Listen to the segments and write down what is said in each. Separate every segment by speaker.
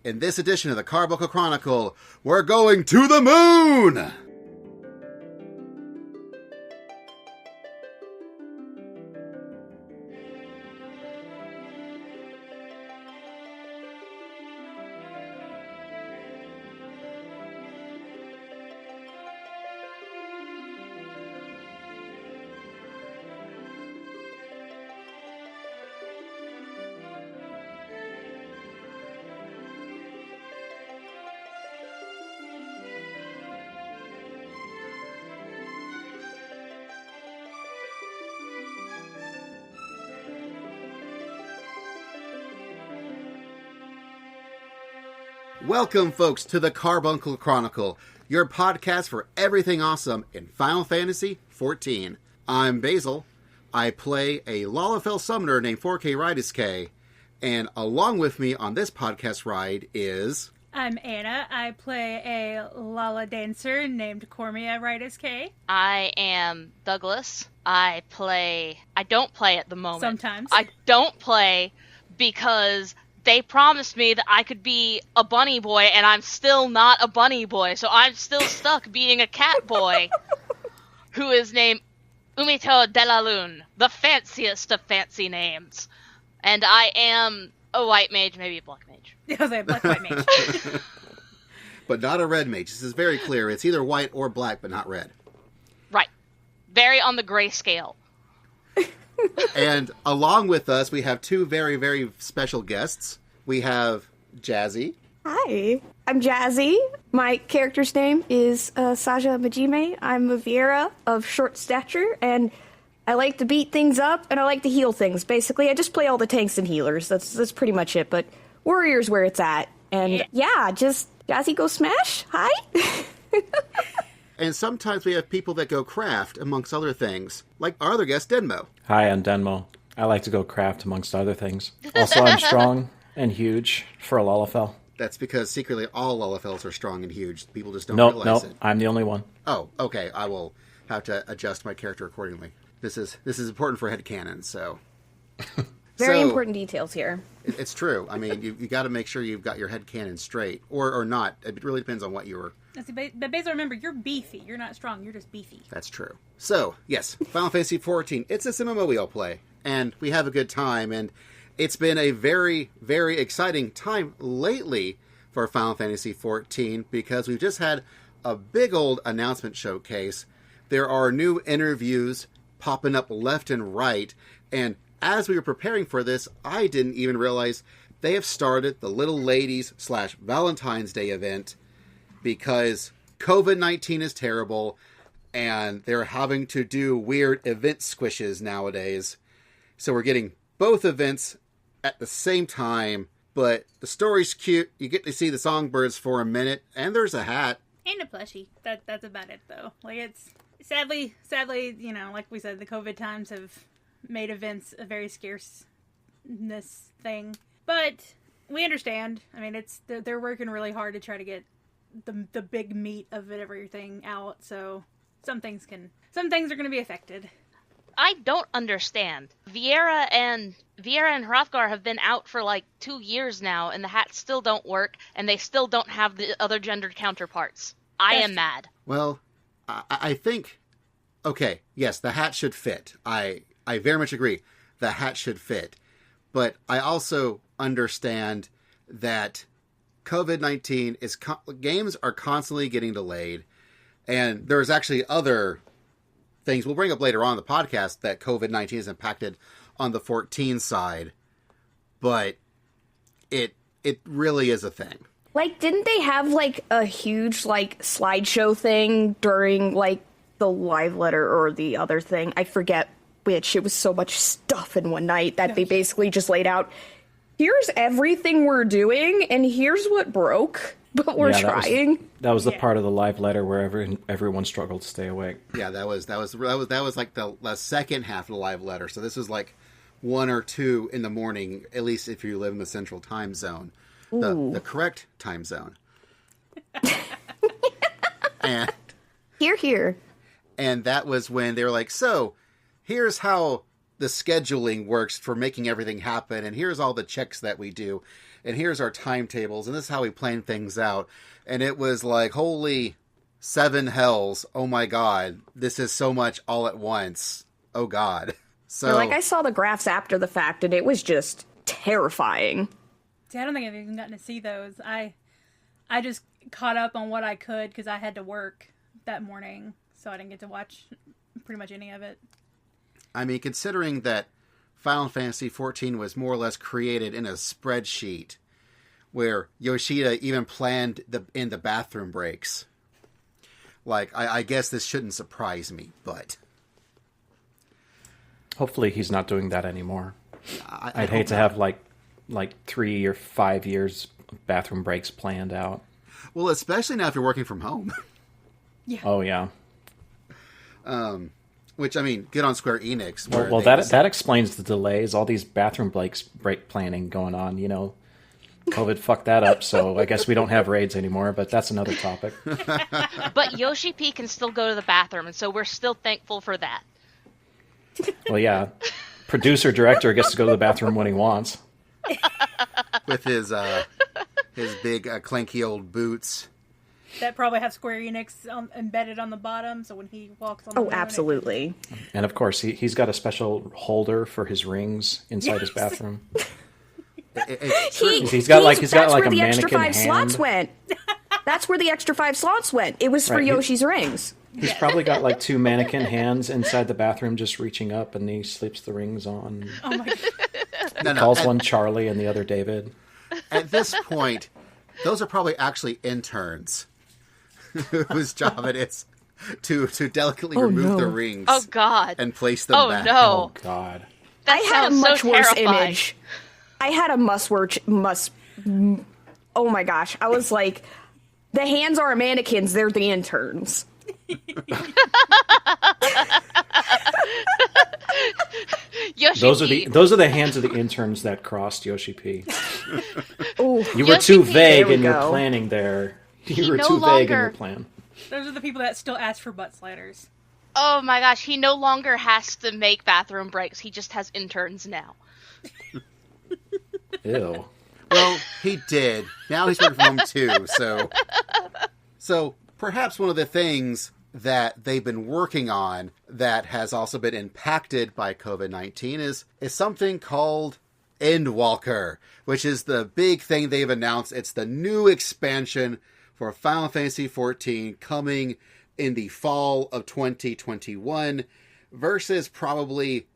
Speaker 1: In this edition of the Carbuncle Chronicle, we're going to the moon! Welcome, folks, to the Carbuncle Chronicle, your podcast for everything awesome in Final Fantasy XIV. I'm Basil. I play a Lalafell summoner named 4K Ridesk, and along with me on this podcast ride is...
Speaker 2: I'm Anna. I play a Lala dancer named Cormia Ridesk.
Speaker 3: I am Douglas. I don't play at the moment.
Speaker 2: Sometimes.
Speaker 3: I don't play because... they promised me that I could be a bunny boy, and I'm still not a bunny boy, so I'm still stuck being a cat boy, who is named Umito de la Lune, the fanciest of fancy names. And I am a white mage, maybe a black mage.
Speaker 2: I was like, black-white mage.
Speaker 1: But not a red mage. This is very clear. It's either white or black, but not red.
Speaker 3: Right. Very on the gray scale.
Speaker 1: And along with us, we have two very, very special guests. We have Jazzy.
Speaker 4: Hi, I'm Jazzy. My character's name is Saja Majime. I'm a Viera of short stature, and I like to beat things up, and I like to heal things. Basically, I just play all the tanks and healers. That's pretty much it, but Warrior's where it's at. And yeah, just Jazzy go smash. Hi.
Speaker 1: And sometimes we have people that go craft, amongst other things, like our other guest, Denmo.
Speaker 5: Hi, I'm Denmo. I like to go craft, amongst other things. Also, I'm strong and huge for a Lalafell.
Speaker 1: That's because secretly all Lalafells are strong and huge. People just don't
Speaker 5: Nope,
Speaker 1: realize it.
Speaker 5: I'm the only one.
Speaker 1: Oh, okay. I will have to adjust my character accordingly. This is important for headcanon, so...
Speaker 4: Very important details here.
Speaker 1: It's true. I mean, you got to make sure you've got your headcanon straight, or not. It really depends on what you were...
Speaker 2: But basically, remember, you're beefy. You're not strong. You're just beefy.
Speaker 1: That's true. So, yes, Final Fantasy XIV. It's this MMO we all play, and we have a good time, and it's been a very, very exciting time lately for Final Fantasy XIV because we've just had a big old announcement showcase. There are new interviews popping up left and right, and as we were preparing for this, I didn't even realize they have started the Little Ladies / Valentine's Day event because COVID-19 is terrible and they're having to do weird event squishes nowadays. So we're getting both events at the same time, but the story's cute. You get to see the songbirds for a minute, and there's a hat.
Speaker 2: And a plushie. That's about it, though. Like, it's... Sadly, you know, like we said, the COVID times have made events a very scarceness thing. But we understand. I mean, they're working really hard to try to get the big meat of everything out, so some things are going to be affected.
Speaker 3: I don't understand. Viera and Hrothgar have been out for like 2 years now, and the hats still don't work, and they still don't have the other gendered counterparts. I am mad.
Speaker 1: Well, I think, okay, yes, the hat should fit. I very much agree. The hat should fit. But I also understand that COVID-19 is... games are constantly getting delayed, and there's actually other things we'll bring up later on in the podcast that COVID-19 has impacted on the 14 side, but it really is a thing.
Speaker 4: Like, didn't they have, like, a huge, like, slideshow thing during, like, the live letter or the other thing? I forget which. It was so much stuff in one night that they basically just laid out, here's everything we're doing, and here's what broke, but we're trying.
Speaker 5: That was the part of the live letter where everyone struggled to stay awake.
Speaker 1: Yeah, that was like the second half of the live letter. So this was like 1 or 2 in the morning, at least if you live in the central time zone, the correct time zone. And
Speaker 4: here.
Speaker 1: And that was when they were like, so here's how the scheduling works for making everything happen, and here's all the checks that we do. and here's our timetables, and this is how we plan things out. And it was like, holy 7 hells. Oh my God. This is so much all at once. Oh God. So
Speaker 4: I saw the graphs after the fact, and it was just terrifying.
Speaker 2: See, I don't think I've even gotten to see those. I just caught up on what I could because I had to work that morning, so I didn't get to watch pretty much any of it.
Speaker 1: I mean, considering that Final Fantasy XIV was more or less created in a spreadsheet where Yoshida even planned in the bathroom breaks. Like, I guess this shouldn't surprise me, but...
Speaker 5: Hopefully he's not doing that anymore.
Speaker 1: I'd
Speaker 5: hate to have like 3 or 5 years bathroom breaks planned out.
Speaker 1: Well, especially now if you're working from home.
Speaker 2: Yeah.
Speaker 5: Oh, yeah.
Speaker 1: Which, I mean, good on Square Enix.
Speaker 5: Well, that explains the delays, all these bathroom break planning going on, you know. COVID fucked that up, so I guess we don't have raids anymore, but that's another topic.
Speaker 3: But Yoshi P can still go to the bathroom, and so we're still thankful for that.
Speaker 5: Well, yeah. Producer-director gets to go to the bathroom when he wants.
Speaker 1: With his big clanky old boots.
Speaker 2: That probably have Square Enix embedded on the bottom, so when he walks on the moon,
Speaker 4: Absolutely.
Speaker 5: And of course, he's got a special holder for his rings inside his bathroom. He's got like a mannequin
Speaker 4: extra 5
Speaker 5: hand.
Speaker 4: slots went. That's where the extra 5 slots went. It was for
Speaker 5: Right,
Speaker 4: Yoshi's rings.
Speaker 5: He's probably got like 2 mannequin hands inside the bathroom just reaching up, and he slips the rings on.
Speaker 2: Oh my God.
Speaker 5: Calls one Charlie and the other David.
Speaker 1: At this point, those are probably actually interns whose job it is to delicately remove the rings.
Speaker 3: Oh God!
Speaker 1: And place them back.
Speaker 3: No!
Speaker 5: Oh God!
Speaker 3: That
Speaker 4: I had a much
Speaker 3: so
Speaker 4: worse
Speaker 3: terrifying.
Speaker 4: image. I had a oh my gosh. I was like, the hands are mannequins, they're the interns.
Speaker 3: Yoshi
Speaker 5: those are the hands of the interns that crossed Yoshi P.
Speaker 4: Ooh.
Speaker 5: You were
Speaker 3: Yoshi
Speaker 5: too
Speaker 3: P.
Speaker 5: vague
Speaker 4: There
Speaker 5: in
Speaker 4: we
Speaker 5: your
Speaker 4: go.
Speaker 5: planning there. You
Speaker 3: He
Speaker 5: were
Speaker 3: no
Speaker 5: too vague in your
Speaker 3: longer-
Speaker 5: plan.
Speaker 2: Those are the people that still ask for butt sliders.
Speaker 3: Oh my gosh, he no longer has to make bathroom breaks. He just has interns now.
Speaker 5: Ew.
Speaker 1: Well, he did. Now he's working from home too, so perhaps one of the things that they've been working on that has also been impacted by COVID-19 is something called Endwalker, which is the big thing they've announced. It's the new expansion for Final Fantasy XIV coming in the fall of 2021 versus probably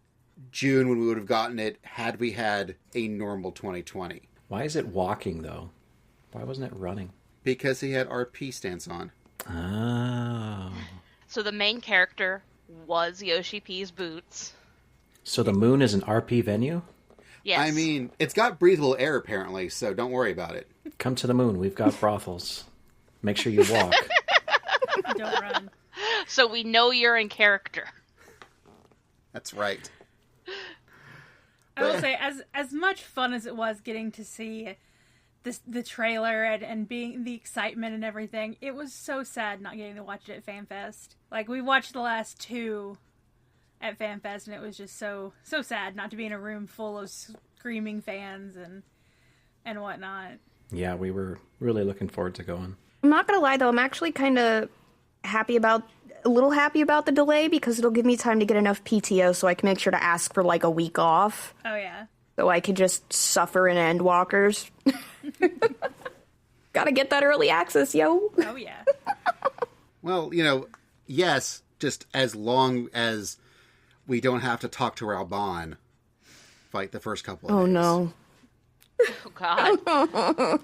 Speaker 1: June when we would have gotten it had we had a normal 2020.
Speaker 5: Why is it walking though? Why wasn't it running?
Speaker 1: Because he had RP stance on.
Speaker 5: Oh.
Speaker 3: So the main character was Yoshi P's boots.
Speaker 5: So the moon is an RP venue?
Speaker 3: Yes.
Speaker 1: I mean, it's got breathable air apparently, so don't worry about it.
Speaker 5: Come to the moon. We've got brothels. Make sure you walk.
Speaker 2: Don't run.
Speaker 3: So we know you're in character.
Speaker 1: That's right.
Speaker 2: I will say, as much fun as it was getting to see the trailer and being the excitement and everything, it was so sad not getting to watch it at FanFest. Like, we watched the last 2 at FanFest, and it was just so sad not to be in a room full of screaming fans and whatnot.
Speaker 5: Yeah, we were really looking forward to going.
Speaker 4: I'm not gonna lie though, I'm actually kind of a little happy about the delay because it'll give me time to get enough PTO so I can make sure to ask for like a week off.
Speaker 2: Oh, yeah.
Speaker 4: So I can just suffer in Endwalkers. Gotta get that early access, yo.
Speaker 2: Oh, yeah.
Speaker 1: Well, yes, just as long as we don't have to talk to Alban like the first couple of days.
Speaker 4: Oh no.
Speaker 3: Oh God.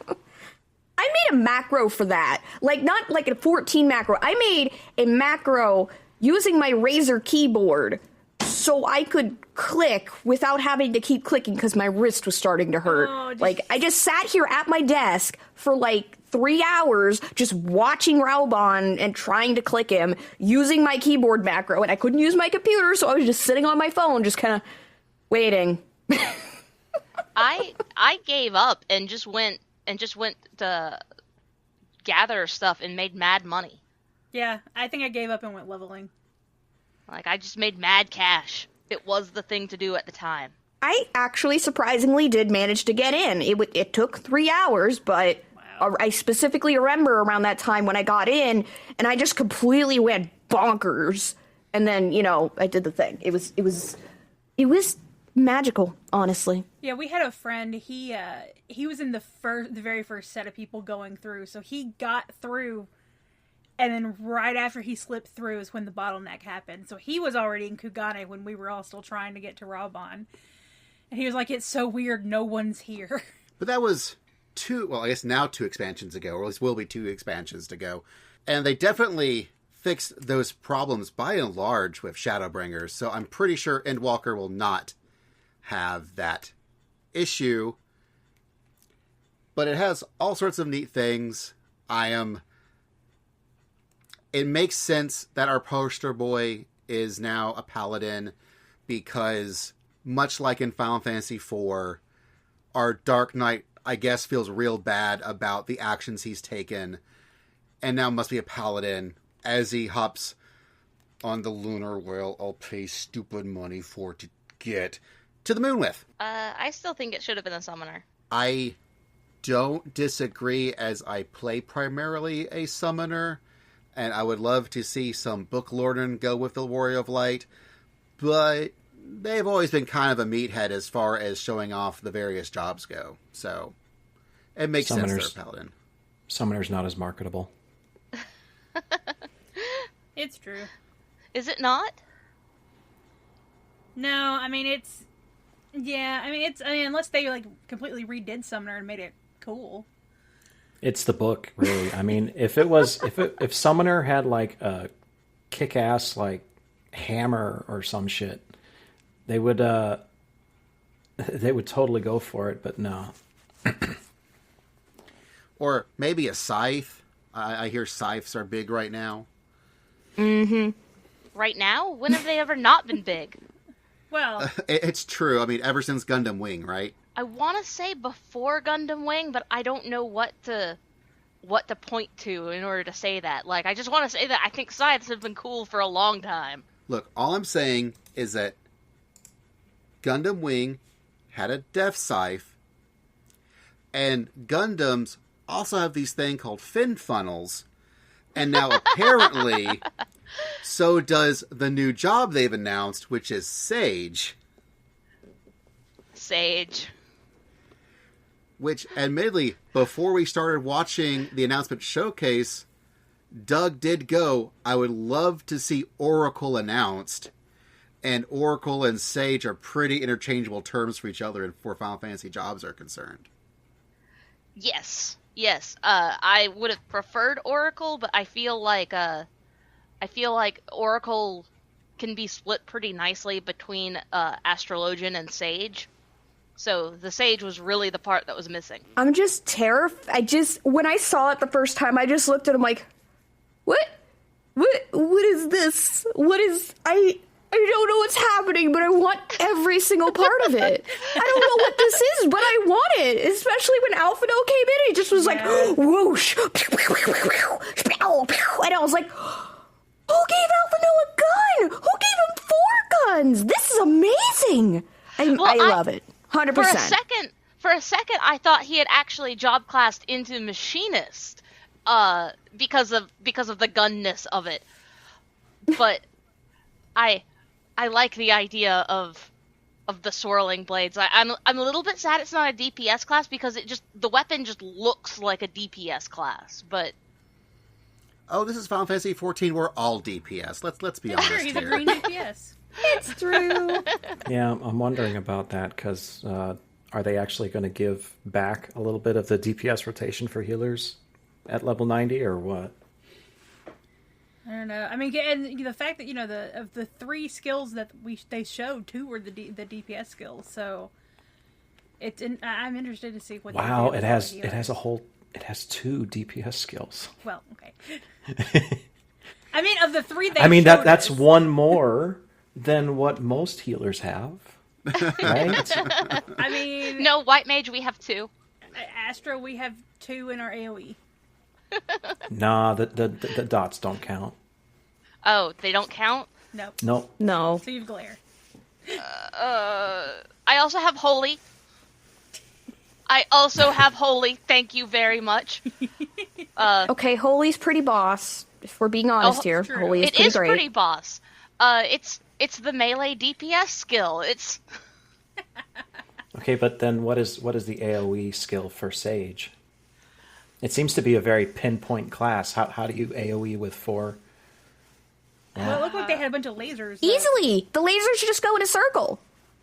Speaker 4: I made a macro for that. Like, not like a 14 macro. I made a macro using my Razer keyboard so I could click without having to keep clicking because my wrist was starting to hurt.
Speaker 2: Oh,
Speaker 4: Like, I just sat here at my desk for like 3 hours just watching Raubon and trying to click him using my keyboard macro, and I couldn't use my computer, so I was just sitting on my phone just kind of waiting.
Speaker 3: I gave up and just went to gather stuff and made mad money.
Speaker 2: Yeah, I think I gave up and went leveling.
Speaker 3: Like, I just made mad cash. It was the thing to do at the time.
Speaker 4: I actually surprisingly did manage to get in. It took 3 hours, but I specifically remember around that time when I got in, and I just completely went bonkers. And then, I did the thing. It was magical, honestly.
Speaker 2: Yeah, we had a friend. He was in the very first set of people going through, so he got through. And then right after he slipped through is when the bottleneck happened. So he was already in Kugane when we were all still trying to get to Raubon. And he was like, it's so weird, no one's here.
Speaker 1: But that was I guess now 2 expansions ago, or at least will be 2 expansions to go. And they definitely fixed those problems by and large with Shadowbringers. So I'm pretty sure Endwalker will not have that issue. But it has all sorts of neat things. It makes sense that our poster boy is now a paladin because, much like in Final Fantasy IV, our Dark Knight, I guess, feels real bad about the actions he's taken and now must be a paladin as he hops on the Lunar Whale I'll pay stupid money for to get to the moon with.
Speaker 3: I still think it should have been a summoner.
Speaker 1: I don't disagree, as I play primarily a summoner. And I would love to see some book lording go with the Warrior of Light. But they've always been kind of a meathead as far as showing off the various jobs go. So it makes sense they're a paladin.
Speaker 5: Summoner's not as marketable.
Speaker 2: It's true.
Speaker 3: Is it not?
Speaker 2: No, I mean, it's... Yeah, I mean, unless they, completely redid Summoner and made it cool.
Speaker 5: It's the book, really. I mean, if Summoner had a kick-ass hammer or some shit, they would totally go for it. But no.
Speaker 1: Or maybe a scythe. I hear scythes are big right now.
Speaker 4: Mm-hmm.
Speaker 3: Right now? When have they ever not been big?
Speaker 2: Well,
Speaker 1: it's true. I mean, ever since Gundam Wing, right?
Speaker 3: I want to say before Gundam Wing, but I don't know what to point to in order to say that. I just want to say that I think scythes have been cool for a long time.
Speaker 1: Look, all I'm saying is that Gundam Wing had a death scythe, and Gundams also have these things called fin funnels, and now apparently so does the new job they've announced, which is Sage. Which, admittedly, before we started watching the announcement showcase, Doug did go, I would love to see Oracle announced. And Oracle and Sage are pretty interchangeable terms for each other for Final Fantasy jobs are concerned.
Speaker 3: Yes. I would have preferred Oracle, but I feel like Oracle can be split pretty nicely between Astrologian and Sage. So the Sage was really the part that was missing.
Speaker 4: I'm just terrified. When I saw it the first time, I just looked at him like, what is this? I don't know what's happening, but I want every single part of it. I don't know what this is, but I want it. Especially when Alpha No came in, it just was like, whoosh. And I was like, who gave Alpha No a gun? Who gave him 4 guns? This is amazing. I love it. 100%.
Speaker 3: For a second, I thought he had actually job classed into machinist, because of the gunness of it. But I like the idea of the swirling blades. I'm a little bit sad it's not a DPS class because the weapon just looks like a DPS class. But
Speaker 1: oh, this is Final Fantasy XIV. We're all DPS. Let's be honest.
Speaker 2: Sure, he's
Speaker 1: here.
Speaker 2: a green DPS.
Speaker 4: It's true.
Speaker 5: Yeah, I'm wondering about that because are they actually going to give back a little bit of the DPS rotation for healers at level 90 or what?
Speaker 2: I don't know. I mean, and the fact that of the 3 skills that they showed, 2 were the DPS skills. So I'm interested to see what.
Speaker 5: Wow, it has 2 DPS skills.
Speaker 2: Well, okay. I mean, of the 3,
Speaker 5: that's one more than what most healers have, right?
Speaker 2: I mean,
Speaker 3: no, White Mage, we have 2.
Speaker 2: Astro, we have 2 in our AoE.
Speaker 5: Nah, the dots don't count.
Speaker 3: Oh, they don't count?
Speaker 2: Nope.
Speaker 5: Nope.
Speaker 4: No.
Speaker 2: So you've glare.
Speaker 3: I also have holy. Thank you very much.
Speaker 4: Okay, Holy's pretty boss. If we're being honest here,
Speaker 2: true.
Speaker 4: Holy is
Speaker 3: It
Speaker 4: pretty
Speaker 3: is
Speaker 4: great.
Speaker 3: pretty boss. It's the melee DPS skill. It's
Speaker 5: Okay, but then what is the AoE skill for Sage? It seems to be a very pinpoint class. How do you AoE with 4?
Speaker 2: Well, it looked like they had a bunch of lasers.
Speaker 4: Easily! The lasers should just go in a circle.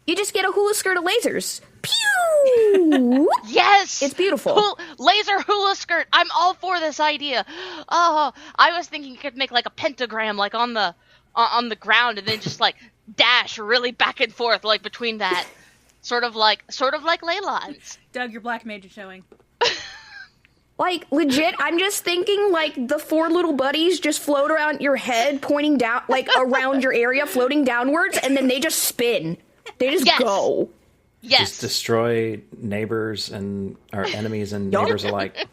Speaker 4: You just get a hula skirt of lasers. Pew!
Speaker 3: yes,
Speaker 4: It's beautiful.
Speaker 3: Laser hula skirt. I'm all for this idea. Oh, I was thinking you could make like a pentagram, like on the ground, and then just like dash really back and forth, like between that, sort of like ley lines.
Speaker 2: Doug, your black mage is showing.
Speaker 4: Like, legit, I'm just thinking, like, the 4 little buddies just float around your head, pointing down, like, around your area, floating downwards, and then they just spin. They just
Speaker 3: Yes.
Speaker 4: go.
Speaker 3: Yes.
Speaker 5: Just destroy neighbors and our enemies and
Speaker 4: Yup.
Speaker 5: neighbors alike.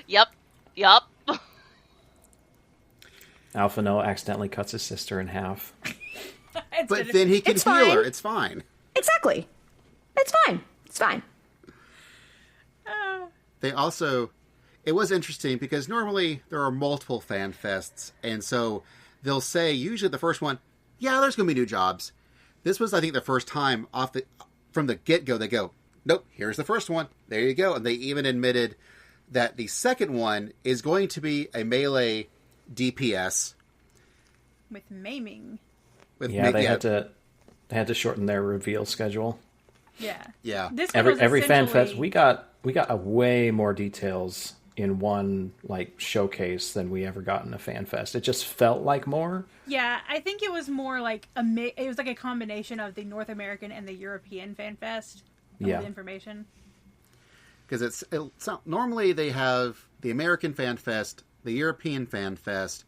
Speaker 3: Yep.
Speaker 5: Alpha No accidentally cuts his sister in half.
Speaker 1: But then he can
Speaker 4: It's
Speaker 1: heal
Speaker 4: fine.
Speaker 1: her. It's fine.
Speaker 4: Exactly. It's fine. It's fine.
Speaker 1: They also, it was interesting because normally there are multiple fan fests, and so they'll say usually the first one, yeah, there's going to be new jobs. This was, I think, the first time from the get-go they go, nope, here's the first one. There you go. And they even admitted that the second one is going to be a melee DPS.
Speaker 2: With maiming.
Speaker 5: Yeah, they had to shorten their reveal schedule.
Speaker 2: Yeah.
Speaker 1: Yeah.
Speaker 2: This one was
Speaker 5: Every fan
Speaker 2: essentially-
Speaker 5: fest, we got a way more details in one like showcase than we ever got in a fan fest. It just felt like more.
Speaker 2: Yeah, I think it was more like it was like a combination of the North American and the European fan fest.
Speaker 5: Yeah.
Speaker 2: The information.
Speaker 1: Because it's normally they have the American Fan Fest, the European Fan Fest,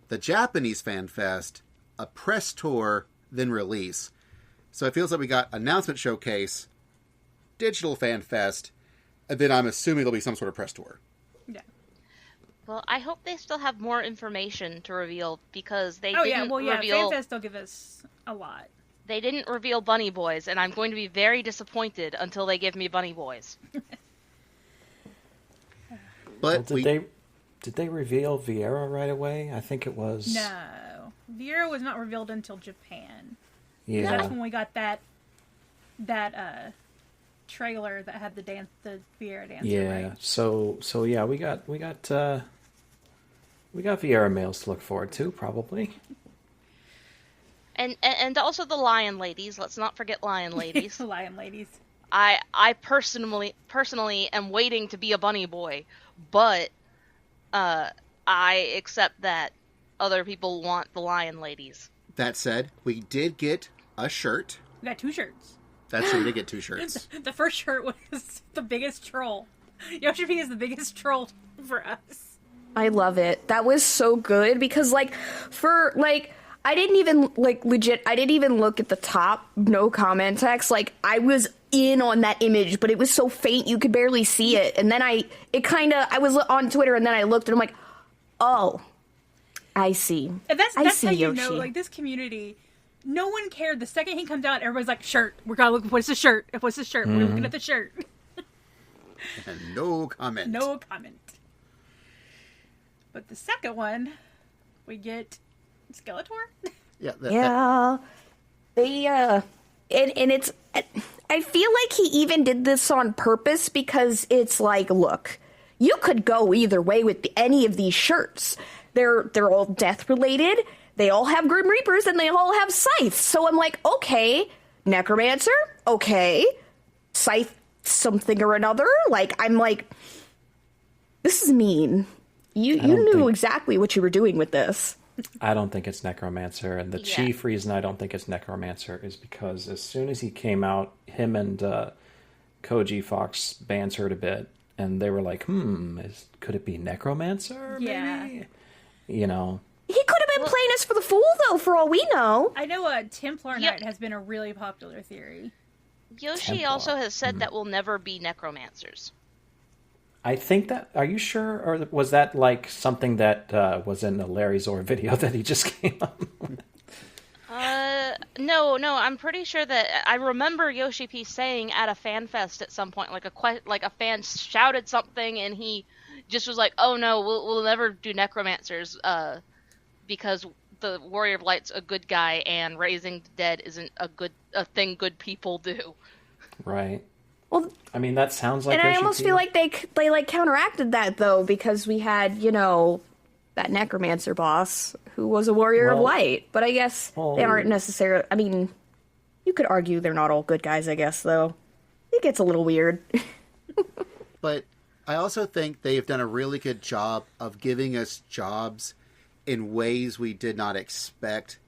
Speaker 1: the Japanese Fan Fest, a press tour, then release. So it feels like we got announcement showcase, digital Fan Fest, and then I'm assuming there'll be some sort of press tour.
Speaker 2: Yeah.
Speaker 3: Well, I hope they still have more information to reveal because they
Speaker 2: Oh
Speaker 3: didn't
Speaker 2: yeah, well yeah,
Speaker 3: reveal.
Speaker 2: FanFest will give us a lot.
Speaker 3: They didn't reveal Bunny Boys, and I'm going to be very disappointed until they give me Bunny Boys.
Speaker 1: But
Speaker 5: Well, did they reveal Vieira right away? I think it was.
Speaker 2: No, Vera was not revealed until Japan.
Speaker 5: Yeah.
Speaker 2: That's when we got that trailer that had the Vieira dancer.
Speaker 5: Yeah.
Speaker 2: Right?
Speaker 5: So yeah, we got Vieira males to look forward to probably.
Speaker 3: And also the Lion Ladies. Let's not forget Lion Ladies.
Speaker 2: Lion ladies.
Speaker 3: I personally am waiting to be a bunny boy, but I accept that other people want the Lion Ladies.
Speaker 1: that said, we did get a shirt.
Speaker 2: We got 2 shirts.
Speaker 1: That's true, we did get 2 shirts.
Speaker 2: The first shirt was the biggest troll. Yoshida is the biggest troll for us.
Speaker 4: I love it. That was so good because, like, I didn't even, like, legit, I didn't even look at the top, no comment text. Like, I was in on that image, but it was so faint you could barely see it. And then I was on Twitter and then I looked and I'm like, oh, I see.
Speaker 2: And that's
Speaker 4: I see,
Speaker 2: how you
Speaker 4: Yoshi.
Speaker 2: know, like, this community, no one cared. The second he comes out, everybody's like, shirt. We're gonna look, what's the shirt? What's the shirt? We're looking at the shirt.
Speaker 1: And no comment.
Speaker 2: No comment. But the second one, we get Skeletor.
Speaker 1: Yeah.
Speaker 4: Yeah. They, and it's, I feel like he even did this on purpose because it's like, look, you could go either way with any of these shirts. They're all death related. They all have Grim Reapers and they all have scythes. So I'm like, okay, Necromancer, okay, scythe something or another. Like, I'm like, this is mean. You knew exactly what you were doing with this.
Speaker 5: I don't think it's Necromancer, and the chief reason I don't think it's Necromancer is because as soon as he came out, him and Koji Fox bantered a bit, and they were like, could it be Necromancer,
Speaker 2: Yeah.
Speaker 5: maybe? You know.
Speaker 4: He could have been playing us for the fool, though, for all we know.
Speaker 2: I know Templar
Speaker 3: Yeah.
Speaker 2: Knight has been a really popular theory.
Speaker 3: Yoshi
Speaker 5: Templar.
Speaker 3: also has said that we'll never be necromancers.
Speaker 5: I think that, are you sure? Or was that like something that was in the Larry Zor video that he just came up with?
Speaker 3: No, I'm pretty sure that I remember Yoshi P saying at a fan fest at some point, like a fan shouted something, and he just was like, "Oh no, we'll never do necromancers, because the Warrior of Light's a good guy, and raising the dead isn't a thing good people do."
Speaker 5: Right.
Speaker 4: Well,
Speaker 5: I mean, that sounds like.
Speaker 4: and I almost feel like they like counteracted that though, because we had that necromancer boss who was a warrior of light. But I guess they aren't necessarily. I mean, you could argue they're not all good guys. I guess though, it gets a little weird.
Speaker 1: But I also think they've done a really good job of giving us jobs in ways we did not expect.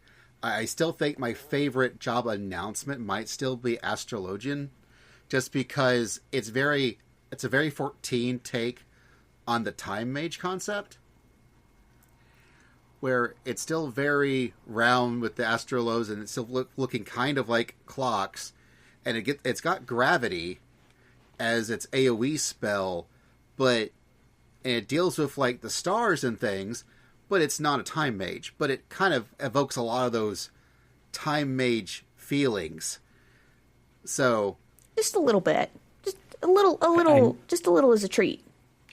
Speaker 1: I still think my favorite job announcement might still be Astrologian, just because it's a very 14 take on the time mage concept, where it's still very round with the astrolobes, and it's still looking kind of like clocks, and it's got gravity as its AoE spell, and it deals with like the stars and things, but it's not a time mage, but it kind of evokes a lot of those time mage feelings. So
Speaker 4: Just a little bit. Just a little as a treat.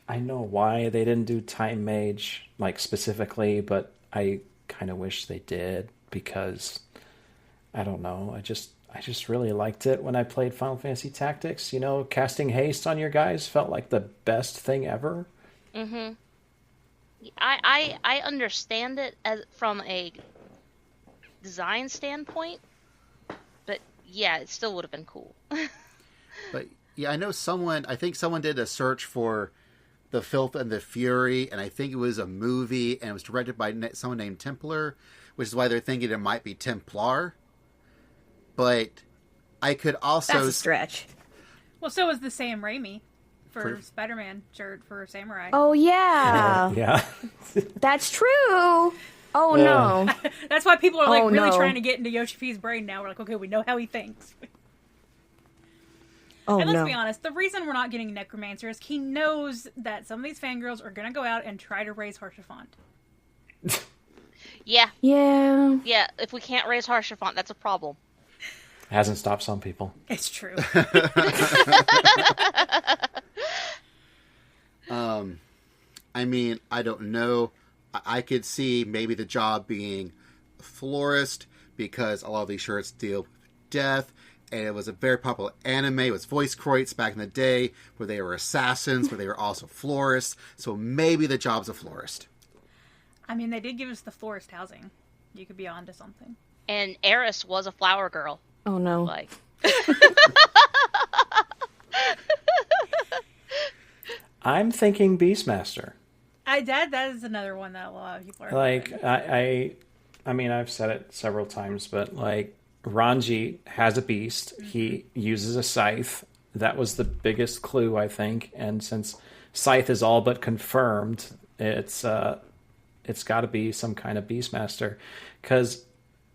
Speaker 5: I know why they didn't do Time Mage, like, specifically, but I kind of wish they did, because, I don't know, I just really liked it when I played Final Fantasy Tactics. Casting haste on your guys felt like the best thing ever.
Speaker 3: Mm-hmm. I understand it from a design standpoint, but yeah, it still would have been cool.
Speaker 1: But yeah, I think someone did a search for The Filth and the Fury, and I think it was a movie, and it was directed by someone named Templar, which is why they're thinking it might be Templar. But I could also...
Speaker 4: That's a stretch.
Speaker 2: Well, so was the Sam Raimi for Spider-Man shirt for Samurai.
Speaker 4: Oh, yeah.
Speaker 5: Yeah.
Speaker 4: That's true. Oh, no.
Speaker 2: That's why people are really
Speaker 4: no.
Speaker 2: trying to get into Yoshi P's brain now. We're like, okay, we know how he thinks.
Speaker 4: Oh,
Speaker 2: and let's
Speaker 4: no.
Speaker 2: be honest, the reason we're not getting Necromancer is he knows that some of these fangirls are going to go out and try to raise Harshafont.
Speaker 3: Yeah.
Speaker 4: Yeah.
Speaker 3: Yeah, if we can't raise Harshafont, that's a problem.
Speaker 5: Hasn't stopped some people.
Speaker 2: It's true.
Speaker 1: I mean, I don't know. I could see maybe the job being florist, because a lot of these shirts deal with death, and it was a very popular anime. It was voice croits back in the day, where they were assassins, where they were also florists. So maybe the job's a florist.
Speaker 2: I mean, they did give us the florist housing. You could be onto something.
Speaker 3: And Eris was a flower girl.
Speaker 4: Oh, no.
Speaker 3: Like...
Speaker 5: I'm thinking Beastmaster.
Speaker 2: That is another one that a lot of people are
Speaker 5: Like,
Speaker 2: thinking.
Speaker 5: I mean, I've said it several times, but, like, Ranji has a beast. Mm-hmm. He uses a scythe. That was the biggest clue, I think. And since scythe is all but confirmed, it's got to be some kind of Beastmaster. Because,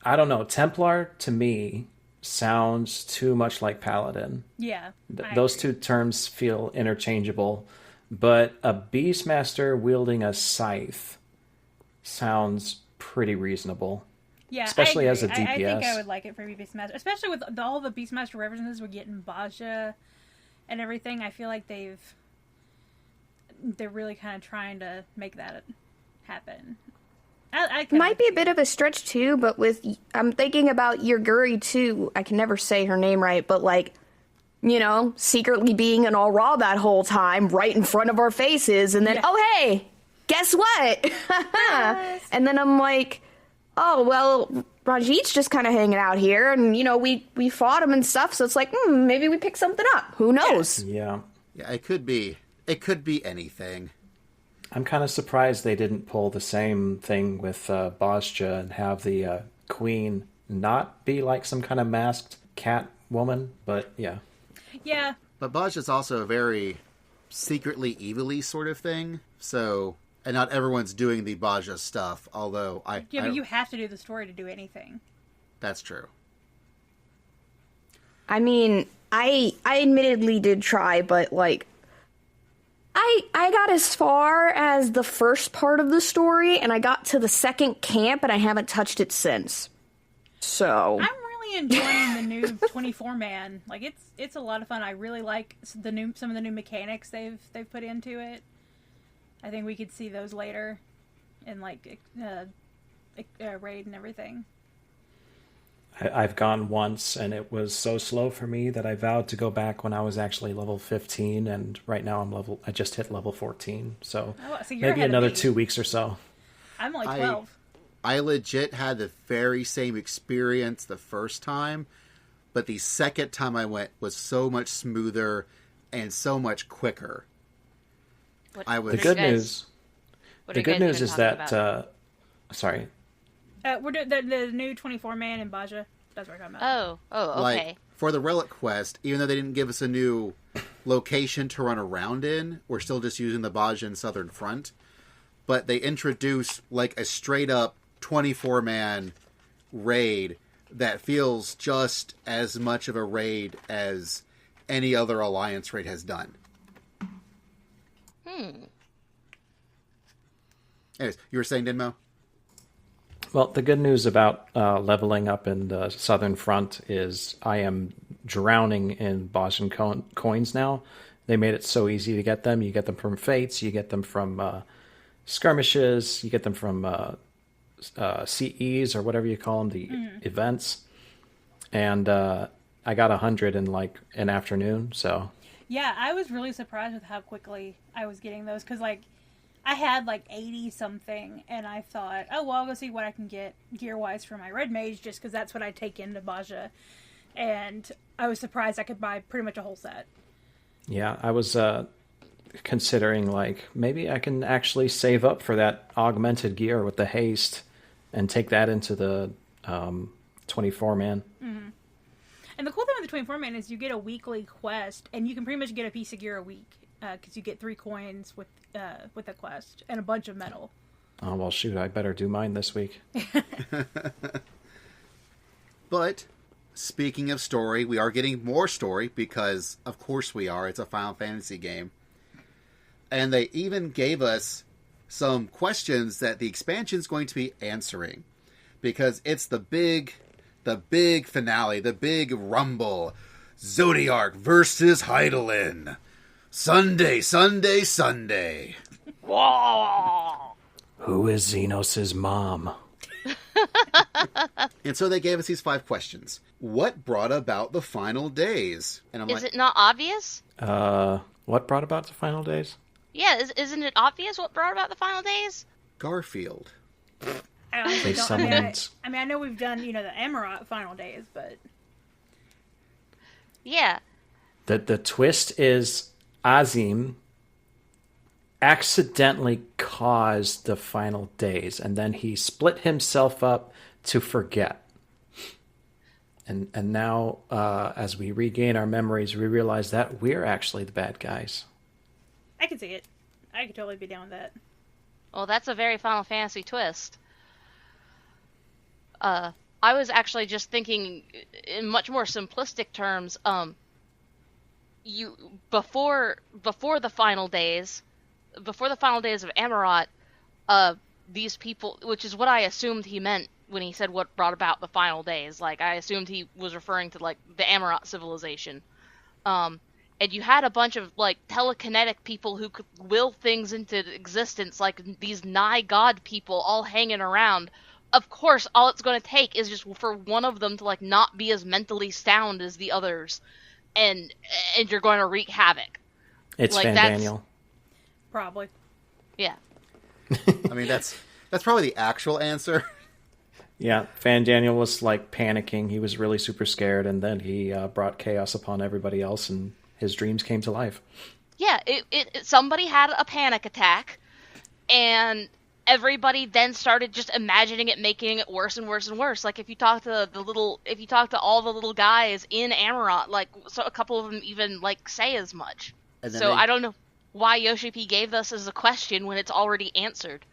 Speaker 5: I don't know, Templar, to me, sounds too much like Paladin.
Speaker 2: Yeah.
Speaker 5: Those two terms feel interchangeable. But a Beastmaster wielding a scythe sounds pretty reasonable.
Speaker 2: Yeah,
Speaker 5: especially as a DPS.
Speaker 2: I think I would like it for Beastmaster, especially with all the Beastmaster references we're getting, Baja and everything. I feel like they're really kind of trying to make that happen.
Speaker 4: It might be a bit of a stretch too, but I'm thinking about Yurguri too. I can never say her name right, but like, secretly being an all raw that whole time, right in front of our faces, and then oh hey, guess what? Yes. And then I'm like, oh well, Ranjit's just kind of hanging out here, and we fought him and stuff, so it's like maybe we pick something up. Who knows?
Speaker 5: Yeah.
Speaker 1: It could be anything.
Speaker 5: I'm kind of surprised they didn't pull the same thing with Bosja and have the queen not be like some kind of masked cat woman, but yeah.
Speaker 2: Yeah.
Speaker 1: But Bosja is also a very secretly evilly sort of thing, so, and not everyone's doing the Bosja stuff, although but
Speaker 2: you have to do the story to do anything.
Speaker 1: That's true.
Speaker 4: I mean, I admittedly did try, but like, I got as far as the first part of the story, and I got to the second camp, and I haven't touched it since. So
Speaker 2: I'm really enjoying the new 24-man. Like it's a lot of fun. I really like some of the new mechanics they've put into it. I think we could see those later in like raid and everything.
Speaker 5: I've gone once, and it was so slow for me that I vowed to go back when I was actually level 15, and right now I just hit level 14, so maybe another 2 weeks or so.
Speaker 2: I'm only 12.
Speaker 1: I legit had the very same experience the first time, but the second time I went was so much smoother and so much quicker.
Speaker 5: The good news is that sorry.
Speaker 2: We're doing the new 24-man in Baja. That's what we're talking about.
Speaker 3: Oh, okay.
Speaker 1: Like, for the Relic Quest, even though they didn't give us a new location to run around in, we're still just using the Bajan Southern Front. But they introduced, like, a straight-up 24-man raid that feels just as much of a raid as any other Alliance raid has done. Anyways, you were saying, Denmo?
Speaker 5: Well, the good news about leveling up in the Southern Front is I am drowning in Boston coins now. They made it so easy to get them. You get them from Fates, you get them from skirmishes, you get them from CEs or whatever you call them, the events. And I got 100 in like an afternoon, so...
Speaker 2: Yeah, I was really surprised with how quickly I was getting those, because like I had like 80 something, and I thought, oh well, I'll go see what I can get gear wise for my red mage, just because that's what I take into Baja. And I was surprised I could buy pretty much a whole set.
Speaker 5: Yeah, I was considering like maybe I can actually save up for that augmented gear with the haste and take that into the 24-man.
Speaker 2: Mm-hmm. And the cool thing with the 24-man is you get a weekly quest, and you can pretty much get a piece of gear a week, because you get 3 coins with the quest and a bunch of metal.
Speaker 5: Oh, well, shoot, I better do mine this week.
Speaker 1: But, speaking of story, we are getting more story, because, of course we are. It's a Final Fantasy game. And they even gave us some questions that the expansion is going to be answering. Because it's the big finale, the big rumble. Zodiark versus Heidelin. Sunday.
Speaker 3: Whoa!
Speaker 5: Who is Xenos' mom?
Speaker 1: And so they gave us these 5 questions. What brought about the final days? And
Speaker 3: Is it not obvious?
Speaker 5: What brought about the final days?
Speaker 3: Yeah, isn't it obvious what brought about the final days?
Speaker 1: Garfield.
Speaker 5: They summoned...
Speaker 2: I mean, I know we've done, the Amarat final days, but...
Speaker 3: Yeah.
Speaker 5: The twist is Azim accidentally caused the final days, and then he split himself up to forget. And now, as we regain our memories, we realize that we're actually the bad guys.
Speaker 2: I can see it. I could totally be down with that.
Speaker 3: Well, that's a very Final Fantasy twist. I was actually just thinking in much more simplistic terms. Before the final days of Amarat, these people, which is what I assumed he meant when he said what brought about the final days. Like, I assumed he was referring to like the Amarat civilization. And you had a bunch of like telekinetic people who could will things into existence, like these nigh god people all hanging around. Of course, all it's going to take is just for one of them to like not be as mentally sound as the others, and you're going to wreak havoc.
Speaker 5: It's
Speaker 3: like,
Speaker 5: Daniel.
Speaker 2: Probably.
Speaker 3: Yeah.
Speaker 1: I mean, that's probably the actual answer.
Speaker 5: Yeah, Fan Daniel was like panicking. He was really super scared, and then he brought chaos upon everybody else, and his dreams came to life.
Speaker 3: Yeah, somebody had a panic attack, and everybody then started just imagining it, making it worse and worse and worse. Like if you talk to all the little guys in Amarat, like so a couple of them even like say as much. So I don't know why Yoshi P gave this as a question when it's already answered.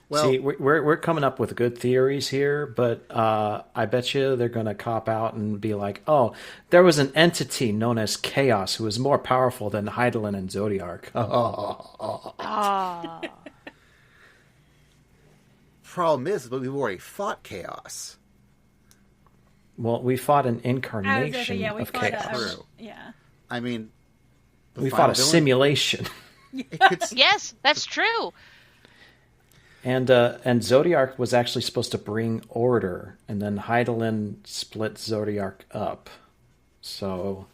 Speaker 5: Well, see, we're coming up with good theories here, but I bet you they're going to cop out and be like, oh, there was an entity known as Chaos who was more powerful than Heidelin and Zodiark.
Speaker 1: Problem is, but we've already fought Chaos.
Speaker 5: Well, we fought an
Speaker 2: I was gonna
Speaker 5: incarnation
Speaker 2: say, yeah, we
Speaker 5: of
Speaker 2: fought
Speaker 5: chaos.
Speaker 1: True.
Speaker 2: Yeah.
Speaker 1: I mean, the
Speaker 5: We
Speaker 1: final
Speaker 5: fought a
Speaker 1: villain-
Speaker 5: simulation.
Speaker 1: It could,
Speaker 3: Yes, that's true.
Speaker 5: And Zodiark was actually supposed to bring order, and then Hydaelyn split Zodiark up. So,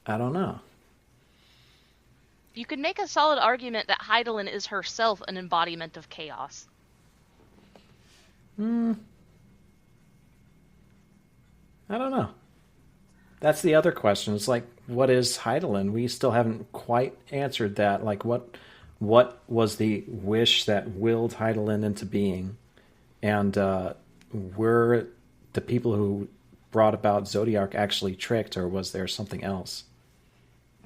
Speaker 5: I don't know.
Speaker 3: You could make a solid argument that Hydaelyn is herself an embodiment of chaos.
Speaker 5: I don't know. That's the other question. It's like, what is Hydaelyn? We still haven't quite answered that. Like, what was the wish that willed Hydaelyn into being? And were the people who brought about Zodiark actually tricked, or was there something else?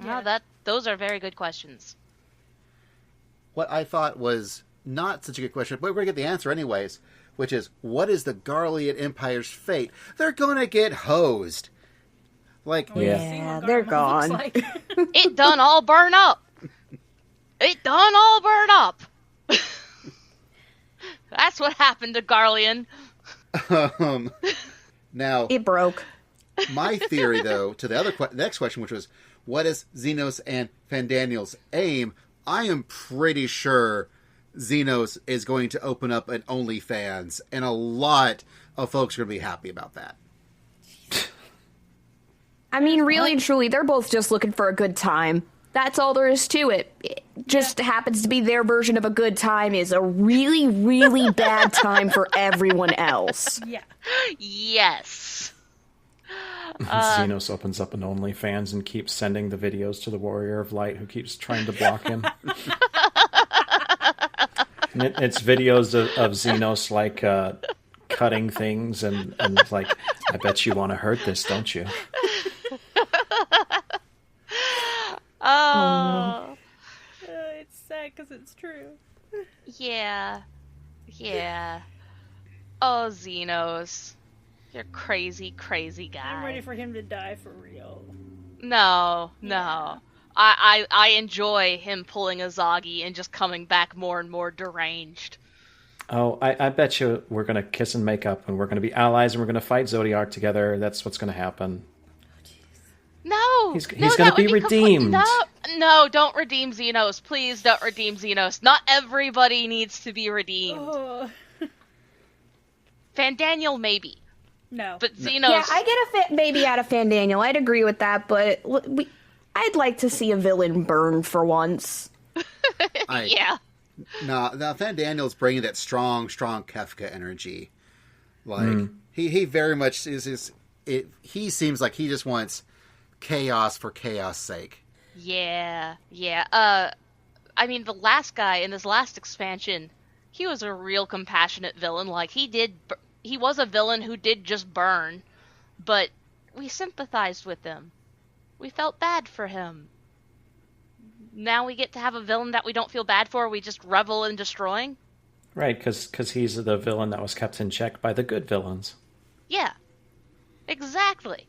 Speaker 3: Yeah. Those are very good questions.
Speaker 1: what I thought was not such a good question, but we're going to get the answer anyways, which is, what is the Garlean Empire's fate? They're going to get hosed. Like,
Speaker 4: Yeah, they're gone.
Speaker 2: Like.
Speaker 3: It done all burn up. It done all burn up. That's what happened to Garlean.
Speaker 1: now,
Speaker 4: It broke.
Speaker 1: my theory, though, to the other next question, which was, what is Xenos and Fandaniel's aim? I am pretty sure Xenos is going to open up an OnlyFans, and a lot of folks are going to be happy about that.
Speaker 4: I mean, really and truly, they're both just looking for a good time. That's all there is to it. It just happens to be their version of a good time is a really, really bad time for everyone else.
Speaker 2: Yeah.
Speaker 3: Yes.
Speaker 5: Xenos opens up an OnlyFans and keeps sending the videos to the Warrior of Light, who keeps trying to block him. And it's videos of Xenos, like, cutting things and like, I bet you want to hurt this, don't you?
Speaker 3: Oh.
Speaker 2: It's sad because it's true.
Speaker 3: Yeah. Yeah. Oh, Xenos. You're crazy, crazy guy.
Speaker 2: I'm ready for him to die for real.
Speaker 3: No. I enjoy him pulling a Zoggy and just coming back more and more deranged.
Speaker 5: Oh, I bet you we're going to kiss and make up, and we're going to be allies, and we're going to fight Zodiark together. That's what's going to happen.
Speaker 3: No!
Speaker 5: He's
Speaker 3: no,
Speaker 5: gonna
Speaker 3: that
Speaker 5: be
Speaker 3: would
Speaker 5: redeemed.
Speaker 3: No, don't redeem Xenos. Please don't redeem Xenos. Not everybody needs to be redeemed.
Speaker 2: Oh.
Speaker 3: Fandaniel, maybe.
Speaker 2: No.
Speaker 3: But Xenos...
Speaker 4: Yeah, I get a fit baby out of Fandaniel. I'd agree with that, but I'd like to see a villain burn for once.
Speaker 3: Yeah.
Speaker 1: Now Fandaniel's bringing that strong Kefka energy. Like, he very much he seems like he just wants chaos for chaos' sake.
Speaker 3: Yeah. I mean, the last guy in this last expansion, he was a real compassionate villain. Like, he was a villain who did just burn, but we sympathized with him. We felt bad for him. Now we get to have a villain that we don't feel bad for, we just revel in destroying?
Speaker 5: Right, because he's the villain that was kept in check by the good villains.
Speaker 3: Yeah. Exactly.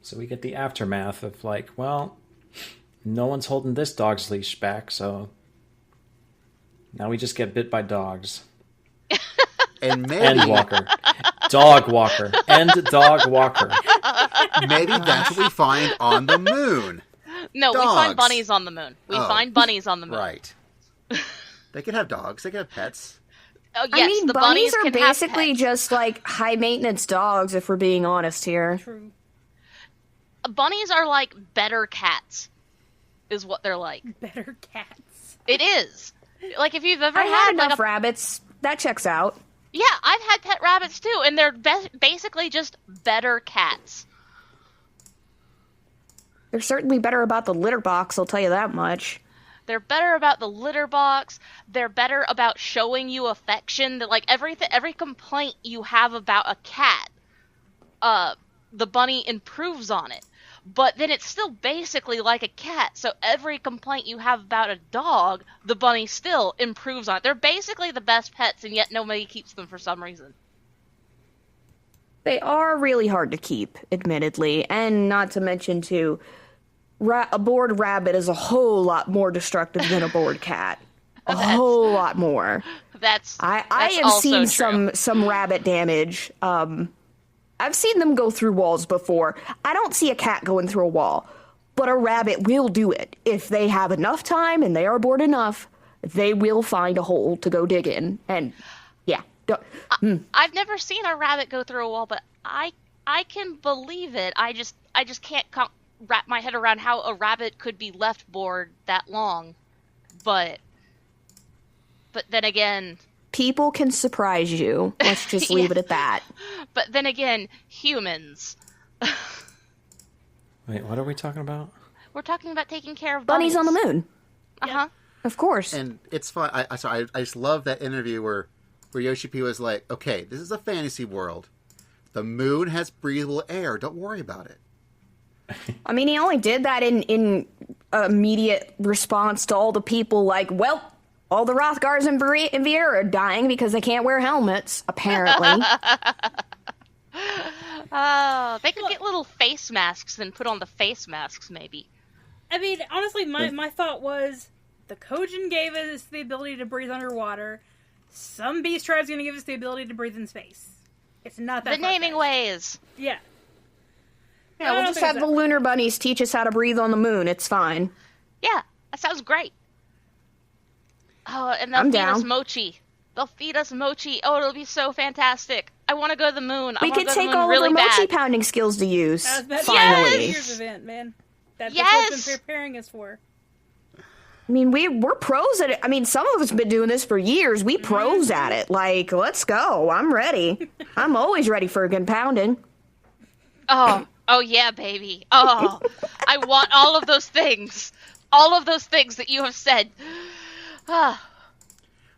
Speaker 5: So we get the aftermath of, like, well, no one's holding this dog's leash back, so now we just get bit by dogs.
Speaker 1: And maybe
Speaker 5: Endwalker. Dog walker. End dog walker.
Speaker 1: maybe that's what we find on the moon.
Speaker 3: No,
Speaker 1: Dogs.
Speaker 3: we find bunnies on the moon. We find bunnies on the moon.
Speaker 1: Right. They can have dogs. They can have pets.
Speaker 3: Oh, yes,
Speaker 4: I mean,
Speaker 3: the
Speaker 4: bunnies are
Speaker 3: can have
Speaker 4: basically
Speaker 3: pets.
Speaker 4: just like high maintenance dogs, if we're being honest here.
Speaker 2: True.
Speaker 3: Bunnies are like better cats, is what they're like.
Speaker 2: Better cats.
Speaker 3: It is. Like, if you've ever
Speaker 4: I had
Speaker 3: like
Speaker 4: enough rabbits. That checks out.
Speaker 3: Yeah, I've had pet rabbits too, and they're basically just better cats.
Speaker 4: They're certainly better about the litter box, I'll tell you that much.
Speaker 3: They're better about the litter box. They're better about showing you affection. That, like, every complaint you have about a cat, the bunny improves on it. But then it's still basically like a cat. So every complaint you have about a dog, the bunny still improves on it. They're basically the best pets, and yet nobody keeps them for some reason.
Speaker 4: They are really hard to keep, admittedly. And not to mention, too, a bored rabbit is a whole lot more destructive than a bored cat. A whole lot more.
Speaker 3: That's
Speaker 4: I
Speaker 3: that's
Speaker 4: have
Speaker 3: also
Speaker 4: seen
Speaker 3: true.
Speaker 4: some rabbit damage. I've seen them go through walls before. I don't see a cat going through a wall, but a rabbit will do it. If they have enough time and they are bored enough, they will find a hole to go dig in. And yeah.
Speaker 3: I've never seen a rabbit go through a wall, but I can believe it. I just can't wrap my head around how a rabbit could be left bored that long. But then again,
Speaker 4: people can surprise you. Let's just leave it at that.
Speaker 3: But then again, humans.
Speaker 5: Wait, what are we talking about?
Speaker 3: We're talking about taking care of
Speaker 4: bunnies on the moon.
Speaker 3: Uh-huh.
Speaker 4: Of course.
Speaker 1: And it's fun. I just love that interview where Yoshi P was like, okay, this is a fantasy world. The moon has breathable air. Don't worry about it.
Speaker 4: I mean, he only did that in immediate response to all the people like, well, all the Rothgars and Viera are dying because they can't wear helmets, apparently.
Speaker 3: Oh, they could get little face masks and put on the face masks, maybe.
Speaker 2: I mean, honestly, my thought was, the Kojin gave us the ability to breathe underwater. Some beast tribe's going to give us the ability to breathe in space. It's not that
Speaker 3: the naming ways.
Speaker 2: Yeah.
Speaker 4: Yeah, we'll just have the lunar bunnies teach us how to breathe on the moon. It's fine.
Speaker 3: Yeah, that sounds great. Oh, and they'll feed us mochi. They'll feed us mochi. Oh, it'll be so fantastic. I want to go to the moon.
Speaker 4: We could take all of our mochi pounding skills to use.
Speaker 2: Finally. Year's event, man. That's what it's been preparing us for.
Speaker 4: I mean, we're pros at it. I mean, some of us have been doing this for years. We pros at it. Like, let's go. I'm ready. I'm always ready for a good pounding.
Speaker 3: Oh yeah, baby. Oh, I want all of those things. All of those things that you have said.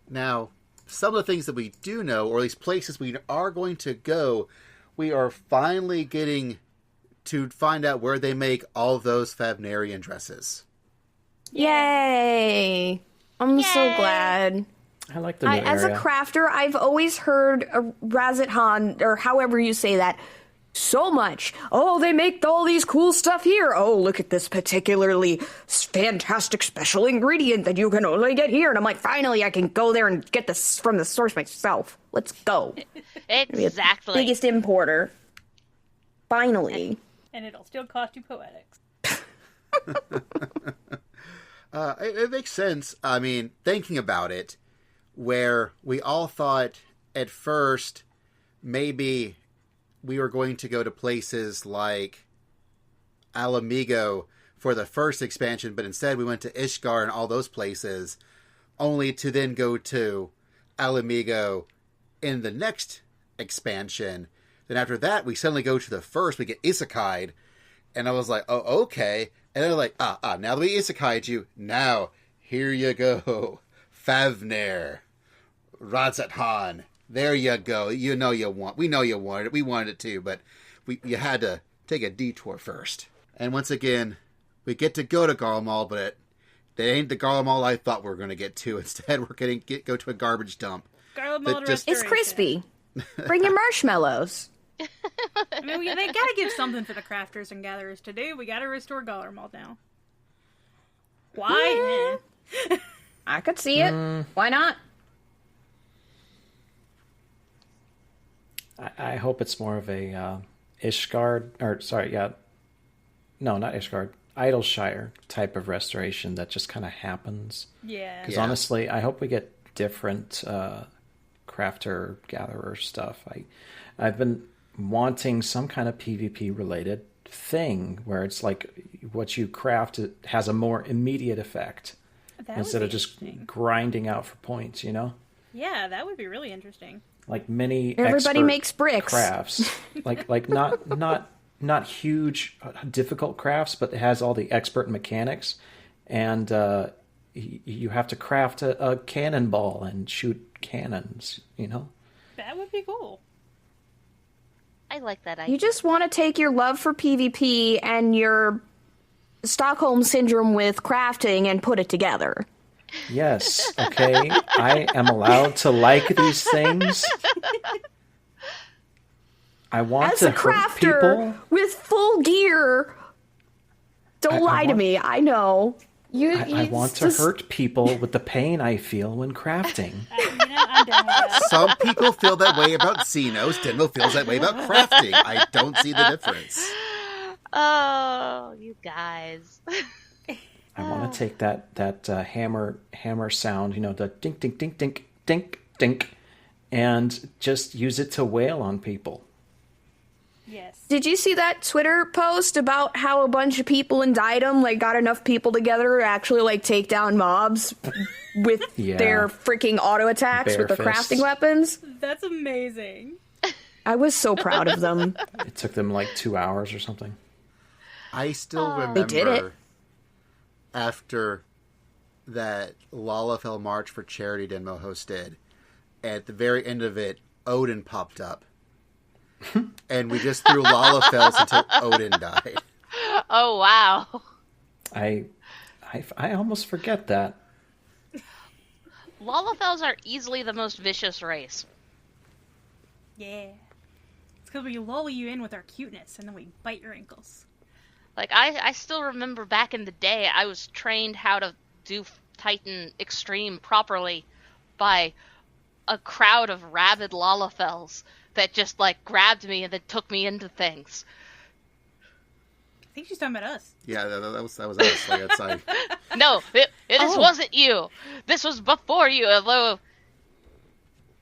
Speaker 1: Now, some of the things that we do know, or at least places we are going to go, we are finally getting to find out where they make all of those Favnarian dresses.
Speaker 4: Yay! I'm so glad.
Speaker 5: I like the new area.
Speaker 4: As a crafter, I've always heard Razathan, or however you say that, so much. Oh, they make all these cool stuff here. Oh, look at this particularly fantastic special ingredient that you can only get here. And I'm like, finally, I can go there and get this from the source myself. Let's go.
Speaker 3: Exactly.
Speaker 4: Biggest importer. Finally.
Speaker 2: And it'll still cost you poetics.
Speaker 1: It makes sense. I mean, thinking about it, where we all thought at first maybe we were going to go to places like Alamigo for the first expansion, but instead we went to Ishgar and all those places, only to then go to Alamigo in the next expansion. Then after that, we suddenly go to the first, we get isekai'd, and I was like, oh, okay. And they're like, now that we isekai'd you, now, here you go. Favner. Razathan. There you go. You know we know you wanted it. We wanted it too, but you had to take a detour first. And once again, we get to go to Garlemald, but that ain't the Garlemald I thought we were going to get to. Instead, we're going to go to a garbage dump.
Speaker 2: Garlemald
Speaker 4: It's crispy. Bring your marshmallows.
Speaker 2: I mean, they gotta give something for the crafters and gatherers to do. We gotta restore Garlemald now. Why?
Speaker 4: I could see it. Why not?
Speaker 5: I hope it's more of a Ishgard, no, not Ishgard, Idleshire type of restoration that just kind of happens.
Speaker 2: Yeah.
Speaker 5: Because honestly, I hope we get different crafter gatherer stuff. I've been wanting some kind of PvP related thing where it's like what you craft has a more immediate effect instead of just grinding out for points, you know?
Speaker 2: Yeah, that would be really interesting.
Speaker 5: Like many
Speaker 4: everybody makes bricks
Speaker 5: crafts, like not huge difficult crafts, but it has all the expert mechanics, and you have to craft a cannonball and shoot cannons, you know?
Speaker 2: That would be cool.
Speaker 3: I like that idea.
Speaker 4: You just want to take your love for PvP and your Stockholm Syndrome with crafting and put it together.
Speaker 5: Yes, okay. I am allowed to like these things. I want to hurt people. As a crafter
Speaker 4: with full gear, don't lie to me. I know.
Speaker 5: I want to hurt people with the pain I feel when crafting.
Speaker 2: I'm
Speaker 1: Some people feel that way about Xenos. Denmo feels that way about crafting. I don't see the difference.
Speaker 3: Oh, you guys.
Speaker 5: I want to take that hammer sound, the dink, dink, dink, dink, dink, dink, and just use it to wail on people.
Speaker 2: Yes.
Speaker 4: Did you see that Twitter post about how a bunch of people in Diadem got enough people together to actually take down mobs with their freaking auto attacks with their crafting weapons?
Speaker 2: That's amazing.
Speaker 4: I was so proud of them.
Speaker 5: It took them 2 hours or something.
Speaker 1: I still remember
Speaker 4: they did it.
Speaker 1: After that Lalafell March for Charity Denmo hosted, at the very end of it, Odin popped up. And we just threw Lalafells until Odin died.
Speaker 3: Oh, wow.
Speaker 5: I almost forget that.
Speaker 3: Lalafells are easily the most vicious race.
Speaker 2: Yeah. It's because we lull you in with our cuteness, and then we bite your ankles.
Speaker 3: I still remember back in the day, I was trained how to do Titan Extreme properly by a crowd of rabid Lalafells that just, grabbed me and then took me into things.
Speaker 2: I think she's talking about us.
Speaker 1: Yeah, that was us.
Speaker 3: No, this wasn't you. This was before you,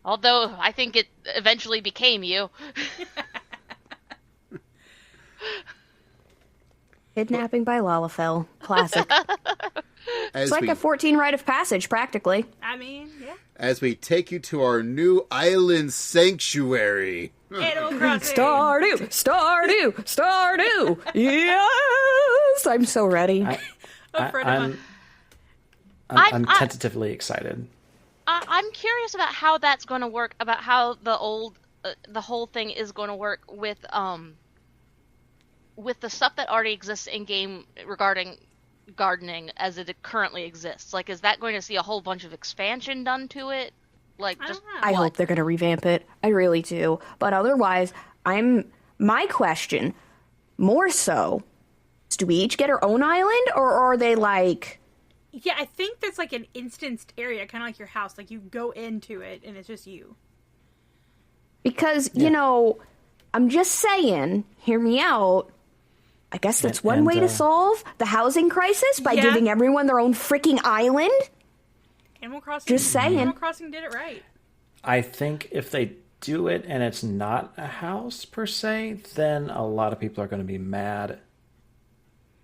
Speaker 3: although I think it eventually became you.
Speaker 4: Kidnapping by Lalafell. Classic. It's like a 14 rite of passage, practically.
Speaker 2: I mean, yeah.
Speaker 1: As we take you to our new island sanctuary.
Speaker 2: Animal Crossing.
Speaker 4: Stardew! Yes! I'm so ready.
Speaker 5: I'm tentatively excited.
Speaker 3: I'm curious about how that's going to work, about how the whole thing is going to work with the stuff that already exists in game regarding gardening as it currently exists. Is that going to see a whole bunch of expansion done to it?
Speaker 4: I hope they're going to revamp it. I really do. But otherwise, my question, more so, is do we each get our own island, or are they
Speaker 2: Yeah, I think there's an instanced area, kind of like your house. You go into it, and it's just you.
Speaker 4: Because, I'm just saying, hear me out, I guess that's one way to solve the housing crisis, by giving everyone their own freaking island.
Speaker 2: Animal Crossing.
Speaker 4: Just saying.
Speaker 2: Animal Crossing did it right.
Speaker 5: I think if they do it and it's not a house per se, then a lot of people are going to be mad.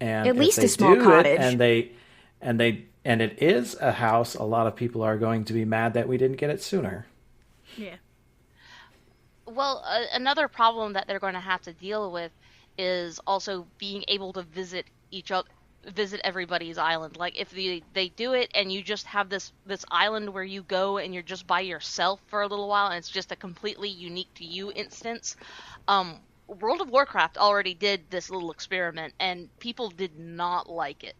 Speaker 5: And
Speaker 4: at least a small cottage.
Speaker 5: And it is a house, a lot of people are going to be mad that we didn't get it sooner.
Speaker 2: Yeah.
Speaker 3: Well, another problem that they're going to have to deal with is also being able to visit everybody's island. If they do it and you just have this island where you go and you're just by yourself for a little while and it's just a completely unique to you instance. World of Warcraft already did this little experiment and people did not like it.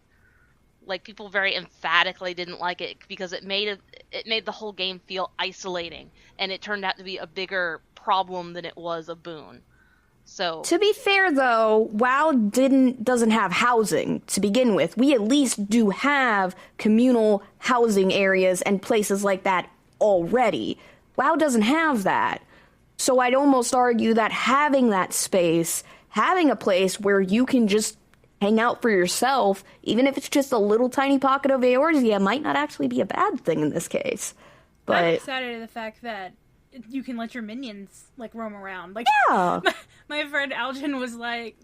Speaker 3: People very emphatically didn't like it because it made the whole game feel isolating, and it turned out to be a bigger problem than it was a boon. So,
Speaker 4: to be fair, though, WoW doesn't have housing to begin with. We at least do have communal housing areas and places like that already. WoW doesn't have that. So I'd almost argue that having that space, having a place where you can just hang out for yourself, even if it's just a little tiny pocket of Eorzea, might not actually be a bad thing in this case. But
Speaker 2: I'm excited at the fact that you can let your minions roam around.
Speaker 4: Yeah.
Speaker 2: My friend Algin was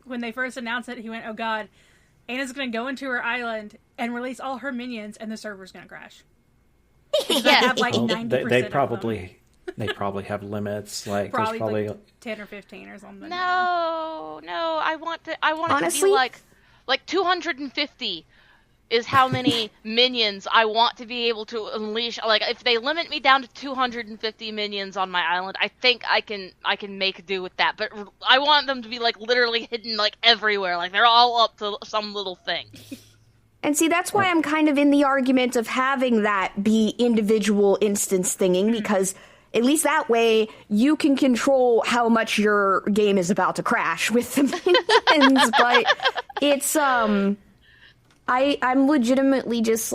Speaker 2: when they first announced it, he went, "Oh God, Anna's gonna go into her island and release all her minions, and the server's gonna crash."
Speaker 3: Yeah,
Speaker 2: have 90%.
Speaker 5: They probably have limits.
Speaker 2: Probably,
Speaker 5: there's probably
Speaker 2: 10 or 15 or something.
Speaker 3: No, I want it to be 250 is how many minions I want to be able to unleash. If they limit me down to 250 minions on my island, I think I can make do with that. But I want them to be literally hidden everywhere. They're all up to some little thing.
Speaker 4: And see, that's why I'm kind of in the argument of having that be individual instance thinging, because at least that way you can control how much your game is about to crash with the minions. But it's I'm legitimately just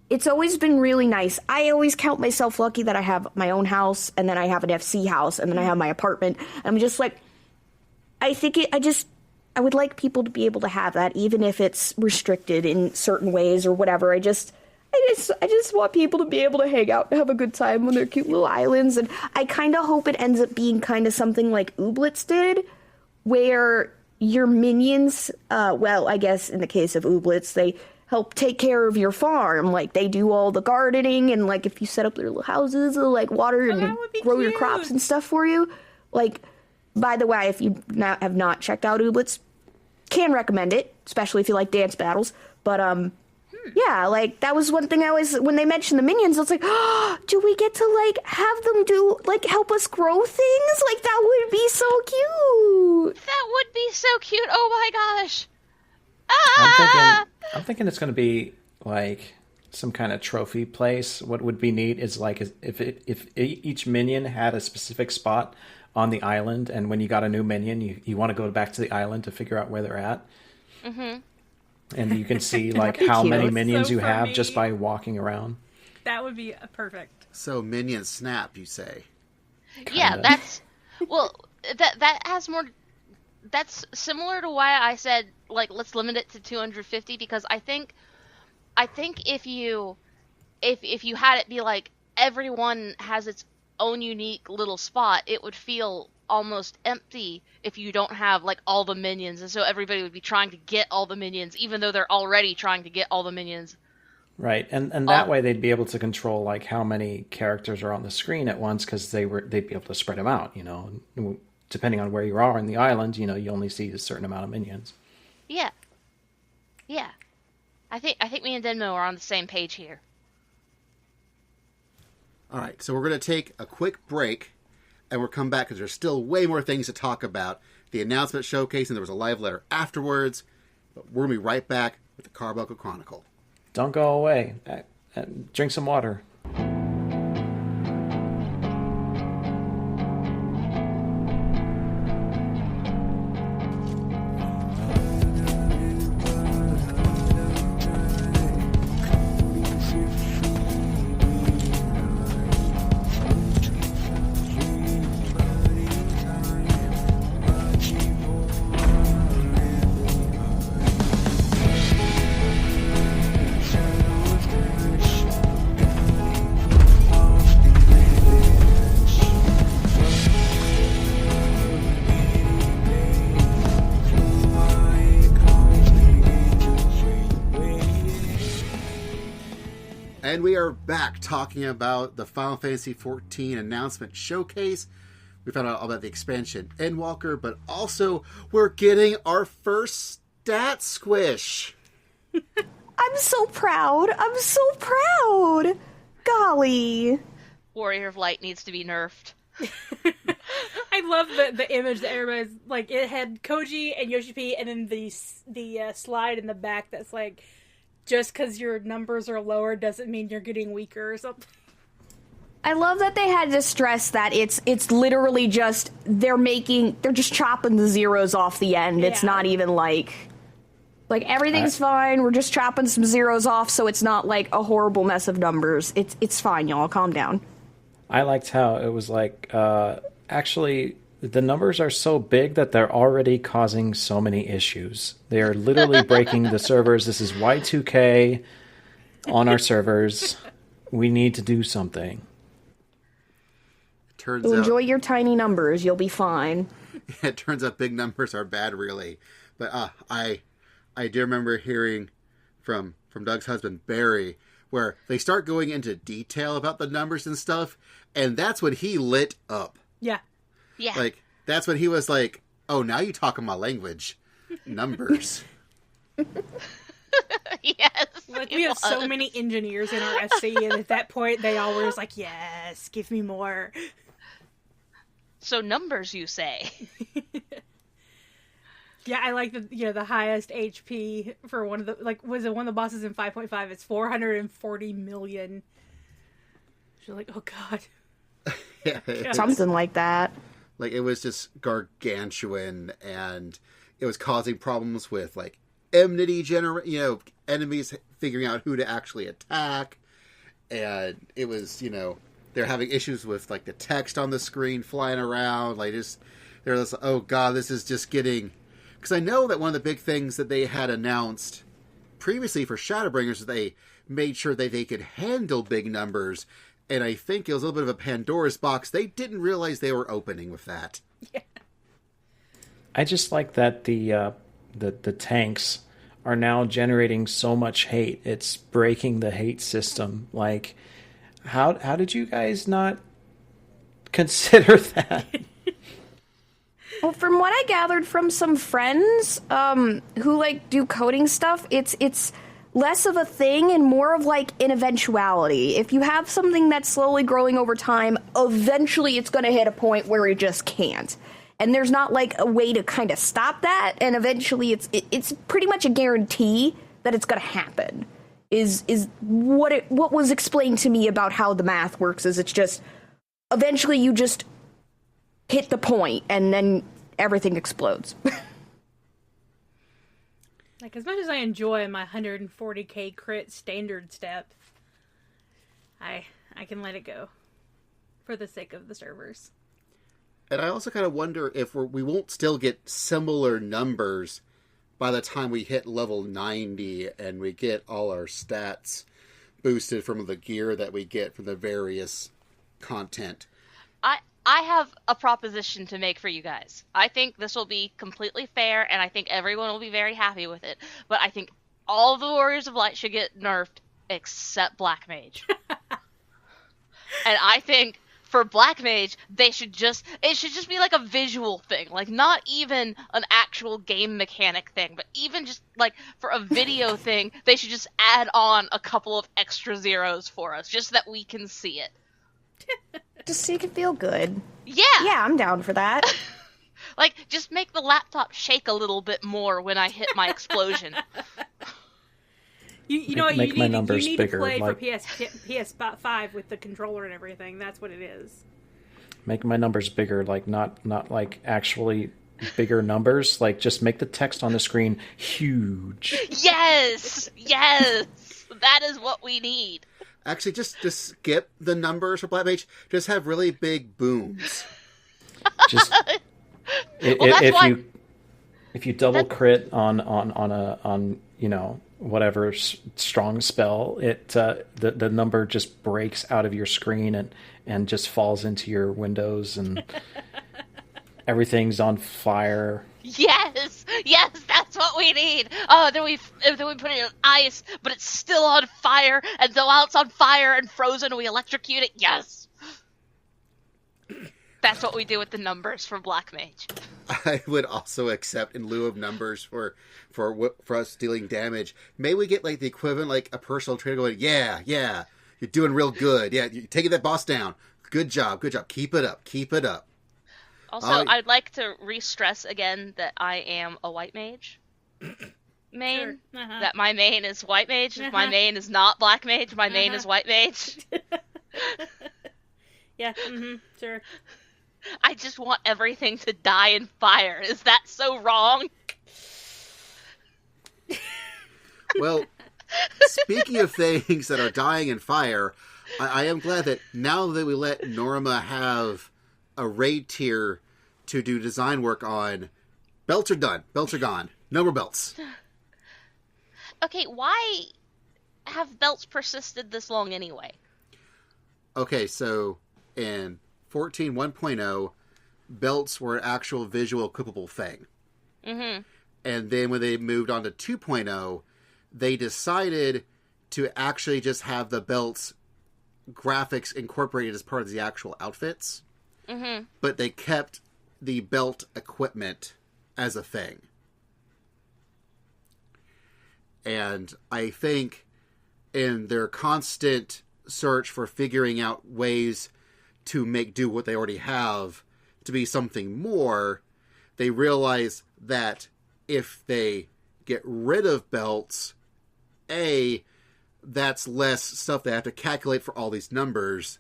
Speaker 4: it's always been really nice. I always count myself lucky that I have my own house, and then I have an FC house, and then I have my apartment. I'm just like, I would like people to be able to have that, even if it's restricted in certain ways or whatever. I just want people to be able to hang out and have a good time on their cute little islands, and I kind of hope it ends up being kind of something like Ooblets did, where your minions, well, I guess in the case of Ooblets, they help take care of your farm. Like, they do all the gardening, and, like, if you set up their little houses, they'll, like, water and grow your crops and stuff for you. Like, by the way, if you have not checked out Ooblets, can recommend it, especially if you like dance battles. But, yeah, like, that was one thing when they mentioned the minions, I was like, oh, do we get to, like, have them help us grow things? Like, that would be so cute.
Speaker 3: That would be so cute. Oh my gosh.
Speaker 5: I'm thinking it's going to be, like, some kind of trophy place. What would be neat is, like, if each minion had a specific spot on the island, and when you got a new minion, you want to go back to the island to figure out where they're at. Mm-hmm. And you can see, like, how many minions you have just by walking around.
Speaker 2: That would be perfect.
Speaker 1: So minion snap, you say?
Speaker 3: Yeah, that's... Well, that has more... That's similar to why I said, like, let's limit it to 250, because I think if you had it be like everyone has its own unique little spot, it would feel almost empty if you don't have, like, all the minions, and so everybody would be trying to get all the minions, even though they're already trying to get all the minions.
Speaker 5: Right, and that way they'd be able to control, like, how many characters are on the screen at once, because they'd be able to spread them out, you know. Depending on where you are in the island, you know, you only see a certain amount of minions.
Speaker 3: Yeah. Yeah. I think me and Denmo are on the same page here.
Speaker 1: All right, so we're going to take a quick break, and we'll come back because there's still way more things to talk about. The announcement showcase, and there was a live letter afterwards. But we're going to be right back with the Carbuncle Chronicle.
Speaker 5: Don't go away. Drink some water.
Speaker 1: And we are back talking about the Final Fantasy XIV announcement showcase. We found out all about the expansion Endwalker, but also we're getting our first stat squish.
Speaker 4: I'm so proud. I'm so proud. Golly.
Speaker 3: Warrior of Light needs to be nerfed.
Speaker 2: I love the image that everybody's like. It had Koji and Yoshi P, and then the slide in the back that's like, just because your numbers are lower doesn't mean you're getting weaker or something.
Speaker 4: I love that they had to stress that it's literally just they're just chopping the zeros off the end. Yeah. It's not even like everything's fine. We're just chopping some zeros off, so it's not like a horrible mess of numbers. It's fine, y'all. Calm down.
Speaker 5: I liked how it was like actually the numbers are so big that they're already causing so many issues. They are literally breaking the servers. This is Y2K on our servers. We need to do something.
Speaker 4: Enjoy your tiny numbers. You'll be fine.
Speaker 1: It turns out big numbers are bad, really. But I do remember hearing from Doug's husband, Barry, where they start going into detail about the numbers and stuff, and that's when he lit up.
Speaker 2: Yeah.
Speaker 3: Yeah.
Speaker 1: Like, that's when he was like, oh, now you talking my language. Numbers.
Speaker 3: Yes.
Speaker 2: Like, we have so many engineers in our FC, and at that point, they all were just like, yes, give me more.
Speaker 3: So numbers, you say?
Speaker 2: Yeah, I like the highest HP for one of the, like, was it one of the bosses in 5.5? It's 440 million. You're like, oh god.
Speaker 1: Yeah,
Speaker 4: something like that.
Speaker 1: Like, it was just gargantuan, and it was causing problems with, like, enmity enemies figuring out who to actually attack. And it was, they're having issues with, like, the text on the screen flying around. Like, they're just, oh, God, this is just getting... Because I know that one of the big things that they had announced previously for Shadowbringers is they made sure that they could handle big numbers. And I think it was a little bit of a Pandora's box. They didn't realize they were opening with that.
Speaker 2: Yeah.
Speaker 5: I just like that the tanks are now generating so much hate. It's breaking the hate system. Like, how did you guys not consider that?
Speaker 4: Well, from what I gathered from some friends who like do coding stuff, it's less of a thing and more of like an eventuality. If you have something that's slowly growing over time, eventually it's going to hit a point where it just can't. And there's not like a way to kind of stop that, and eventually it's pretty much a guarantee that it's going to happen. Is what was explained to me about how the math works is it's just eventually you just hit the point and then everything explodes.
Speaker 2: Like, as much as I enjoy my 140k crit standard step, I can let it go for the sake of the servers.
Speaker 1: And I also kind of wonder if we won't still get similar numbers by the time we hit level 90 and we get all our stats boosted from the gear that we get from the various content.
Speaker 3: I have a proposition to make for you guys. I think this will be completely fair, and I think everyone will be very happy with it. But I think all of the Warriors of Light should get nerfed except Black Mage. And I think for Black Mage, it should just be like a visual thing. Like, not even an actual game mechanic thing, but even just, like, for a video thing, they should just add on a couple of extra zeros for us, just so that we can see it.
Speaker 4: Just so you can feel good.
Speaker 3: Yeah!
Speaker 4: Yeah, I'm down for that.
Speaker 3: Like, just make the laptop shake a little bit more when I hit my explosion.
Speaker 2: You know what?
Speaker 5: Make my numbers
Speaker 2: you need
Speaker 5: bigger,
Speaker 2: to play
Speaker 5: like...
Speaker 2: for PS5 with the controller and everything. That's what it is.
Speaker 5: Make my numbers bigger, like not like actually bigger numbers. Like, just make the text on the screen huge.
Speaker 3: Yes! Yes! That is what we need.
Speaker 1: Actually, just skip the numbers for Black Mage. Just have really big booms.
Speaker 5: Just if you double crit on whatever strong spell, it the number just breaks out of your screen and just falls into your windows and everything's on fire.
Speaker 3: Yes, that's what we need. Oh, then we put it in ice, but it's still on fire, and so while it's on fire and frozen, we electrocute it. Yes, that's what we do with the numbers for Black Mage.
Speaker 1: I would also accept, in lieu of numbers for us dealing damage, may we get like the equivalent, like a personal trainer going, yeah, you're doing real good. Yeah, you're taking that boss down. Good job. Keep it up.
Speaker 3: Also, I'd like to re-stress again that I am a white mage main.
Speaker 2: Sure. Uh-huh.
Speaker 3: That my main is white mage.
Speaker 2: Uh-huh.
Speaker 3: My main is not Black Mage. My main is white mage.
Speaker 2: Yeah, sure.
Speaker 3: I just want everything to die in fire. Is that so wrong?
Speaker 1: Well, speaking of things that are dying in fire, I am glad that now that we let Norma have a raid tier to do design work on, belts are done. Belts are gone. No more belts.
Speaker 3: Okay, why have belts persisted this long anyway?
Speaker 1: Okay, so in 14.1.0, belts were an actual visual equipable thing.
Speaker 3: Mm-hmm.
Speaker 1: And then when they moved on to 2.0, they decided to actually just have the belts graphics incorporated as part of the actual outfits.
Speaker 3: Mm-hmm.
Speaker 1: But they kept the belt equipment as a thing. And I think in their constant search for figuring out ways to make do what they already have to be something more, they realize that if they get rid of belts, A, that's less stuff they have to calculate for all these numbers.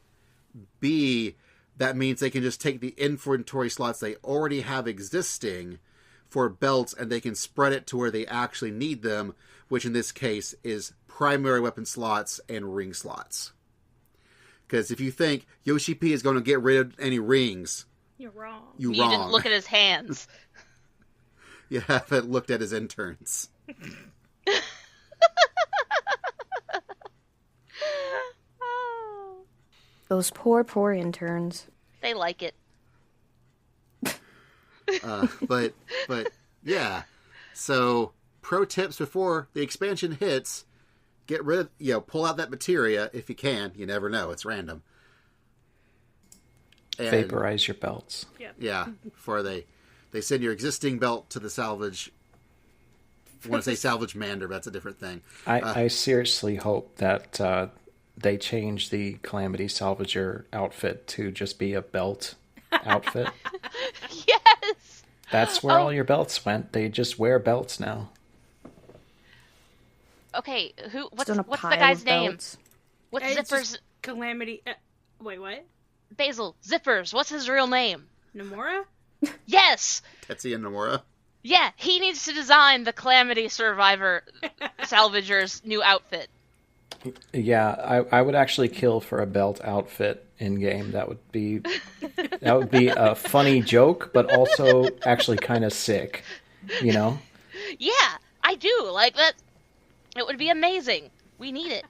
Speaker 1: B, that means they can just take the inventory slots they already have existing for belts and they can spread it to where they actually need them, which in this case is primary weapon slots and ring slots. Because if you think Yoshi P is going to get rid of any rings,
Speaker 2: you're wrong.
Speaker 3: You didn't look at his hands.
Speaker 1: You haven't looked at his interns.
Speaker 4: Those poor interns.
Speaker 3: They like it.
Speaker 1: But yeah. So, pro tips before the expansion hits: get rid of, pull out that materia if you can. You never know; it's random. And,
Speaker 5: vaporize your belts.
Speaker 1: Yeah, before they send your existing belt to the salvage. I want to say salvage mander, but that's a different thing.
Speaker 5: I seriously hope that they change the Calamity Salvager outfit to just be a belt outfit.
Speaker 3: Yes!
Speaker 5: That's where all your belts went. They just wear belts now.
Speaker 3: Okay, what's
Speaker 4: Just
Speaker 3: the guy's name? What's
Speaker 2: It's
Speaker 3: Zipper's...
Speaker 2: just Calamity... wait, what?
Speaker 3: Basil, Zippers, what's his real name?
Speaker 2: Nomura?
Speaker 3: Yes!
Speaker 1: Tetsuya Nomura.
Speaker 3: Yeah, he needs to design the Calamity Survivor Salvager's new outfit.
Speaker 5: Yeah, I would actually kill for a belt outfit in game. That would be a funny joke, but also actually kind of sick. You know?
Speaker 3: Yeah, I do. Like that. It would be amazing. We need it.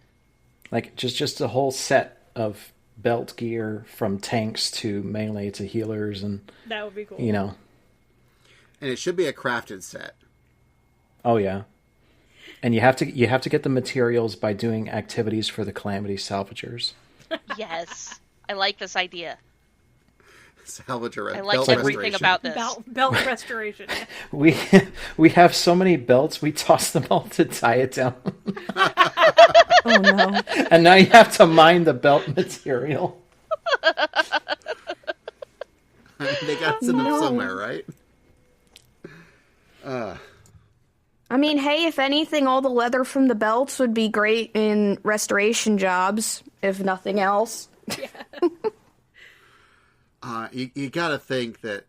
Speaker 5: Like just a whole set of belt gear from tanks to melee to healers, and
Speaker 2: That would be cool.
Speaker 5: you know.
Speaker 1: And it should be a crafted set.
Speaker 5: Oh yeah. And you have to get the materials by doing activities for the Calamity Salvagers.
Speaker 3: Yes. I like this idea.
Speaker 1: Salvager.
Speaker 3: I like
Speaker 1: belt
Speaker 3: everything
Speaker 1: restoration.
Speaker 3: about this.
Speaker 2: Belt restoration.
Speaker 5: We have so many belts, we toss them all to tie it down.
Speaker 4: Oh no.
Speaker 5: And now you have to mine the belt material.
Speaker 1: They got to send them somewhere, right?
Speaker 4: I mean, hey, if anything, all the leather from the belts would be great in restoration jobs, if nothing else.
Speaker 1: You got to think that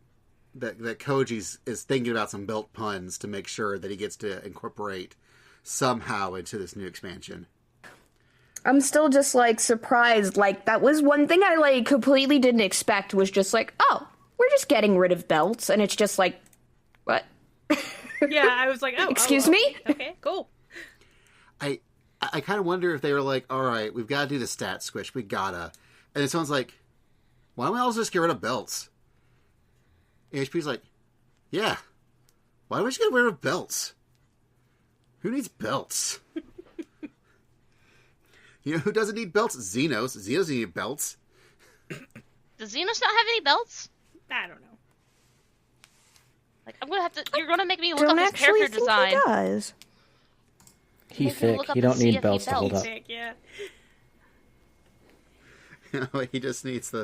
Speaker 1: Koji is thinking about some belt puns to make sure that he gets to incorporate somehow into this new expansion.
Speaker 4: I'm still just, surprised. That was one thing I, completely didn't expect, was just oh, we're just getting rid of belts. And it's just what?
Speaker 2: Yeah, I was like, oh.
Speaker 4: Excuse me?
Speaker 2: Okay, cool.
Speaker 1: I kind of wonder if they were like, all right, we've got to do the stat squish. We gotta. And it sounds like, why don't we all just get rid of belts? And HP's like, yeah. Why don't we just get rid of belts? Who needs belts? You know who doesn't need belts? Xenos. Xenos doesn't need belts.
Speaker 3: Does Xenos not have any belts?
Speaker 2: I don't know.
Speaker 3: I'm gonna have to. You're gonna make me look
Speaker 4: Don't
Speaker 3: up his
Speaker 4: actually
Speaker 3: character
Speaker 4: think
Speaker 3: design.
Speaker 4: he does.
Speaker 5: He
Speaker 3: Make me
Speaker 5: thick.
Speaker 3: look up
Speaker 5: He
Speaker 3: and
Speaker 5: don't
Speaker 3: see
Speaker 5: need
Speaker 3: if
Speaker 5: belts
Speaker 3: he
Speaker 5: to hold
Speaker 3: belts.
Speaker 5: up.
Speaker 2: Sick, yeah.
Speaker 1: You know, he just needs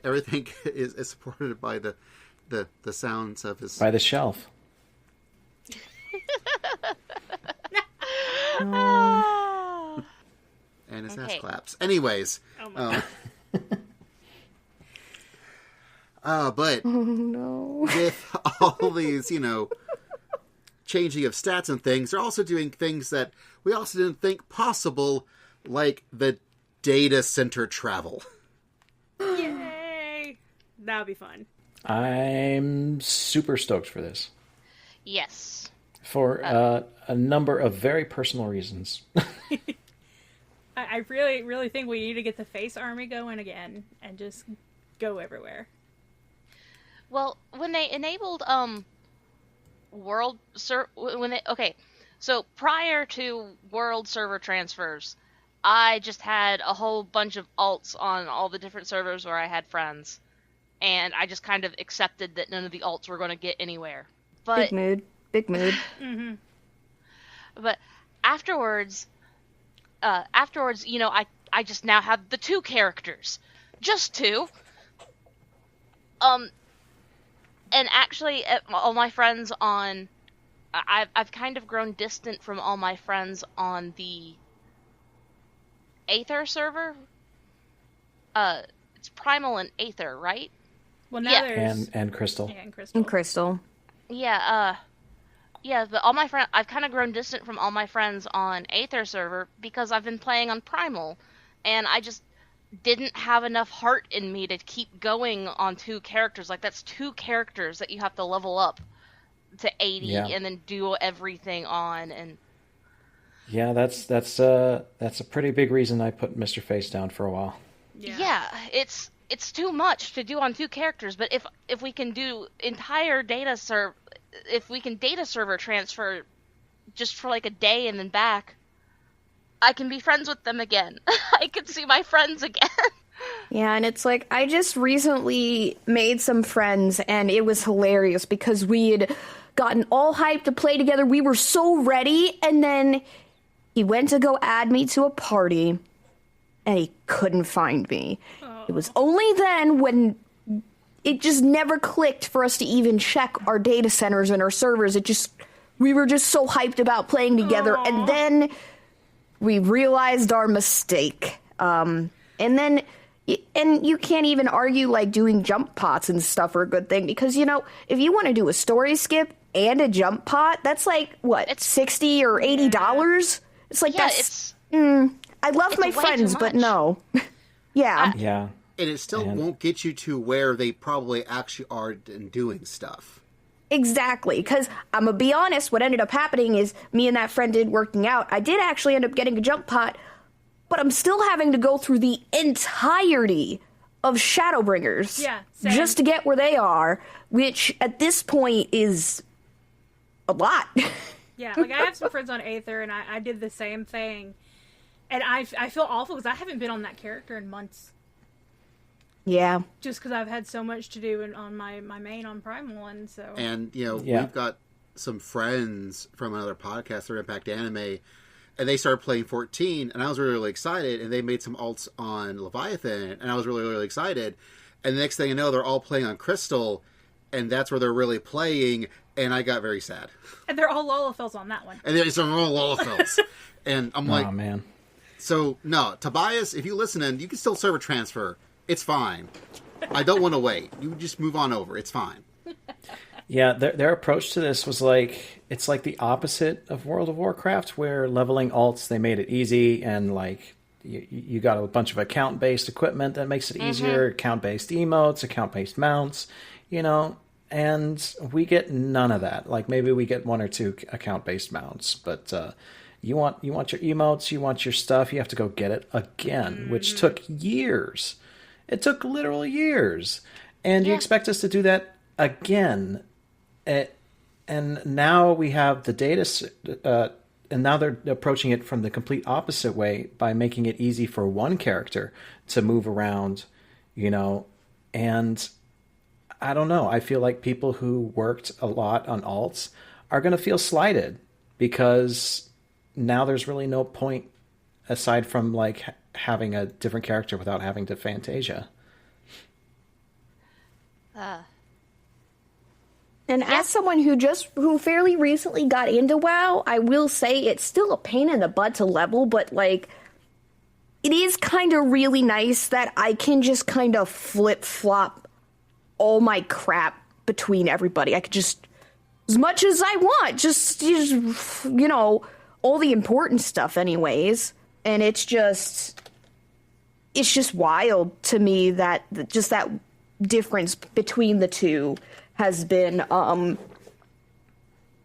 Speaker 1: everything is supported by the sounds of his...
Speaker 5: By the shelf.
Speaker 1: And his ass
Speaker 3: Okay.
Speaker 1: claps. Anyways.
Speaker 2: Oh my god.
Speaker 1: But
Speaker 4: No.
Speaker 1: with all these, changing of stats and things, they're also doing things that we also didn't think possible, like the data center travel.
Speaker 2: Yay! That would be fun.
Speaker 5: I'm super stoked for this.
Speaker 3: Yes.
Speaker 5: For a number of very personal reasons.
Speaker 2: I really, really think we need to get the face army going again and just go everywhere.
Speaker 3: Well, when they enabled so prior to world server transfers, I just had a whole bunch of alts on all the different servers where I had friends, and I just kind of accepted that none of the alts were going to get anywhere. But
Speaker 4: Big mood.
Speaker 2: Mm-hmm.
Speaker 3: But afterwards, I just now have the 2 characters, just 2. And actually, all my friends on, I've kind of grown distant from all my friends on the Aether server. It's Primal and Aether, right?
Speaker 2: Well, now
Speaker 3: Yeah.
Speaker 2: there's...
Speaker 5: And Crystal.
Speaker 2: Yeah, and Crystal.
Speaker 4: And Crystal.
Speaker 3: Yeah, Yeah, but all my friends, I've kind of grown distant from all my friends on Aether server because I've been playing on Primal, and I just didn't have enough heart in me to keep going on 2 characters. Like, that's 2 characters that you have to level up to 80 and then do everything on. And
Speaker 5: yeah, that's a pretty big reason I put Mr. Face down for a while.
Speaker 3: Yeah, it's too much to do on 2 characters. But if we can do entire if we can data server transfer just for like a day and then back, I can be friends with them again. I can see my friends again.
Speaker 4: Yeah, and it's like, I just recently made some friends, and it was hilarious because we had gotten all hyped to play together. We were so ready, and then he went to go add me to a party, and he couldn't find me. It was only then when it just never clicked for us to even check our data centers and our servers. We were just so hyped about playing together, and then we realized our mistake. And you can't even argue like doing jump pots and stuff are a good thing, because, you know, if you want to do a story skip and a jump pot, that's like, what, it's $60 or $80? It's like, I love my friends, but no. Yeah.
Speaker 5: Yeah.
Speaker 1: And it still won't get you to where they probably actually are doing stuff.
Speaker 4: Exactly, because I'm going to be honest, what ended up happening is me and that friend did working out. I did actually end up getting a jump pot, but I'm still having to go through the entirety of Shadowbringers just to get where they are, which at this point is a lot.
Speaker 2: Yeah, like I have some friends on Aether, and I did the same thing. And I feel awful because I haven't been on that character in months.
Speaker 4: Yeah.
Speaker 2: Just because I've had so much to do on my main on Primal, and so...
Speaker 1: And, you know, we've got some friends from another podcast, their Impact Anime, and they started playing 14, and I was really, really excited, and they made some alts on Leviathan, and I was really, really excited. And the next thing I know, they're all playing on Crystal, and that's where they're really playing, and I got very sad.
Speaker 2: And they're all Lolafels on that one.
Speaker 1: And they're all Lolafels. And I'm like...
Speaker 5: Oh, man.
Speaker 1: So, no, Tobias, if you listen in, you can still server transfer. It's fine. I don't want to wait. You just move on over. It's fine.
Speaker 5: Yeah, their approach to this was like, it's like the opposite of World of Warcraft, where leveling alts, they made it easy, and like you got a bunch of account-based equipment that makes it easier, account-based emotes, account-based mounts, you know, and we get none of that. Like maybe we get 1 or 2 account-based mounts, but you want your emotes, you want your stuff, you have to go get it again, which took years. It took literal years. And you expect us to do that again. And now we have the data, and now they're approaching it from the complete opposite way by making it easy for one character to move around, you know. And I don't know. I feel like people who worked a lot on alts are going to feel slighted because now there's really no point aside from like having a different character without having to Fantasia.
Speaker 4: And as someone who fairly recently got into WoW, I will say it's still a pain in the butt to level, but like it is kind of really nice that I can just kind of flip-flop all my crap between everybody. I could just, as much as I want, just you know, all the important stuff anyways. And it's just wild to me that just that difference between the two has been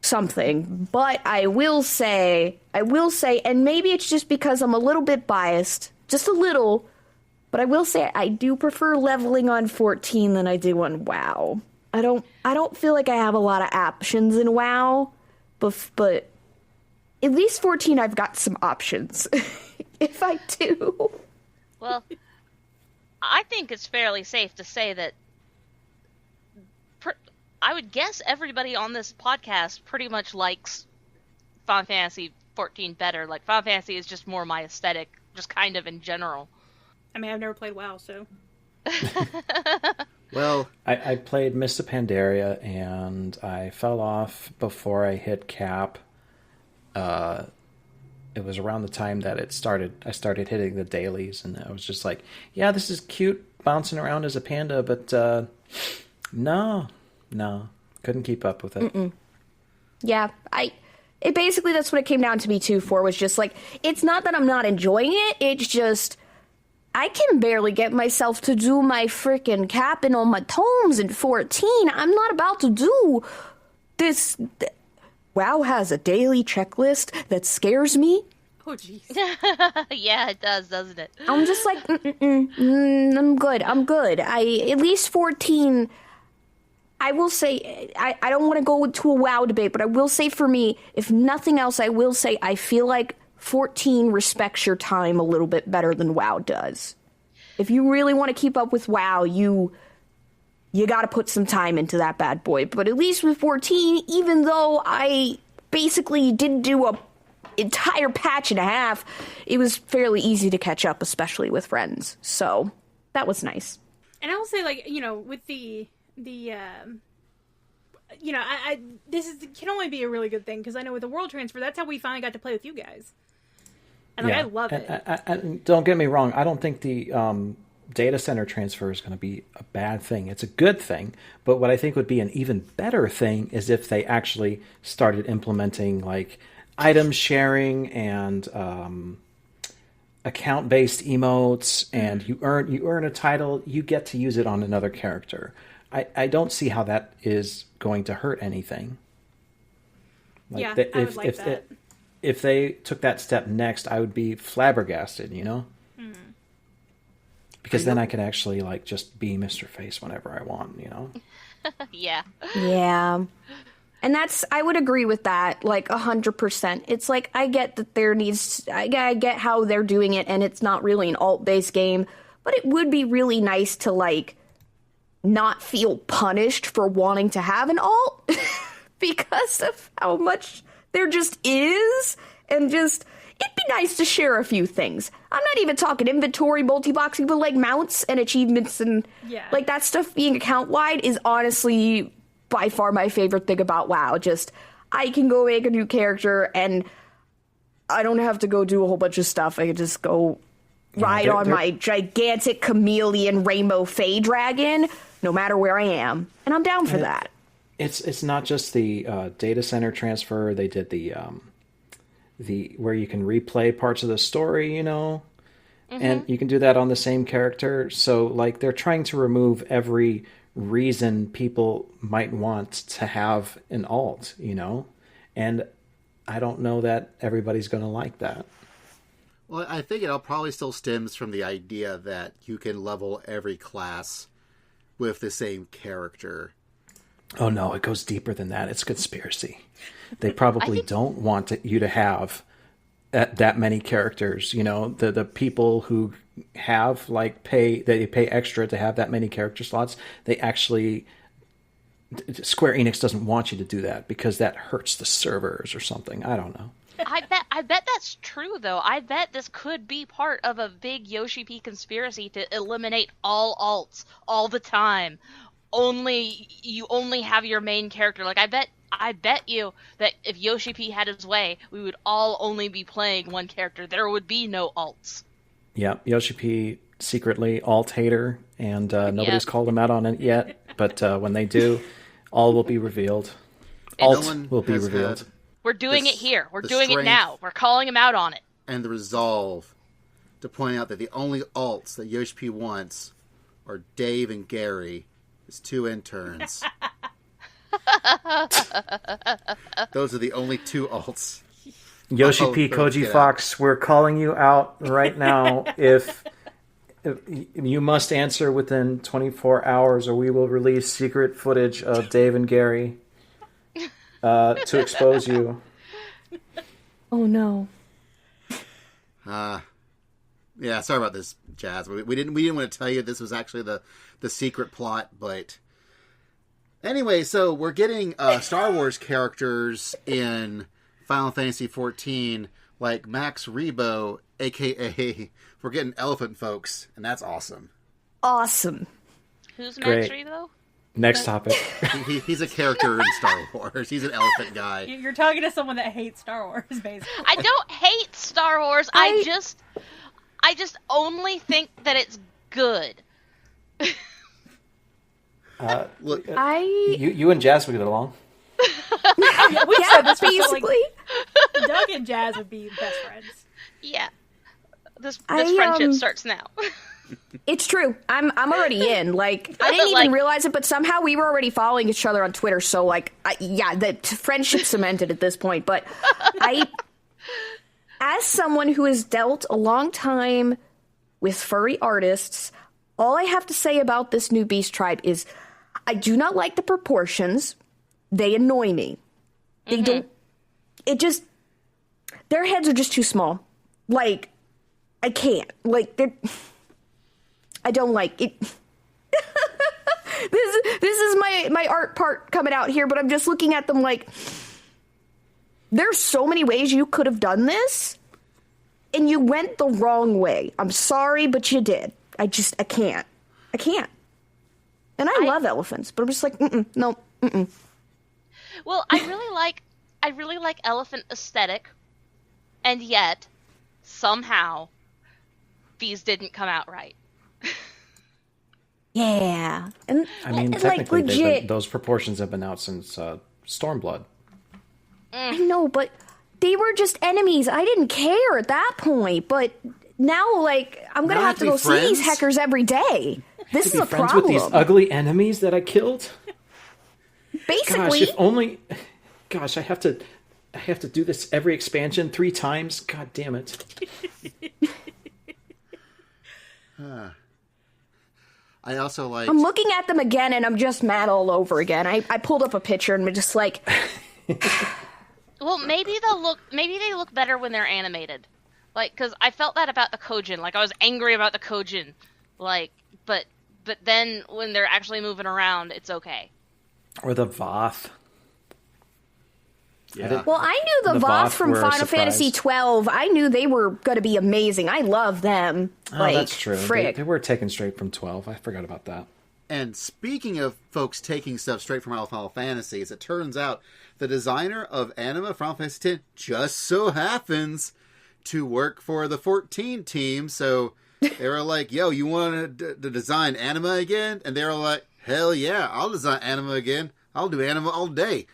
Speaker 4: something. But I will say, and maybe it's just because I'm a little bit biased, just a little, but I will say I do prefer leveling on 14 than I do on WoW. I don't feel like I have a lot of options in WoW, but at least 14 I've got some options. If I do.
Speaker 3: Well, I think it's fairly safe to say that I would guess everybody on this podcast pretty much likes Final Fantasy 14 better. Like, Final Fantasy is just more my aesthetic, just kind of in general.
Speaker 2: I mean, I've never played WoW, so...
Speaker 1: Well...
Speaker 5: I played Mists of Pandaria, and I fell off before I hit cap. It was around the time that I started hitting the dailies, and I was just like, yeah, this is cute, bouncing around as a panda, but no, couldn't keep up with it.
Speaker 4: It basically, that's what it came down to me too for, was just like, it's not that I'm not enjoying it, it's just, I can barely get myself to do my freaking capping on my tomes in 14. I'm not about to do this. WoW has a daily checklist that scares me.
Speaker 2: Oh, jeez.
Speaker 3: Yeah, it does, doesn't it?
Speaker 4: I'm just like, I'm good. At least 14, I will say, I don't want to go into a WoW debate, but I will say for me, if nothing else, I will say I feel like 14 respects your time a little bit better than WoW does. If you really want to keep up with WoW, you got to put some time into that bad boy. But at least with 14, even though I basically didn't do a entire patch and a half, it was fairly easy to catch up, especially with friends. So that was nice.
Speaker 2: And I will say, like, with the can only be a really good thing, because I know with the world transfer, that's how we finally got to play with you guys. And I love it.
Speaker 5: And don't get me wrong, I don't think the data center transfer is going to be a bad thing. It's a good thing, but what I think would be an even better thing is if they actually started implementing like item sharing and account-based emotes, and you earn a title, you get to use it on another character. I don't see how that is going to hurt anything.
Speaker 2: Like, yeah, I would like that.
Speaker 5: If they took that step next, I would be flabbergasted, Mm-hmm. Because then I could actually, like, just be Mr. Face whenever I want,
Speaker 3: Yeah.
Speaker 4: Yeah. And I would agree with that, like, 100%. It's like, I get that I get how they're doing it, and it's not really an alt-based game, but it would be really nice to, like, not feel punished for wanting to have an alt because of how much there just is, and just, it'd be nice to share a few things. I'm not even talking inventory, multi-boxing, but like mounts and achievements and like that stuff being account-wide is honestly by far my favorite thing about WoW. Just, I can go make a new character and I don't have to go do a whole bunch of stuff. I can just go ride on my gigantic chameleon rainbow fey dragon, no matter where I am. And I'm down for that.
Speaker 5: It's not just the data center transfer. They did the where you can replay parts of the story, and you can do that on the same character. So like they're trying to remove every reason people might want to have an alt, and I don't know that everybody's going to like that.
Speaker 1: Well, I think it all probably still stems from the idea that you can level every class with the same character.
Speaker 5: Oh, no, it goes deeper than that. It's conspiracy. They probably don't want you to have that many characters. The people who have, like, they pay extra to have that many character slots. They actually, Square Enix doesn't want you to do that because that hurts the servers or something. I don't know.
Speaker 3: I bet that's true, though. I bet this could be part of a big Yoshi P conspiracy to eliminate all alts all the time. You only have your main character. Like, I bet you that if Yoshi P had his way, we would all only be playing one character. There would be no alts.
Speaker 5: Yeah, Yoshi P secretly alt hater, and nobody's called him out on it yet. But when they do, all will be revealed. Alt will be revealed.
Speaker 3: We're doing it here. We're doing it now. We're calling him out on it.
Speaker 1: And the resolve to point out that the only alts that Yoshi P wants are Dave and Gary, his two interns. Those are the only two alts.
Speaker 5: Yoshi P, Koji Fox, we're calling you out right now. If you must answer within 24 hours, or we will release secret footage of Dave and Gary to expose you.
Speaker 4: Oh no.
Speaker 1: Yeah, sorry about this, Jazz. We didn't want to tell you this was actually the secret plot, but anyway, so we're getting Star Wars characters in Final Fantasy XIV, like Max Rebo, aka we're getting elephant folks, and that's awesome.
Speaker 4: Awesome.
Speaker 3: Who's Max Rebo?
Speaker 5: Next topic.
Speaker 1: He's a character in Star Wars. He's an elephant guy.
Speaker 2: You're talking to someone that hates Star Wars, basically.
Speaker 3: I don't hate Star Wars. I just only think that it's good.
Speaker 1: Look,
Speaker 5: you and Jazz will get along.
Speaker 2: Yeah, we said this
Speaker 4: basically.
Speaker 2: Like, Doug and Jazz would be best friends.
Speaker 3: Yeah. This friendship starts now.
Speaker 4: It's true. I'm already in. Like, I didn't even realize it, but somehow we were already following each other on Twitter. So, like, the friendship cemented at this point. But as someone who has dealt a long time with furry artists, all I have to say about this new Beast Tribe is I do not like the proportions. They annoy me. They don't. It just. Their heads are just too small. Like, I can't. Like, they're. I don't like it. This is my art part coming out here, but I'm just looking at them like, there's so many ways you could have done this, and you went the wrong way. I'm sorry, but you did. I can't. And I love elephants, but I'm just like, no.
Speaker 3: Well, I really like elephant aesthetic, and yet somehow these didn't come out right.
Speaker 4: Yeah, and
Speaker 5: I mean, technically, like, legit, those proportions have been out since Stormblood.
Speaker 4: I know, but they were just enemies. I didn't care at that point, but now, like, I'm gonna have to go see these heckers every day. This is a problem.
Speaker 5: With these ugly enemies that I killed.
Speaker 4: Basically,
Speaker 5: gosh, if only. Gosh, I have to do this every expansion 3 times. God damn it.
Speaker 1: I also like.
Speaker 4: I'm looking at them again, and I'm just mad all over again. I pulled up a picture, and I'm just like.
Speaker 3: Well, maybe they look better when they're animated, like, because I felt that about the Kojin. Like, I was angry about the Kojin, like, but then when they're actually moving around, it's okay.
Speaker 5: Or the Voth.
Speaker 1: Yeah.
Speaker 4: Well, I knew the Voth from Final Fantasy XII. I knew they were going to be amazing. I love them.
Speaker 5: Oh, that's true. They were taken straight from 12. I forgot about that.
Speaker 1: And speaking of folks taking stuff straight from Final Fantasy, as it turns out, the designer of Anima Final Fantasy X just so happens to work for the 14 team. So they were like, yo, you want to design Anima again? And they were like, hell yeah, I'll design Anima again. I'll do Anima all day.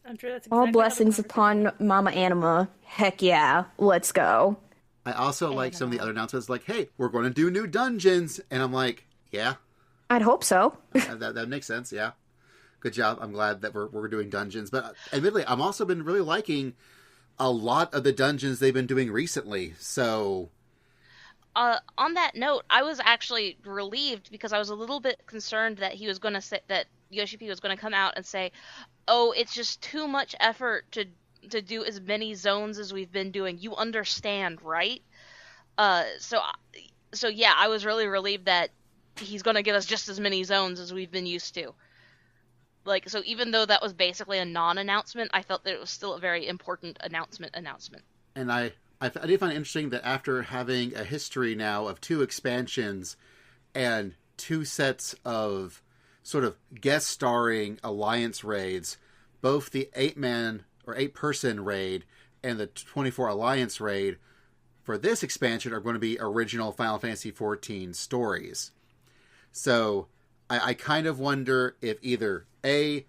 Speaker 2: I'm sure that's exactly
Speaker 4: all blessings upon Mama Anima. Heck yeah, let's go.
Speaker 1: I also like some of the other announcements, like, hey, we're going to do new dungeons. And I'm like, yeah.
Speaker 4: I'd hope so.
Speaker 1: that makes sense, yeah. Good job. I'm glad that we're doing dungeons. But admittedly, I've also been really liking a lot of the dungeons they've been doing recently. So,
Speaker 3: on that note, I was actually relieved because I was a little bit concerned that he was going to say that Yoshi P was going to come out and say, "Oh, it's just too much effort to do as many zones as we've been doing. You understand, right?" So yeah, I was really relieved that he's going to give us just as many zones as we've been used to. Like, so even though that was basically a non-announcement, I felt that it was still a very important announcement.
Speaker 1: And I did find it interesting that after having a history now of 2 expansions and 2 sets of sort of guest starring alliance raids, both the 8-man or 8-person raid and the 24 alliance raid for this expansion are going to be original Final Fantasy XIV stories. So I kind of wonder if either A,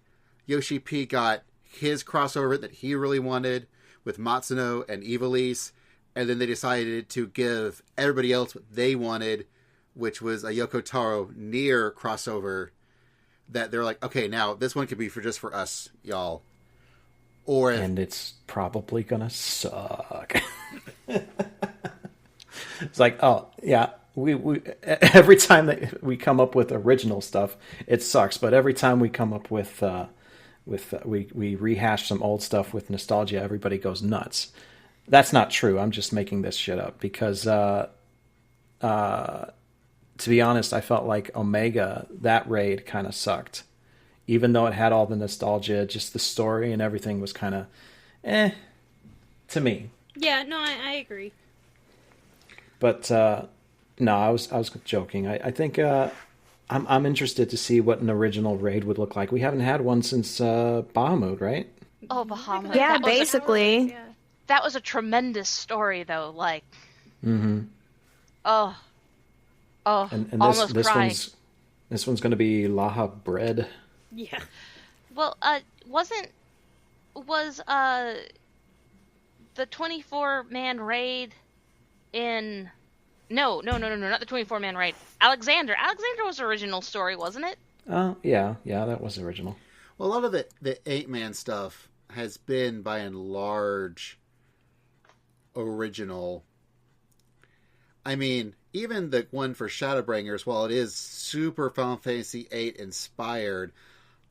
Speaker 1: Yoshi P got his crossover that he really wanted with Matsuno and Ivalice, and then they decided to give everybody else what they wanted, which was a Yoko Taro Nier crossover, that they're like, okay, now this one could be just for us, y'all. Or if...
Speaker 5: And it's probably gonna suck. It's like, oh, yeah, we every time that we come up with original stuff, it sucks. But every time we come up with we rehash some old stuff with nostalgia, everybody goes nuts. That's not true. I'm just making this shit up because, to be honest, I felt like Omega, that raid kind of sucked. Even though it had all the nostalgia, just the story and everything was kind of, to me.
Speaker 2: Yeah, no, I agree.
Speaker 5: But no, I was joking. I think I'm interested to see what an original raid would look like. We haven't had one since Bahamut, right?
Speaker 3: Oh, Bahamut.
Speaker 4: Yeah, basically.
Speaker 3: That was a tremendous story, though. Like,
Speaker 5: mm-hmm.
Speaker 3: Oh,
Speaker 5: and
Speaker 3: almost
Speaker 5: this
Speaker 3: cried.
Speaker 5: This one's going to be Laha bread.
Speaker 2: Yeah.
Speaker 3: Well, was the 24-man raid in... No, not the 24-man raid. Alexander was original story, wasn't it?
Speaker 5: Oh, yeah, that was original.
Speaker 1: Well, a lot of the 8-man stuff has been, by and large, original. I mean, even the one for Shadowbringers, while it is super Final Fantasy VIII inspired,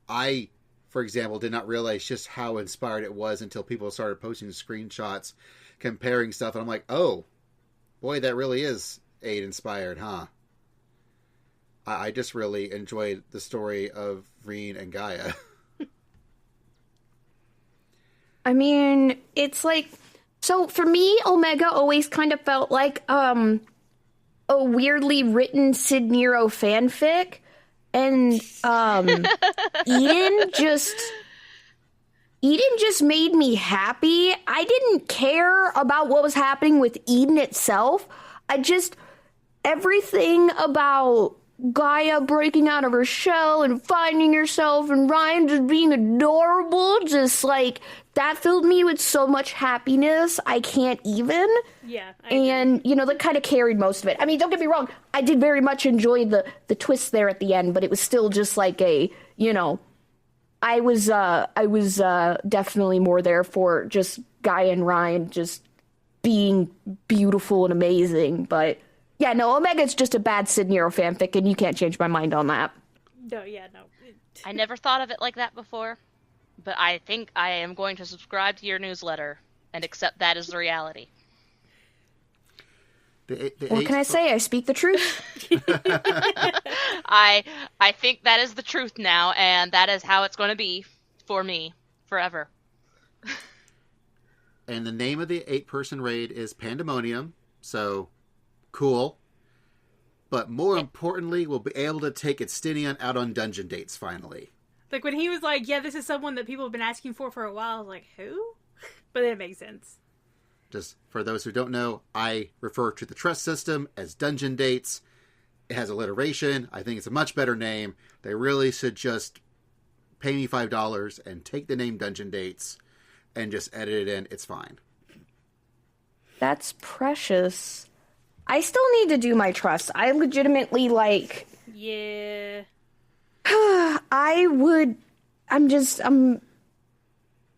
Speaker 1: I, for example, did not realize just how inspired it was until people started posting screenshots, comparing stuff, and I'm like, oh, boy, that really is 8 inspired, huh? I just really enjoyed the story of Reen and Gaia.
Speaker 4: I mean, it's like... So, for me, Omega always kind of felt like a weirdly written Sid Nero fanfic. And Eden just made me happy. I didn't care about what was happening with Eden itself. Everything about Gaia breaking out of her shell and finding herself and Ryan just being adorable, just like, that filled me with so much happiness, I can't even.
Speaker 2: Yeah.
Speaker 4: And, that kind of carried most of it. I mean, don't get me wrong, I did very much enjoy the twist there at the end, but it was still just like I was definitely more there for just Gaia and Ryan just being beautiful and amazing, but... Yeah, no, Omega's just a bad Sid Nero fanfic, and you can't change my mind on that.
Speaker 2: No.
Speaker 3: I never thought of it like that before, but I think I am going to subscribe to your newsletter and accept that as the reality.
Speaker 4: What can I say? I speak the truth.
Speaker 3: I think that is the truth now, and that is how it's going to be for me forever.
Speaker 1: And the name of the 8-person raid is Pandemonium, so... cool. But more importantly, we'll be able to take Estinian out on dungeon dates, finally.
Speaker 2: Like, when he was like, yeah, this is someone that people have been asking for a while, I was like, who? But it makes sense.
Speaker 1: Just for those who don't know, I refer to the trust system as dungeon dates. It has alliteration. I think it's a much better name. They really should just pay me $5 and take the name dungeon dates and just edit it in. It's fine.
Speaker 4: That's precious. I still need to do my trust. I legitimately,
Speaker 2: Yeah.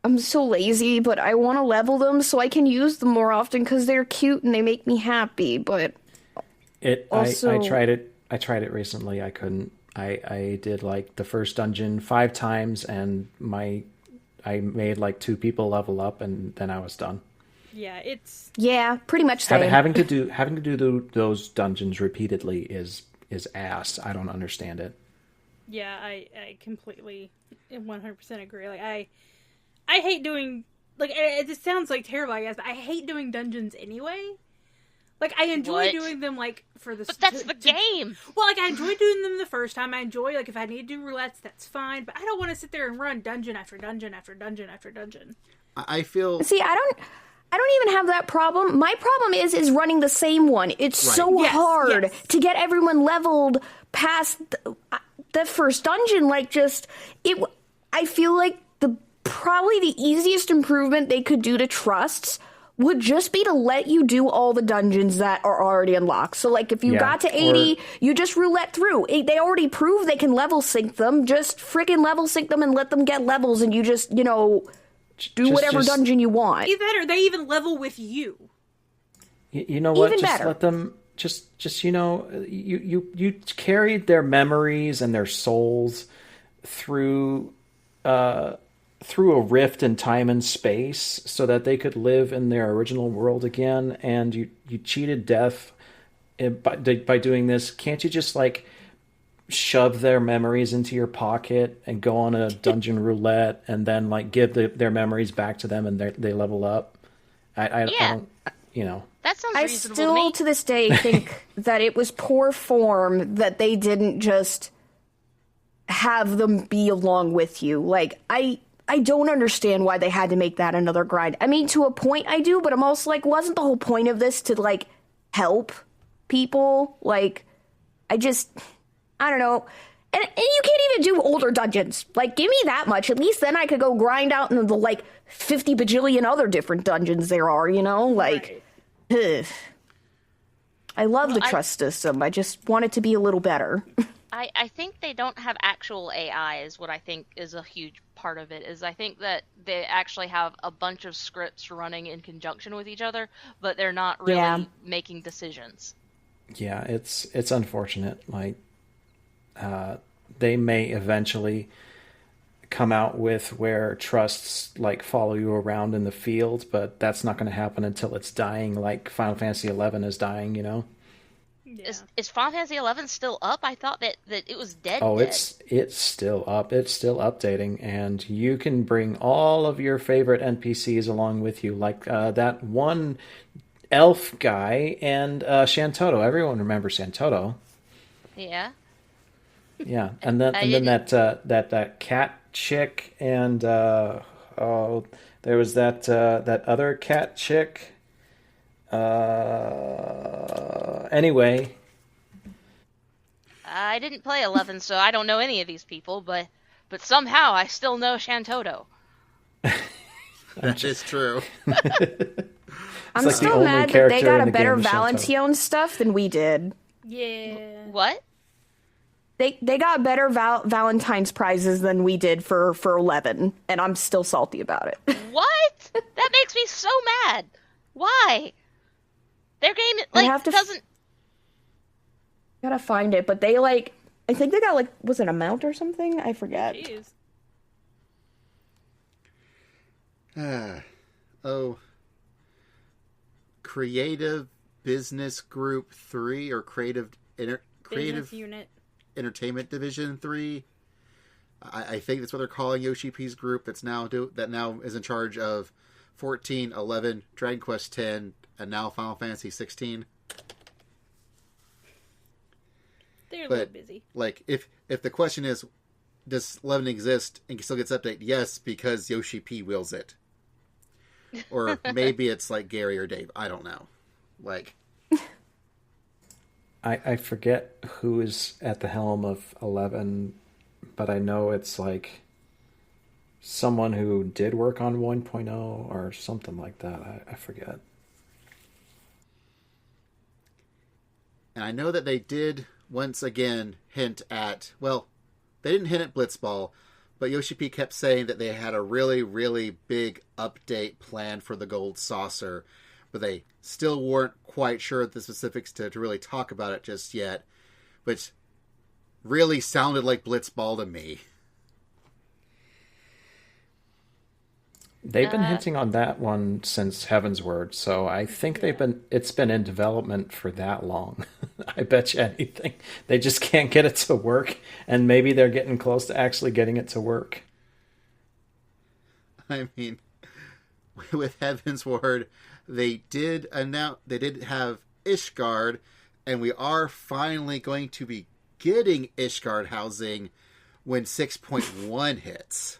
Speaker 4: I'm so lazy, but I want to level them so I can use them more often because they're cute and they make me happy, but...
Speaker 5: I tried it recently. I couldn't. I did, the first dungeon 5 times, and I made, 2 people level up, and then I was done.
Speaker 2: Yeah, it's...
Speaker 4: Yeah, pretty much same.
Speaker 5: Having to do those dungeons repeatedly is ass. I don't understand it.
Speaker 2: Yeah, I completely 100% agree. I hate doing... it sounds terrible, I guess, but I hate doing dungeons anyway. I enjoy doing them, for the...
Speaker 3: But that's the game!
Speaker 2: Well, I enjoy doing them the first time. I enjoy, if I need to do roulettes, that's fine. But I don't want to sit there and run dungeon after dungeon after dungeon after dungeon.
Speaker 1: I feel...
Speaker 4: See, I don't even have that problem. My problem is running the same one. It's so hard to get everyone leveled past the first dungeon. I feel like probably the easiest improvement they could do to trusts would just be to let you do all the dungeons that are already unlocked. So, if you got to 80, you just roulette through. They already proved they can level sync them. Just freaking level sync them and let them get levels, and you just, do whatever dungeon you want.
Speaker 2: Either that or they even level with you.
Speaker 5: You know what?
Speaker 4: Even
Speaker 5: just
Speaker 4: better.
Speaker 5: Let them... Just you carried their memories and their souls through a rift in time and space so that they could live in their original world again, and you cheated death by doing this. Can't you just shove their memories into your pocket and go on a dungeon roulette and then give their memories back to them and they level up? I don't,
Speaker 3: That sounds
Speaker 4: I
Speaker 3: reasonable
Speaker 4: still,
Speaker 3: to me.
Speaker 4: to this day, think that it was poor form that they didn't just have them be along with you. I don't understand why they had to make that another grind. I mean, to a point I do, but I'm also wasn't the whole point of this to, help people? I don't know. And you can't even do older dungeons. Like, give me that much. At least then I could go grind out into the, like, 50 bajillion other different dungeons there are, you know? Like, ugh. I love the trust system. I just want it to be a little better.
Speaker 3: I think they don't have actual AI is what I think is a huge part of it. Is I think that they actually have a bunch of scripts running in conjunction with each other, but they're not really making decisions.
Speaker 5: Yeah, it's unfortunate. Like, they may eventually come out with where trusts like follow you around in the field, but that's not going to happen until it's dying, like Final Fantasy XI is dying, you know?
Speaker 3: Yeah. Is Final Fantasy XI still up? I thought that it was dead.
Speaker 5: Oh,
Speaker 3: dead.
Speaker 5: It's still up. It's still updating, and you can bring all of your favorite NPCs along with you, like that one elf guy and Shantoto. Everyone remembers Shantoto.
Speaker 3: Yeah.
Speaker 5: Yeah, and then that cat chick, and there was that other cat chick. Anyway,
Speaker 3: I didn't play 11, so I don't know any of these people, but somehow I still know Shantoto.
Speaker 1: That is true.
Speaker 4: I'm
Speaker 5: like
Speaker 4: still mad that they got a better Valentine stuff than we did.
Speaker 2: Yeah.
Speaker 3: What?
Speaker 4: They got better Valentine's prizes than we did for 11, and I'm still salty about it.
Speaker 3: What? That makes me so mad. Why? Their game doesn't.
Speaker 4: Gotta find it, but they I think they got was it a mount or something? I forget.
Speaker 2: Jeez.
Speaker 1: Creative Business Group 3 or Creative
Speaker 2: Business Unit
Speaker 1: Entertainment Division 3. I think that's what they're calling Yoshi P's group. That now is in charge of 14, 11, Dragon Quest X, and now Final Fantasy 16.
Speaker 2: They're a little busy.
Speaker 1: Like, if the question is, does 11 exist and still gets updated? Yes, because Yoshi P wills it. Or maybe it's like Gary or Dave. I don't know. Like,
Speaker 5: I forget who is at the helm of 11, but I know it's like someone who did work on 1.0 or something like that. I forget.
Speaker 1: And I know that they did once again hint at, well, they didn't hint at Blitzball, but Yoshi P kept saying that they had a really, really big update planned for the Gold Saucer, but they still weren't quite sure of the specifics to really talk about it just yet, which really sounded like Blitzball to me.
Speaker 5: They've been hinting on that one since Heaven's Word, so I think it's been in development for that long. I bet you anything. They just can't get it to work, and maybe they're getting close to actually getting it to work.
Speaker 1: I mean, with Heaven's Word, they did have Ishgard, and we are finally going to be getting Ishgard housing when 6.1 hits.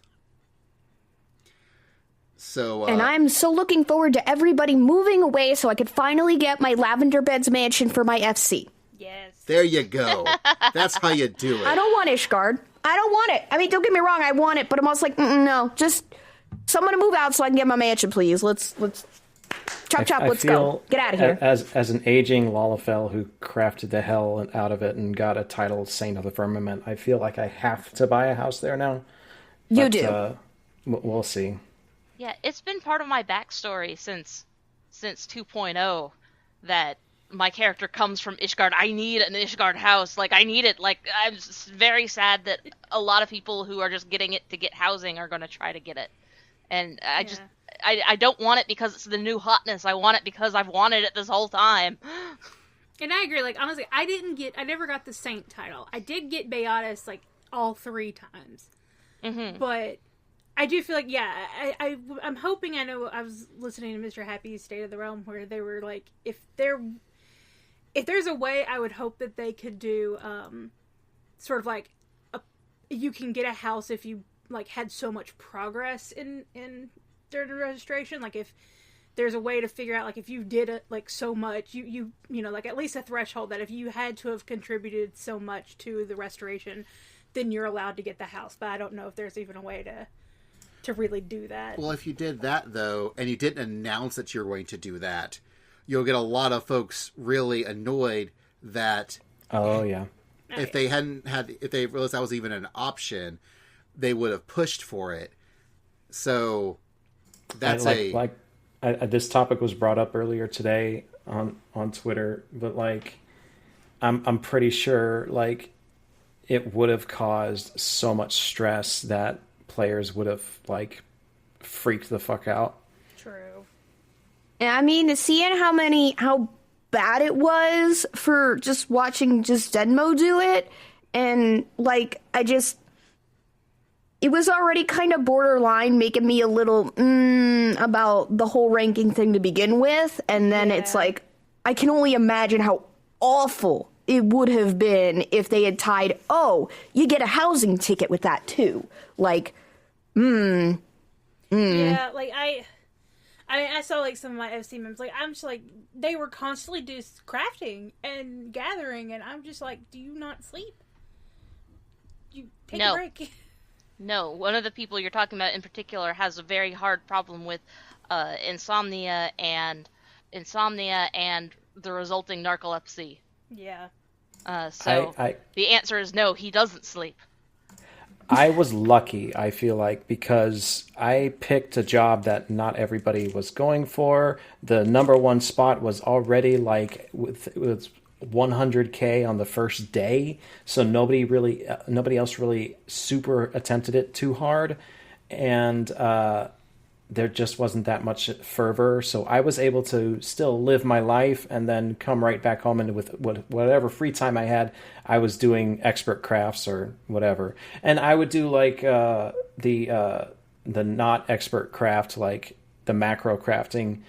Speaker 1: So,
Speaker 4: and I'm so looking forward to everybody moving away so I could finally get my Lavender Beds mansion for my FC.
Speaker 2: Yes.
Speaker 1: There you go. That's how you do it.
Speaker 4: I don't want Ishgard. I don't want it. I mean, don't get me wrong, I want it, but I'm also like, no, just someone to move out so I can get my mansion, please. Let's chop, let's go. Get out of here.
Speaker 5: As an aging Lalafell who crafted the hell out of it and got a title Saint of the Firmament, I feel like I have to buy a house there now.
Speaker 4: You do.
Speaker 5: We'll see.
Speaker 3: Yeah, it's been part of my backstory since 2.0 that my character comes from Ishgard. I need an Ishgard house. Like, I need it. Like, I'm very sad that a lot of people who are just getting it to get housing are going to try to get it. And I don't want it because it's the new hotness. I want it because I've wanted it this whole time.
Speaker 2: And I agree. Like, honestly, I never got the Saint title. I did get Beatus, like, all 3 times.
Speaker 3: Mm-hmm.
Speaker 2: But I do feel like, I'm hoping, I know I was listening to Mr. Happy's State of the Realm where they were like, if there's a way, I would hope that they could do, sort of like, you can get a house if you, like, had so much progress in during the registration. Like, if there's a way to figure out, like, if you did it, like, so much, you know, like, at least a threshold that if you had to have contributed so much to the restoration, then you're allowed to get the house. But I don't know if there's even a way to really do that.
Speaker 1: Well, if you did that, though, and you didn't announce that you're going to do that, you'll get a lot of folks really annoyed that...
Speaker 5: Oh, yeah.
Speaker 1: If they realized that was even an option, they would have pushed for it. So that's
Speaker 5: this topic was brought up earlier today on Twitter, but like I'm pretty sure like it would have caused so much stress that players would have like freaked the fuck out.
Speaker 2: True.
Speaker 4: I mean, seeing how bad it was for just watching just Denmo do it, and like it was already kind of borderline making me a little about the whole ranking thing to begin with, and then it's like I can only imagine how awful it would have been if they had tied, oh, you get a housing ticket with that too. Like,
Speaker 2: Yeah, like I mean, I saw like some of my FC members. Like, I'm just like, they were constantly just crafting and gathering, and I'm just like, do you not sleep? You take a break.
Speaker 3: No, one of the people you're talking about in particular has a very hard problem with insomnia and the resulting narcolepsy.
Speaker 2: Yeah.
Speaker 3: So the answer is no, he doesn't sleep.
Speaker 5: I was lucky, I feel like, because I picked a job that not everybody was going for. The number one spot was already like with 100K on the first day, so nobody else really super attempted it too hard, and there just wasn't that much fervor. So I was able to still live my life and then come right back home, and with whatever free time I had, I was doing expert crafts or whatever. And I would do like the not expert craft, like the macro crafting,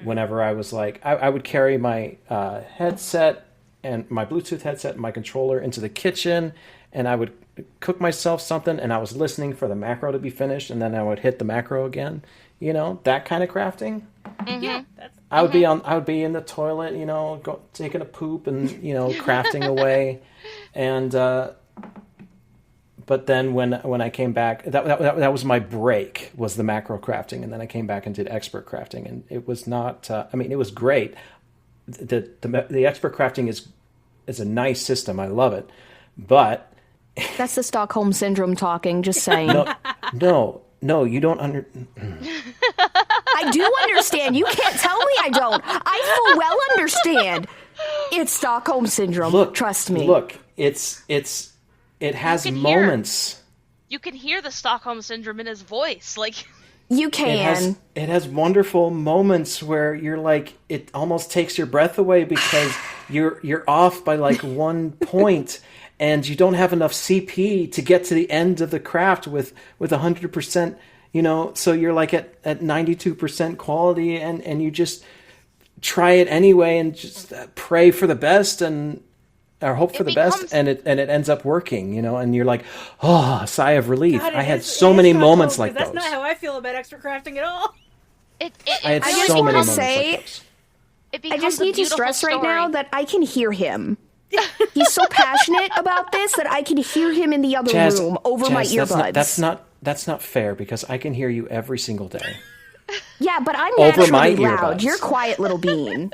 Speaker 5: whenever I was like, I would carry my headset and my Bluetooth headset and my controller into the kitchen, and I would cook myself something, and I was listening for the macro to be finished, and then I would hit the macro again. You know, that kind of crafting.
Speaker 3: Mm-hmm.
Speaker 2: Yeah,
Speaker 5: I would be in the toilet, you know, taking a poop and, you know, crafting away. And but then when I came back, that was my break, was the macro crafting, and then I came back and did expert crafting, and it was not. I mean, it was great. The expert crafting is a nice system. I love it, but
Speaker 4: that's the Stockholm syndrome talking. Just saying.
Speaker 5: No, you don't
Speaker 4: I do understand. You can't tell me I don't. I full well understand. It's Stockholm syndrome. Look, trust me.
Speaker 5: Look, it has moments.
Speaker 3: You can hear the Stockholm syndrome in his voice, like.
Speaker 4: You can.
Speaker 5: It has wonderful moments where you're like, it almost takes your breath away because you're off by like 1 point. And you don't have enough CP to get to the end of the craft with 100%, you know, so you're like at 92% quality, and you just try it anyway and just pray for the best or hope for the best, and it ends up working, you know, and you're like, oh, sigh of relief.
Speaker 2: God,
Speaker 5: I had so many moments like those.
Speaker 2: That's not how I feel about extra crafting at all.
Speaker 5: I had so many moments like those.
Speaker 4: I just need to stress right now that I can hear him. He's so passionate about this that I can hear him in the other room over my earbuds.
Speaker 5: That's not fair, because I can hear you every single day.
Speaker 4: Yeah, but I'm
Speaker 5: over
Speaker 4: naturally
Speaker 5: my
Speaker 4: loud.
Speaker 5: earbuds.
Speaker 4: You're quiet little bean.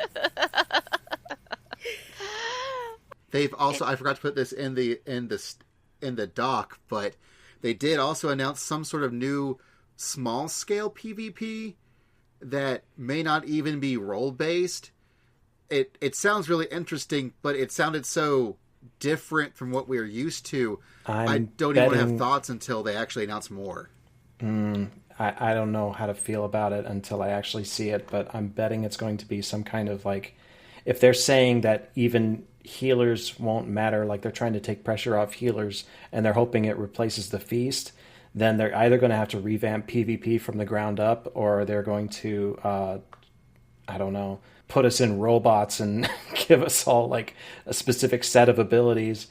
Speaker 1: They've also, I forgot to put this in the doc, but they did also announce some sort of new small scale PvP that may not even be role based. It sounds really interesting, but it sounded so different from what we're used to. I don't even have thoughts until they actually announce more.
Speaker 5: I don't know how to feel about it until I actually see it, but I'm betting it's going to be some kind of like, if they're saying that even healers won't matter, like they're trying to take pressure off healers and they're hoping it replaces the feast, then they're either going to have to revamp PvP from the ground up, or they're going to, I don't know, put us in robots and give us all like a specific set of abilities.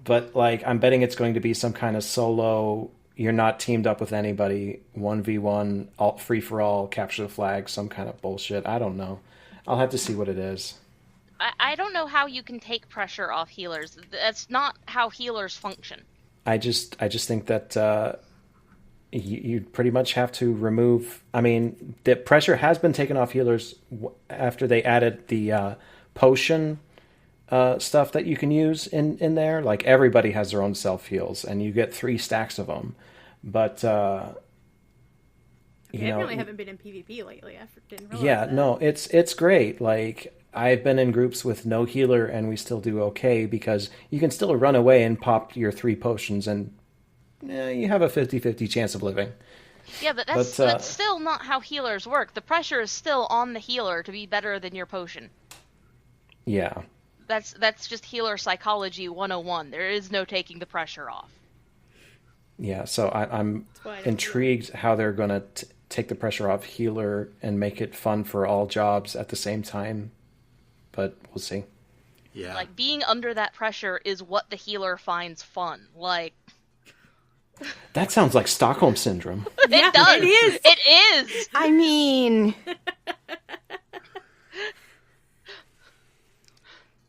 Speaker 5: But like, I'm betting it's going to be some kind of solo, you're not teamed up with anybody, 1v1, all free for all, capture the flag, some kind of bullshit. I don't know. I'll have to see what it is.
Speaker 3: I don't know how you can take pressure off healers. That's not how healers function.
Speaker 5: I just think that you pretty much have to remove. I mean, the pressure has been taken off healers after they added the potion stuff that you can use in there. Like, everybody has their own self heals, and you get 3 stacks of them. But
Speaker 2: I really haven't been in PvP lately. I didn't realize
Speaker 5: yeah,
Speaker 2: that.
Speaker 5: no, it's great. Like, I've been in groups with no healer, and we still do okay because you can still run away and pop your 3 potions, and you have a 50-50 chance of living.
Speaker 3: Yeah, but that's still not how healers work. The pressure is still on the healer to be better than your potion.
Speaker 5: Yeah.
Speaker 3: That's just healer psychology 101. There is no taking the pressure off.
Speaker 5: Yeah, so I'm intrigued how they're going to take the pressure off healer and make it fun for all jobs at the same time. But we'll see.
Speaker 1: Yeah.
Speaker 3: Like, being under that pressure is what the healer finds fun. Like...
Speaker 5: That sounds like Stockholm Syndrome.
Speaker 3: It does.
Speaker 2: It is.
Speaker 3: It is.
Speaker 4: I mean...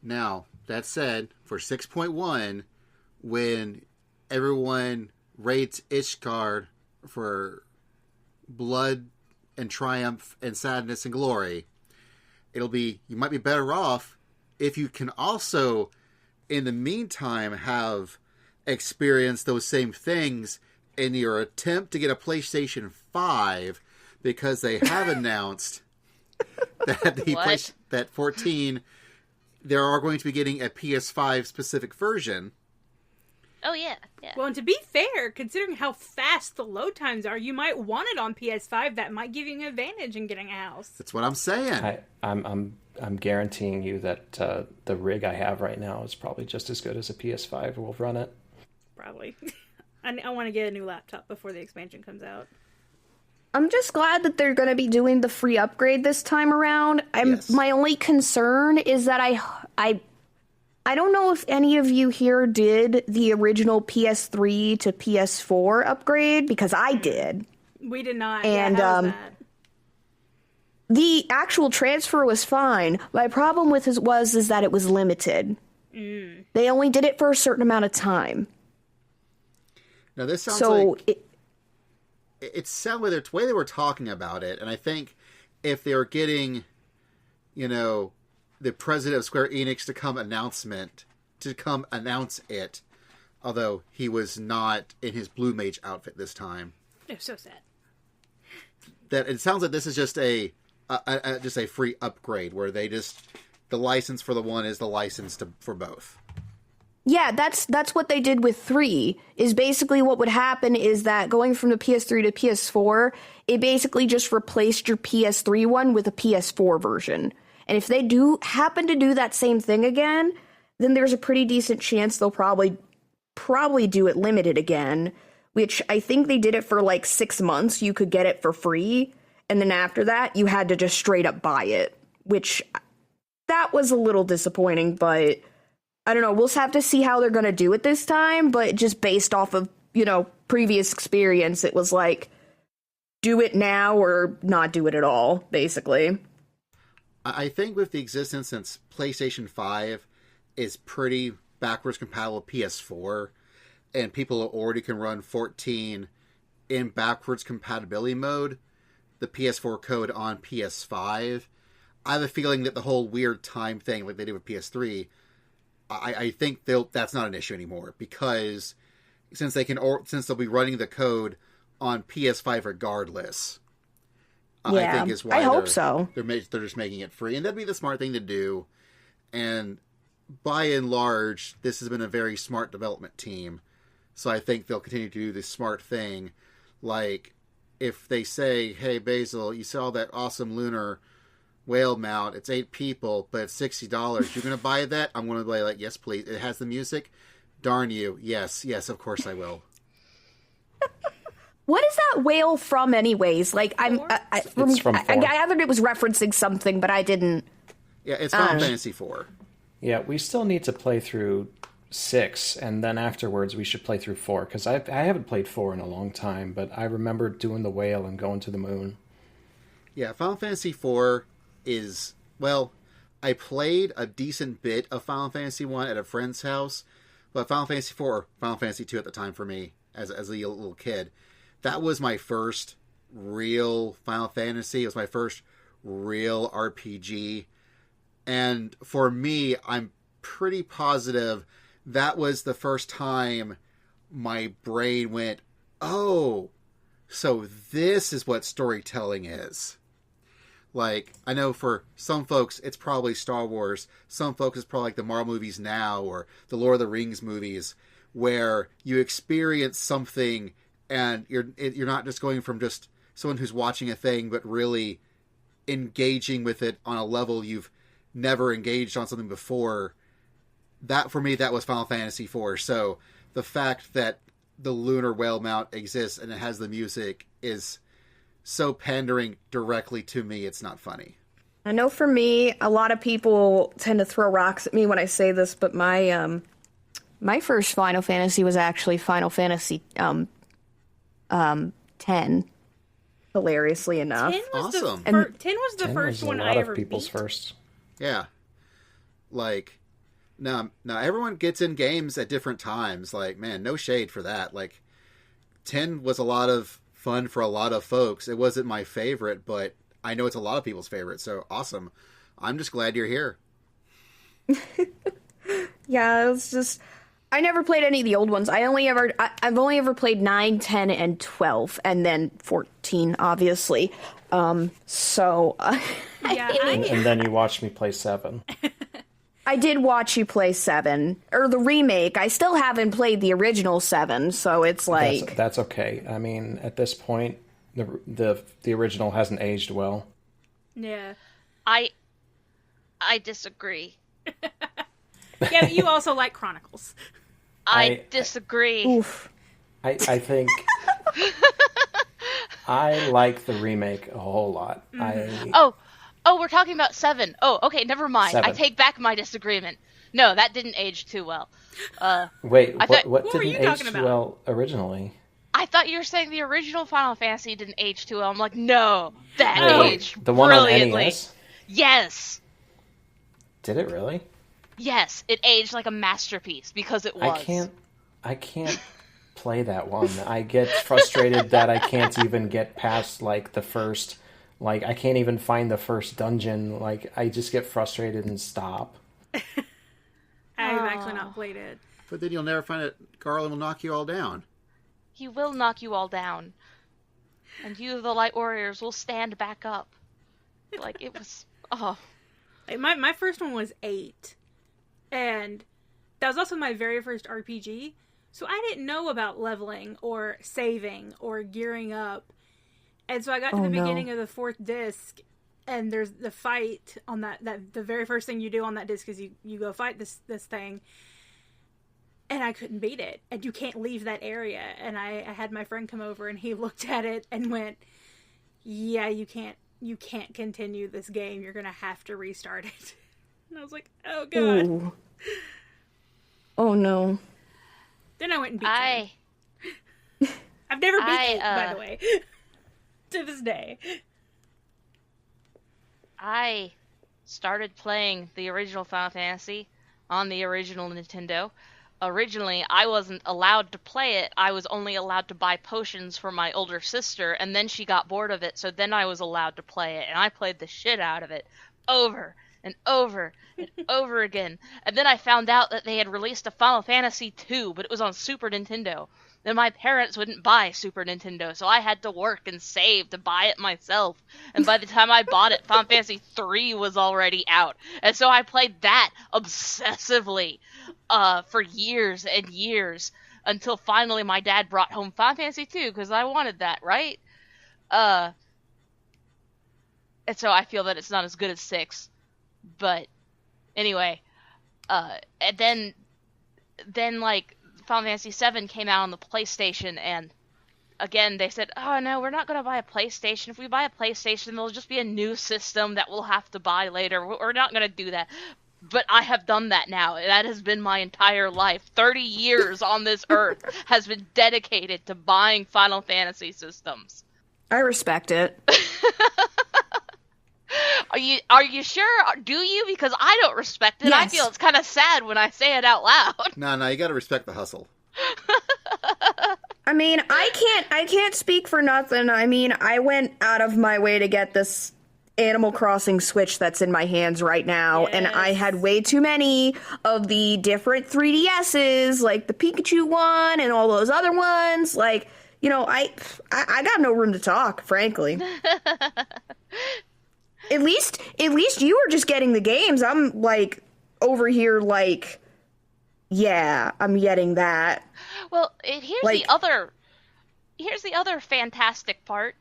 Speaker 1: Now, that said, for 6.1, when everyone rates Ishgard for blood and triumph and sadness and glory, you might be better off if you can also, in the meantime, have experienced those same things in your attempt to get a PlayStation 5, because they have announced that that 14, they are going to be getting a PS5 specific version.
Speaker 3: Oh, yeah.
Speaker 2: Well, and to be fair, considering how fast the load times are, you might want it on PS5. That might give you an advantage in getting a house.
Speaker 1: That's what I'm saying.
Speaker 5: I'm guaranteeing you that the rig I have right now is probably just as good as a PS5 will run it.
Speaker 2: Probably. I want to get a new laptop before the expansion comes out.
Speaker 4: I'm just glad that they're going to be doing the free upgrade this time around.
Speaker 1: Yes.
Speaker 4: My only concern is that I don't know if any of you here did the original PS3 to PS4 upgrade, because I did.
Speaker 2: We did not.
Speaker 4: And
Speaker 2: how was that?
Speaker 4: The actual transfer was fine. My problem with it was that it was limited. They only did it for a certain amount of time.
Speaker 1: Now, this sounds
Speaker 4: so
Speaker 1: like... It sounded like the way they were talking about it, and I think if they were getting, the president of Square Enix to come announce it, although he was not in his Blue Mage outfit this time.
Speaker 2: It was so sad.
Speaker 1: That it sounds like this is just a free upgrade where they just, the license for the one is the license for both.
Speaker 4: Yeah, that's what they did with 3, is basically what would happen is that going from the PS3 to PS4, it basically just replaced your PS3 one with a PS4 version. And if they do happen to do that same thing again, then there's a pretty decent chance they'll probably do it limited again, which I think they did it for like 6 months. You could get it for free, and then after that, you had to just straight up buy it, which that was a little disappointing, but... I don't know, we'll have to see how they're going to do it this time, but just based off of, previous experience, it was like, do it now or not do it at all, basically.
Speaker 1: I think with the existence, since PlayStation 5 is pretty backwards compatible with PS4, and people already can run 14 in backwards compatibility mode, the PS4 code on PS5, I have a feeling that the whole weird time thing like they did with PS3, I think that's not an issue anymore, because since they'll be running the code on PS5 regardless, I think is why
Speaker 4: I hope so.
Speaker 1: They're just making it free, and that'd be the smart thing to do. And by and large, this has been a very smart development team, so I think they'll continue to do this smart thing. Like if they say, "Hey Basil, you saw that awesome Lunar Whale mount, it's 8 people, but it's $60. You're going to buy that?" I'm going to be like, "Yes, please. It has the music? Darn you. Yes, of course I will."
Speaker 4: What is that whale from anyways? Like,
Speaker 5: It's from 4.
Speaker 4: I gathered it was referencing something, but I didn't.
Speaker 1: Yeah, it's Final Fantasy IV.
Speaker 5: Yeah, we still need to play through 6, and then afterwards we should play through 4, because I haven't played 4 in a long time, but I remember doing the whale and going to the moon.
Speaker 1: Yeah, Final Fantasy IV is, well, I played a decent bit of Final Fantasy 1 at a friend's house, But Final Fantasy IV, Final Fantasy II at the time for me, as a little kid, that was my first real Final Fantasy. It was my first real RPG. And for me, I'm pretty positive that was the first time my brain went, oh, so this is what storytelling is. Like, I know for some folks, it's probably Star Wars. Some folks, it's probably like the Marvel movies now or the Lord of the Rings movies, where you experience something and you're not just going from just someone who's watching a thing, but really engaging with it on a level you've never engaged on something before. That, for me, that was Final Fantasy IV. So the fact that the Lunar Whale mount exists and it has the music is so pandering directly to me, it's not funny.
Speaker 4: I know for me, a lot of people tend to throw rocks at me when I say this, but my first Final Fantasy was actually Final Fantasy 10. Hilariously enough.
Speaker 2: 10 was
Speaker 1: awesome.
Speaker 2: 10 was the
Speaker 5: 10
Speaker 2: first
Speaker 5: was
Speaker 2: one
Speaker 5: a
Speaker 2: I
Speaker 5: lot
Speaker 2: ever
Speaker 5: of people's
Speaker 2: beat.
Speaker 5: first.
Speaker 1: Yeah. Like, now everyone gets in games at different times. Like, man, no shade for that. Like, 10 was a lot of fun for a lot of folks. It wasn't my favorite, but I know it's a lot of people's favorite. So awesome. I'm just glad you're here.
Speaker 4: Yeah, it was just... I never played any of the old ones. I've only ever played 9, 10, and 12, and then 14, obviously.
Speaker 2: Yeah,
Speaker 5: And then you watched me play 7.
Speaker 4: I did watch you play 7, or the remake. I still haven't played the original 7, so it's like...
Speaker 5: That's okay. I mean, at this point, the original hasn't aged well.
Speaker 2: yeah.
Speaker 3: I disagree.
Speaker 2: Yeah, but you also like Chronicles.
Speaker 3: I disagree.
Speaker 4: Oof.
Speaker 5: I think I like the remake a whole lot.
Speaker 3: Oh, we're talking about 7. Oh, okay, never mind.
Speaker 5: 7.
Speaker 3: I take back my disagreement. No, that didn't age too well.
Speaker 5: Wait, what
Speaker 2: were
Speaker 5: didn't
Speaker 2: you
Speaker 5: age
Speaker 2: talking
Speaker 5: too
Speaker 2: about?
Speaker 5: well originally?
Speaker 3: I thought you were saying the original Final Fantasy didn't age too well. I'm like, no, that aged
Speaker 5: The one on
Speaker 3: brilliantly.
Speaker 5: NES?
Speaker 3: Yes.
Speaker 5: Did it really?
Speaker 3: Yes, it aged like a masterpiece because it was.
Speaker 5: I can't play that one. I get frustrated that I can't even get past like the first, like I can't even find the first dungeon. Like I just get frustrated and stop.
Speaker 2: I've actually not played it.
Speaker 1: But then you'll never find it. Garland will knock you all down.
Speaker 3: He will knock you all down. And you, the Light Warriors, will stand back up. Like, it was... Oh.
Speaker 2: Like, my first one was 8. And that was also my very first RPG. So I didn't know about leveling or saving or gearing up. And so I got to the beginning of the 4th disc, and there's the fight on that the very first thing you do on that disc is you go fight this thing. And I couldn't beat it. And you can't leave that area. And I had my friend come over and he looked at it and went, yeah, you can't continue this game. You're going to have to restart it. And I was like, oh, God.
Speaker 4: Ooh. Oh, no.
Speaker 2: Then I went and beat it. I've never beat it, by the way. To this day.
Speaker 3: I started playing the original Final Fantasy on the original Nintendo. Originally, I wasn't allowed to play it. I was only allowed to buy potions for my older sister, and then she got bored of it, so then I was allowed to play it, and I played the shit out of it over and over and over again. And then I found out that they had released a Final Fantasy II, but it was on Super Nintendo. Then my parents wouldn't buy Super Nintendo, so I had to work and save to buy it myself. And by the time I bought it, Final Fantasy III was already out. And so I played that obsessively for years and years until finally my dad brought home Final Fantasy II because I wanted that, right? And so I feel that it's not as good as 6. But anyway, and then like Final Fantasy VII came out on the PlayStation, and again they said, oh no, we're not going to buy a PlayStation. If we buy a PlayStation, there'll just be a new system that we'll have to buy later. We're not going to do that. But I have done that now. That has been my entire life. 30 years on this earth has been dedicated to buying Final Fantasy systems.
Speaker 4: I respect it.
Speaker 3: Are you sure? Do you? Because I don't respect it.
Speaker 4: Yes.
Speaker 3: I feel it's kind of sad when I say it out loud.
Speaker 1: No, you gotta respect the hustle.
Speaker 4: I mean, I can't speak for nothing. I mean, I went out of my way to get this Animal Crossing Switch that's in my hands right now, and I had way too many of the different 3DSs, like the Pikachu one and all those other ones. Like, you know, I got no room to talk, frankly. At least you were just getting the games. I'm like over here like, yeah, I'm getting that.
Speaker 3: Well, here's the other fantastic part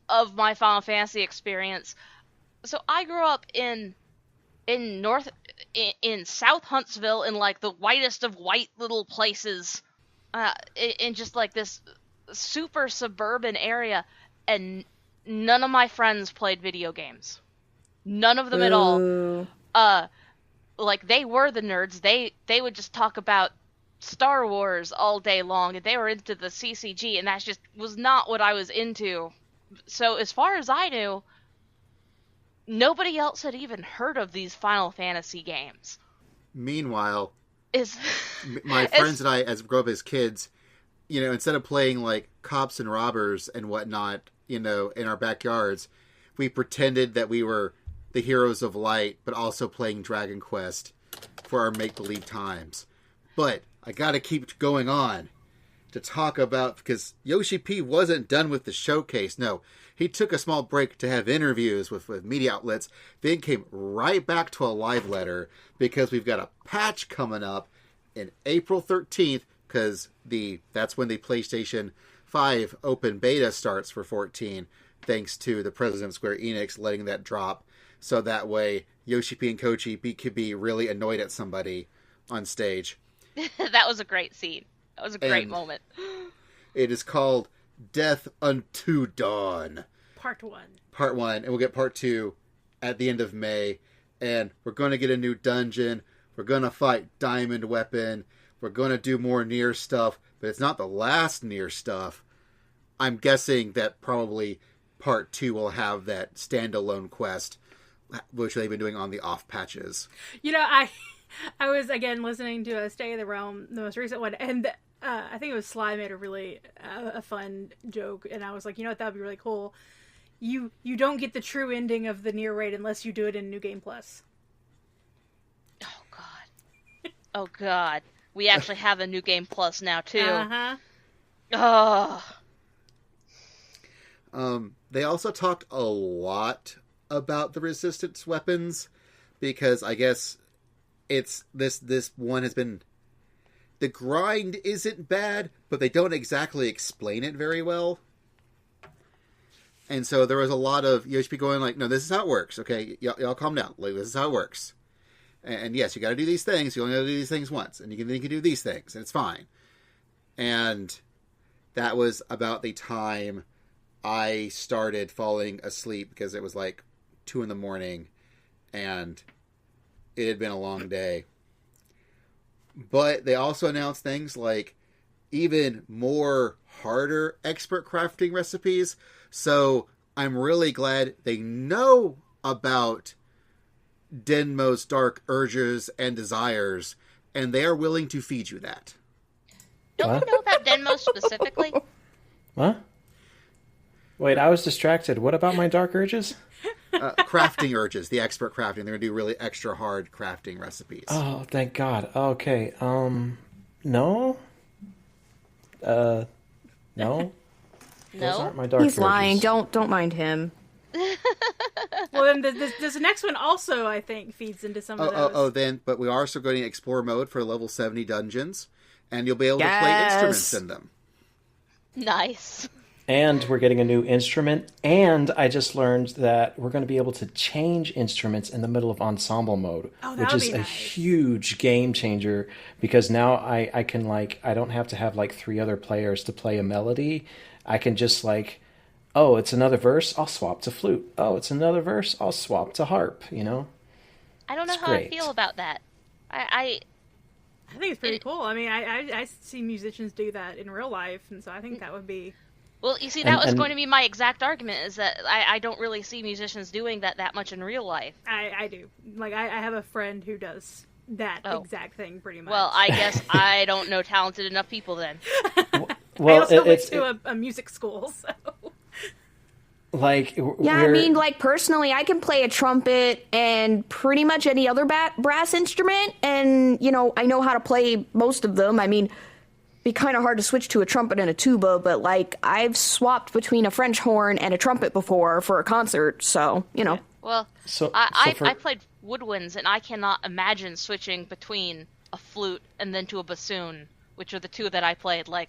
Speaker 3: of my Final Fantasy experience. So I grew up in South Huntsville, in like the whitest of white little places, in just like this super suburban area, and none of my friends played video games. None of them at all. Like, they were the nerds. They would just talk about Star Wars all day long, and they were into the CCG, and that just was not what I was into. So as far as I knew, nobody else had even heard of these Final Fantasy games.
Speaker 1: Meanwhile, my friends and I, as grew up as kids, you know, instead of playing like cops and robbers and whatnot, you know, in our backyards, we pretended that we were the heroes of light, but also playing Dragon Quest for our make-believe times. But I gotta keep going on to talk about, because Yoshi P wasn't done with the showcase. No, he took a small break to have interviews with media outlets, then came right back to a live letter, because we've got a patch coming up in April 13th, because that's when the PlayStation 5 open beta starts for 14, thanks to the president of Square Enix letting that drop, so that way Yoshi P and Koji P could be really annoyed at somebody on stage.
Speaker 3: That was a great scene. That was a great moment.
Speaker 1: It is called Death Unto Dawn.
Speaker 2: Part 1.
Speaker 1: Part 1, and we'll get Part 2 at the end of May. And we're going to get a new dungeon. We're going to fight Diamond Weapon. We're going to do more Nier stuff, but it's not the last Nier stuff. I'm guessing that probably Part 2 will have that standalone quest, which they've been doing on the off patches.
Speaker 2: You know, I was, again, listening to Stay in the Realm, the most recent one, and I think it was Sly made a really a fun joke, and I was like, you know what, that would be really cool. You don't get the true ending of the Nier raid unless you do it in New Game Plus.
Speaker 3: Oh, God. Oh, God. We actually have a New Game Plus now, too.
Speaker 2: Uh-huh.
Speaker 3: Oh.
Speaker 1: They also talked a lot about the resistance weapons, because I guess it's this one has been, the grind isn't bad, but they don't exactly explain it very well. And so there was a lot of Yoshi going like, no, this is how it works. Okay, y'all calm down. Like, this is how it works. And yes, you got to do these things. You only got to do these things once, and you can do these things, and it's fine. And that was about the time I started falling asleep, because it was like 2 a.m, and it had been a long day. But they also announced things like even more harder expert crafting recipes. So I'm really glad they know about Denmo's dark urges and desires, and they are willing to feed you that.
Speaker 3: Don't you know about Denmo specifically?
Speaker 5: What? Wait, I was distracted. What about my dark urges?
Speaker 1: Crafting urges, the expert crafting. They're going to do really extra hard crafting recipes.
Speaker 5: Oh, thank God. Okay. No? No?
Speaker 3: No?
Speaker 5: Those aren't my dark urges.
Speaker 4: He's lying. Don't mind him.
Speaker 2: Well, then this next one also, I think, feeds into some of those.
Speaker 1: But we are also going to explore mode for level 70 dungeons, and you'll be able to play instruments in them.
Speaker 3: Nice.
Speaker 5: And we're getting a new instrument, and I just learned that we're going to be able to change instruments in the middle of ensemble mode, which is a huge game changer, because now I can, like, I don't have to have like 3 other players to play a melody. I can just like, oh, it's another verse, I'll swap to flute. Oh, it's another verse, I'll swap to harp, you know?
Speaker 3: I don't know how I feel about that. I
Speaker 2: think it's pretty cool. I mean, I see musicians do that in real life, and so I think that would be
Speaker 3: Well, you see, that was going to be my exact argument, is that I don't really see musicians doing that much in real life.
Speaker 2: I do. Like, I have a friend who does that exact thing pretty much.
Speaker 3: Well, I guess I don't know talented enough people then.
Speaker 2: Well, I also went to a music school, so...
Speaker 5: Like,
Speaker 4: I mean, like, personally, I can play a trumpet and pretty much any other brass instrument, and, you know, I know how to play most of them. I mean, it'd be kind of hard to switch to a trumpet and a tuba, but, like, I've swapped between a French horn and a trumpet before for a concert, so, you know.
Speaker 3: Well, I played woodwinds, and I cannot imagine switching between a flute and then to a bassoon, which are the two that I played. Like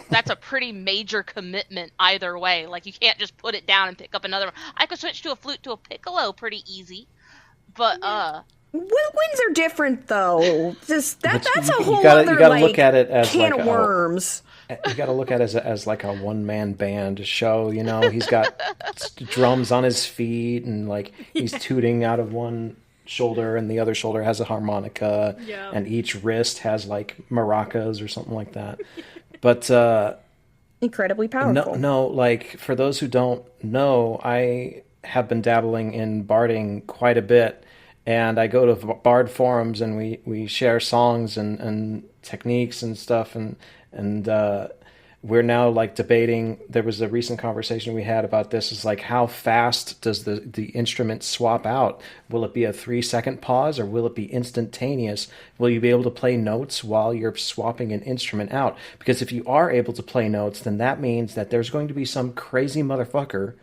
Speaker 3: that's a pretty major commitment either way. Like, you can't just put it down and pick up another one. I could switch to a flute to a piccolo pretty easy, but
Speaker 4: woodwinds are different though. That's a whole
Speaker 5: you gotta
Speaker 4: other
Speaker 5: look at it as
Speaker 4: can
Speaker 5: like
Speaker 4: of worms.
Speaker 5: You got to look at it as like a one-man band show. You know, he's got drums on his feet, and like he's tooting out of one shoulder, and the other shoulder has a harmonica, and each wrist has like maracas or something like that. But
Speaker 4: incredibly powerful.
Speaker 5: No, like, for those who don't know, I have been dabbling in barding quite a bit, and I go to bard forums, and we share songs and techniques and stuff, and we're now like debating. There was a recent conversation we had about this, is like, how fast does the instrument swap out? Will it be a 3-second pause, or will it be instantaneous? Will you be able to play notes while you're swapping an instrument out? Because if you are able to play notes, then that means that there's going to be some crazy motherfucker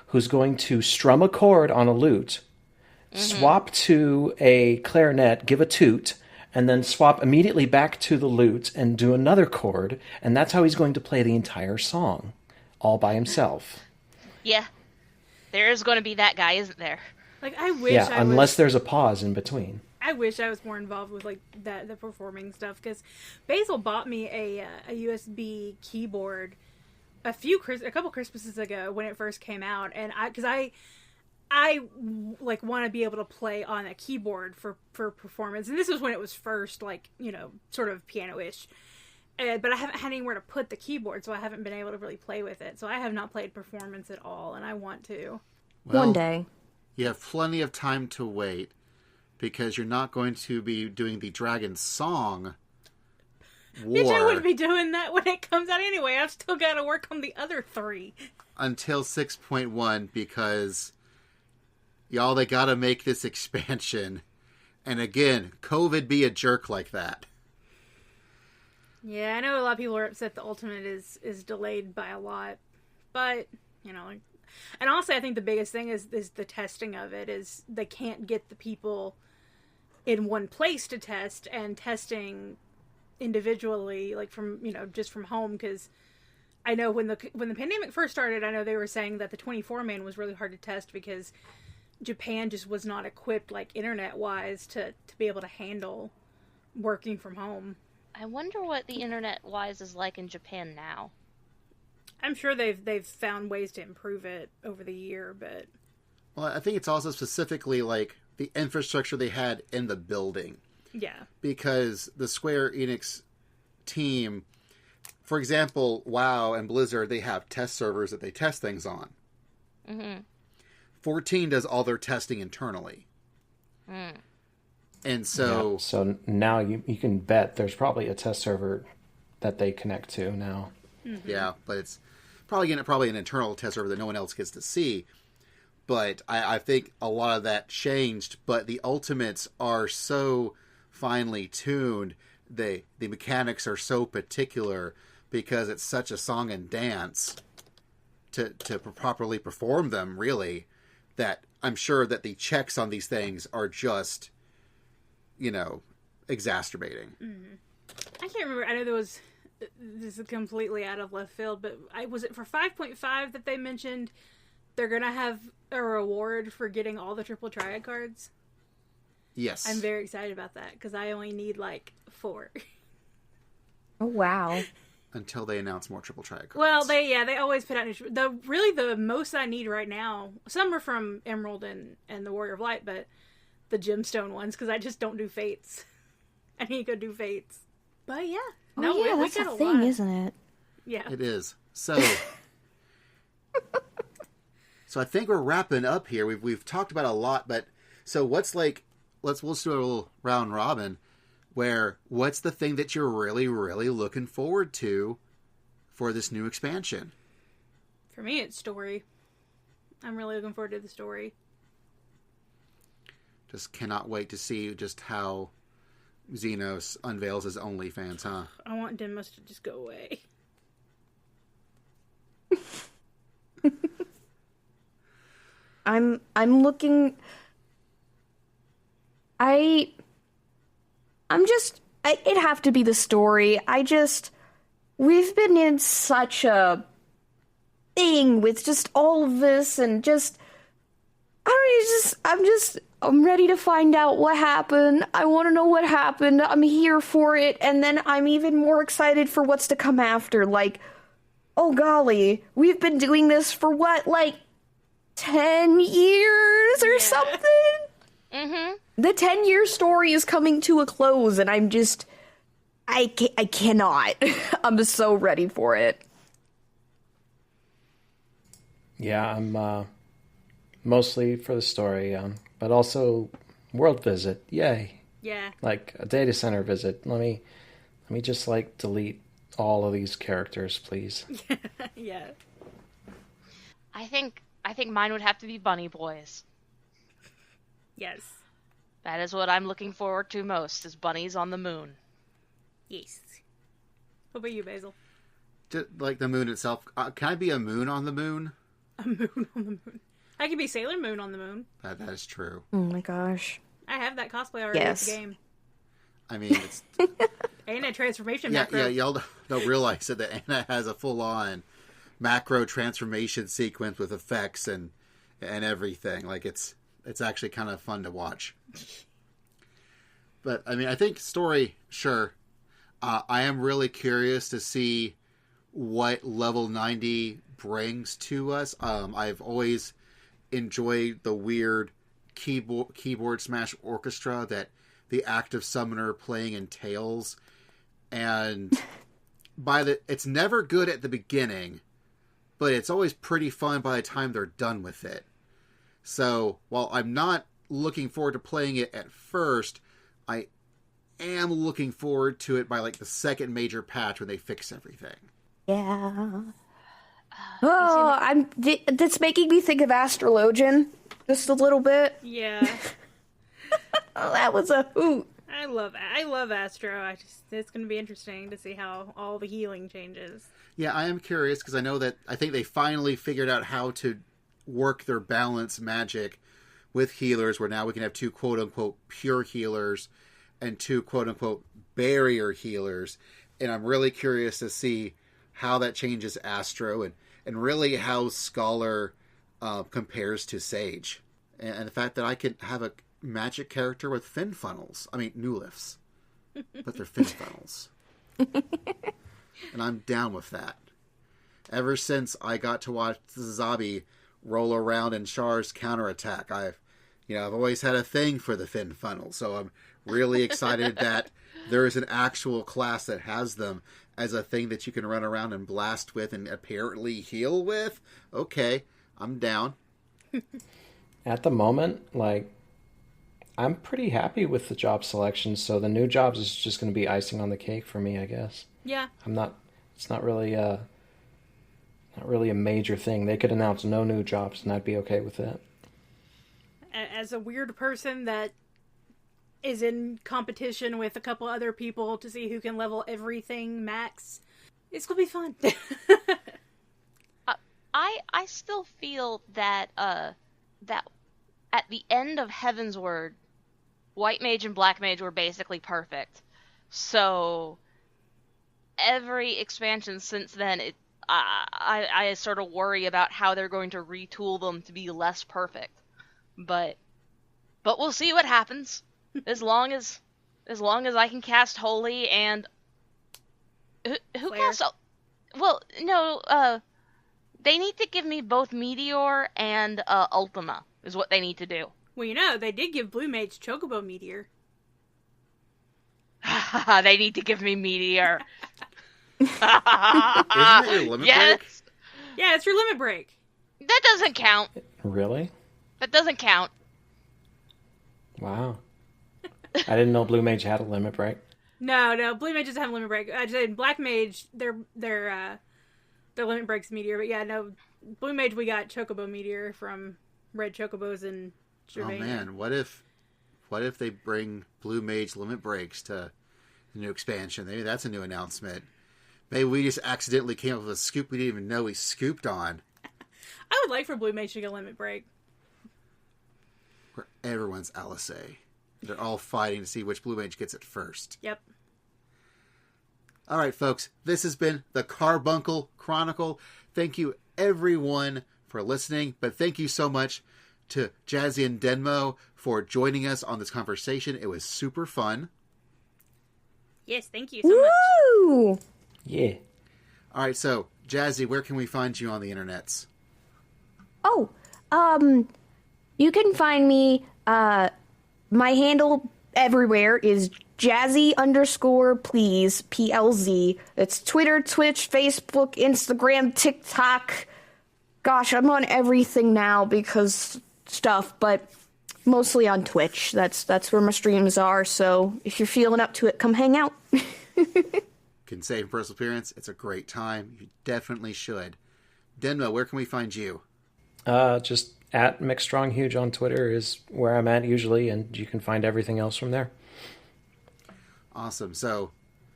Speaker 5: who's going to strum a chord on a lute, swap to a clarinet, give a toot, and then swap immediately back to the lute and do another chord, and that's how he's going to play the entire song, all by himself.
Speaker 3: Yeah, there is going to be that guy, isn't there?
Speaker 2: Like, I wish
Speaker 5: unless there's a pause in between.
Speaker 2: I wish I was more involved with, like, the performing stuff, because Basil bought me a USB keyboard a couple Christmases ago when it first came out, and I like want to be able to play on a keyboard for performance, and this was when it was first, like, you know, sort of piano-ish. But I haven't had anywhere to put the keyboard, so I haven't been able to really play with it. So I have not played performance at all, and I want to.
Speaker 1: Well,
Speaker 4: one day.
Speaker 1: You have plenty of time to wait, because you're not going to be doing the Dragon Song War.
Speaker 2: Bitch, I wouldn't be doing that when it comes out anyway. I've still got to work on the other 3.
Speaker 1: Until 6.1, because... y'all, they gotta make this expansion. And again, COVID be a jerk like that.
Speaker 2: Yeah, I know a lot of people are upset the Ultimate is delayed by a lot. But, you know, and honestly, I think the biggest thing is the testing of it. Is they can't get the people in one place to test, and testing individually, like, from, you know, just from home, because I know when the pandemic first started, I know they were saying that the 24-man was really hard to test because Japan just was not equipped, like, internet-wise, to be able to handle working from home.
Speaker 3: I wonder what the internet-wise is like in Japan now.
Speaker 2: I'm sure they've found ways to improve it over the year, but...
Speaker 1: Well, I think it's also specifically, like, the infrastructure they had in the building.
Speaker 2: Yeah.
Speaker 1: Because the Square Enix team, for example, WoW and Blizzard, they have test servers that they test things on. Mm-hmm. 14 does all their testing internally. And so...
Speaker 5: Yeah, so now you can bet there's probably a test server that they connect to now.
Speaker 2: Mm-hmm.
Speaker 1: Yeah, but it's probably an internal test server that no one else gets to see. But I think a lot of that changed. But the Ultimates are so finely tuned. The mechanics are so particular, because it's such a song and dance to properly perform them, really, that I'm sure that the checks on these things are just, you know, exacerbating.
Speaker 2: Mm-hmm. I can't remember. I know this is completely out of left field, but was it for 5.5 that they mentioned they're going to have a reward for getting all the triple triad cards?
Speaker 1: Yes.
Speaker 2: I'm very excited about that, because I only need, like, 4.
Speaker 4: Oh, wow.
Speaker 1: Until they announce more triple triad cards.
Speaker 2: Well, they always put out new... The most I need right now, some are from Emerald and the Warrior of Light, but the gemstone ones, because I just don't do fates. I need to go do fates. But yeah.
Speaker 4: That's
Speaker 2: we got
Speaker 4: a thing, isn't it?
Speaker 2: Yeah.
Speaker 1: It is. So, So I think we're wrapping up here. We've talked about a lot, but so what's like? We'll do a little round robin. What's the thing that you're really, really looking forward to for this new expansion?
Speaker 2: For me, it's story. I'm really looking forward to the story.
Speaker 1: Just cannot wait to see just how Xenos unveils his OnlyFans, huh?
Speaker 2: I want Denmos to just go away.
Speaker 4: I'm looking. It'd have to be the story. We've been in such a thing with just all of this and I'm ready to find out what happened. I want to know what happened. I'm here for it. And then I'm even more excited for what's to come after. Like, oh golly, we've been doing this for what, like 10 years or something?
Speaker 3: Mm-hmm.
Speaker 4: The 10-year story is coming to a close, and I cannot. I'm so ready for it.
Speaker 5: Yeah, I'm mostly for the story, but also world visit. Yay!
Speaker 2: Yeah.
Speaker 5: Like a data center visit. Let me just like delete all of these characters, please.
Speaker 2: Yeah.
Speaker 3: I think mine would have to be Bunny Boys.
Speaker 2: Yes.
Speaker 3: That is what I'm looking forward to most, is bunnies on the moon.
Speaker 2: Yes. What about you, Basil?
Speaker 1: Just like the moon itself. Can I be a moon on the moon?
Speaker 2: A moon on the moon. I could be Sailor Moon on the moon.
Speaker 1: That is true.
Speaker 4: Oh my gosh.
Speaker 2: I have that cosplay already
Speaker 4: Yes.
Speaker 2: in the game.
Speaker 1: I mean, it's...
Speaker 2: And a transformation
Speaker 1: yeah,
Speaker 2: macro.
Speaker 1: y'all don't realize that Anna has a full-on macro transformation sequence with effects and everything. Like, it's actually kind of fun to watch. But, I mean, I think story, sure. I am really curious to see what level 90 brings to us. I've always enjoyed the weird keyboard smash orchestra that the active summoner playing entails. And it's never good at the beginning, but it's always pretty fun by the time they're done with it. So, while I'm not looking forward to playing it at first, I am looking forward to it by like the second major patch when they fix everything.
Speaker 4: Yeah. That's making me think of Astrologian just a little bit.
Speaker 2: Yeah.
Speaker 4: Oh, that was a hoot.
Speaker 2: I love Astro. It's going to be interesting to see how all the healing changes.
Speaker 1: Yeah, I am curious because I think they finally figured out how to work their balance magic with healers, where now we can have 2 quote-unquote pure healers and 2 quote-unquote barrier healers. And I'm really curious to see how that changes Astro and really how Scholar compares to Sage. And the fact that I could have a magic character with fin funnels. I mean, new lifts. But they're fin funnels. And I'm down with that. Ever since I got to watch Zabi roll around in Char's counterattack, I've always had a thing for the fin funnel. So I'm really excited that there is an actual class that has them as a thing that you can run around and blast with and apparently heal with. Okay, I'm down.
Speaker 5: At the moment, like, I'm pretty happy with the job selection, so the new jobs is just going to be icing on the cake for me, I guess.
Speaker 2: Yeah.
Speaker 5: It's not really a major thing. They could announce no new jobs and I'd be okay with it.
Speaker 2: As a weird person that is in competition with a couple other people to see who can level everything max, it's going to be fun.
Speaker 3: I still feel that that at the end of Heaven's Word, White Mage and Black Mage were basically perfect. So every expansion since then, I sort of worry about how they're going to retool them to be less perfect. But we'll see what happens. As long as I can cast Holy and who casts? Well, no. They need to give me both Meteor and Ultima, is what they need to do.
Speaker 2: Well, they did give Blue Mage Chocobo Meteor.
Speaker 3: They need to give me Meteor.
Speaker 1: Isn't it your limit break?
Speaker 2: Yeah, it's your limit break.
Speaker 3: That doesn't count.
Speaker 5: Really?
Speaker 3: That doesn't count.
Speaker 5: Wow. I didn't know Blue Mage had a limit break.
Speaker 2: No, Blue Mage doesn't have a limit break. In Black Mage, their limit break's Meteor, but yeah, no, Blue Mage we got Chocobo Meteor from Red Chocobos and Gervania.
Speaker 1: Oh man, what if they bring Blue Mage limit breaks to the new expansion? Maybe that's a new announcement. Maybe we just accidentally came up with a scoop we didn't even know we scooped on.
Speaker 2: I would like for Blue Mage to get a limit break.
Speaker 1: Where everyone's LSA. They're all fighting to see which Blue Mage gets it first.
Speaker 2: Yep.
Speaker 1: All right, folks. This has been the Carbuncle Chronicle. Thank you, everyone, for listening. But thank you so much to Jazzy and Denmo for joining us on this conversation. It was super fun.
Speaker 2: Yes, thank you so much.
Speaker 4: Woo!
Speaker 5: Yeah.
Speaker 1: All right, so, Jazzy, where can we find you on the internets?
Speaker 4: Oh, you can find me, my handle everywhere is Jazzy_please, PLZ. It's Twitter, Twitch, Facebook, Instagram, TikTok. Gosh, I'm on everything now because stuff, but mostly on Twitch. That's where my streams are, so if you're feeling up to it, come hang out.
Speaker 1: Can say in personal appearance, it's a great time. You definitely should. Denmo, where can we find you?
Speaker 5: Just at McStronghuge on Twitter is where I'm at usually, and you can find everything else from there.
Speaker 1: Awesome. So,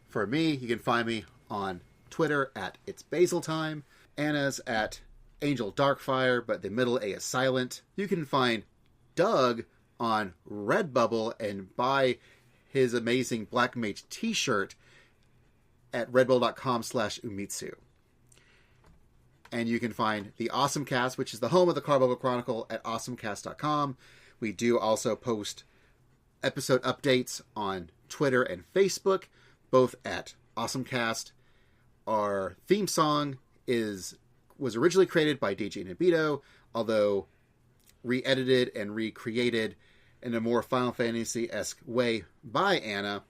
Speaker 1: for me, you can find me on Twitter at It's Basil Time. Anna's at Angel Darkfire, but the middle A is silent. You can find Doug on Redbubble and buy his amazing Black Mage t-shirt at redbubble.com/umitsu. And you can find the Awesome Cast, which is the home of the Carbuncle Chronicle, at awesomecast.com. We do also post episode updates on Twitter and Facebook, both at Awesomecast. Our theme song was originally created by DJ Nabito, although re-edited and recreated in a more Final Fantasy-esque way by Anna.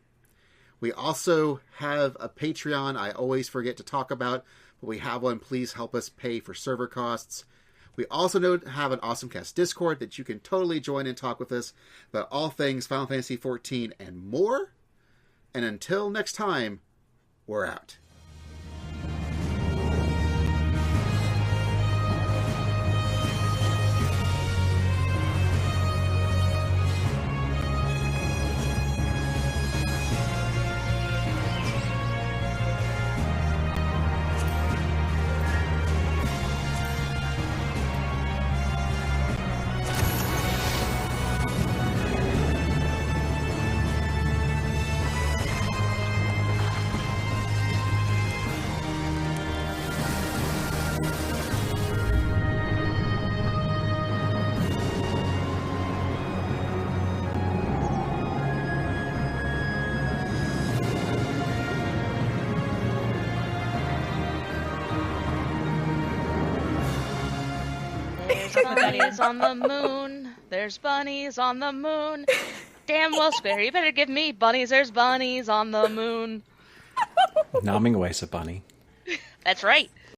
Speaker 1: We also have a Patreon I always forget to talk about, but we have one. Please help us pay for server costs. We also have an Awesomecast Discord that you can totally join and talk with us about all things Final Fantasy XIV and more. And until next time, we're out.
Speaker 3: Bunnies on the moon. There's bunnies on the moon. Damn well, Square, you better give me bunnies. There's bunnies on the moon.
Speaker 5: Naming Ways a bunny.
Speaker 3: That's right.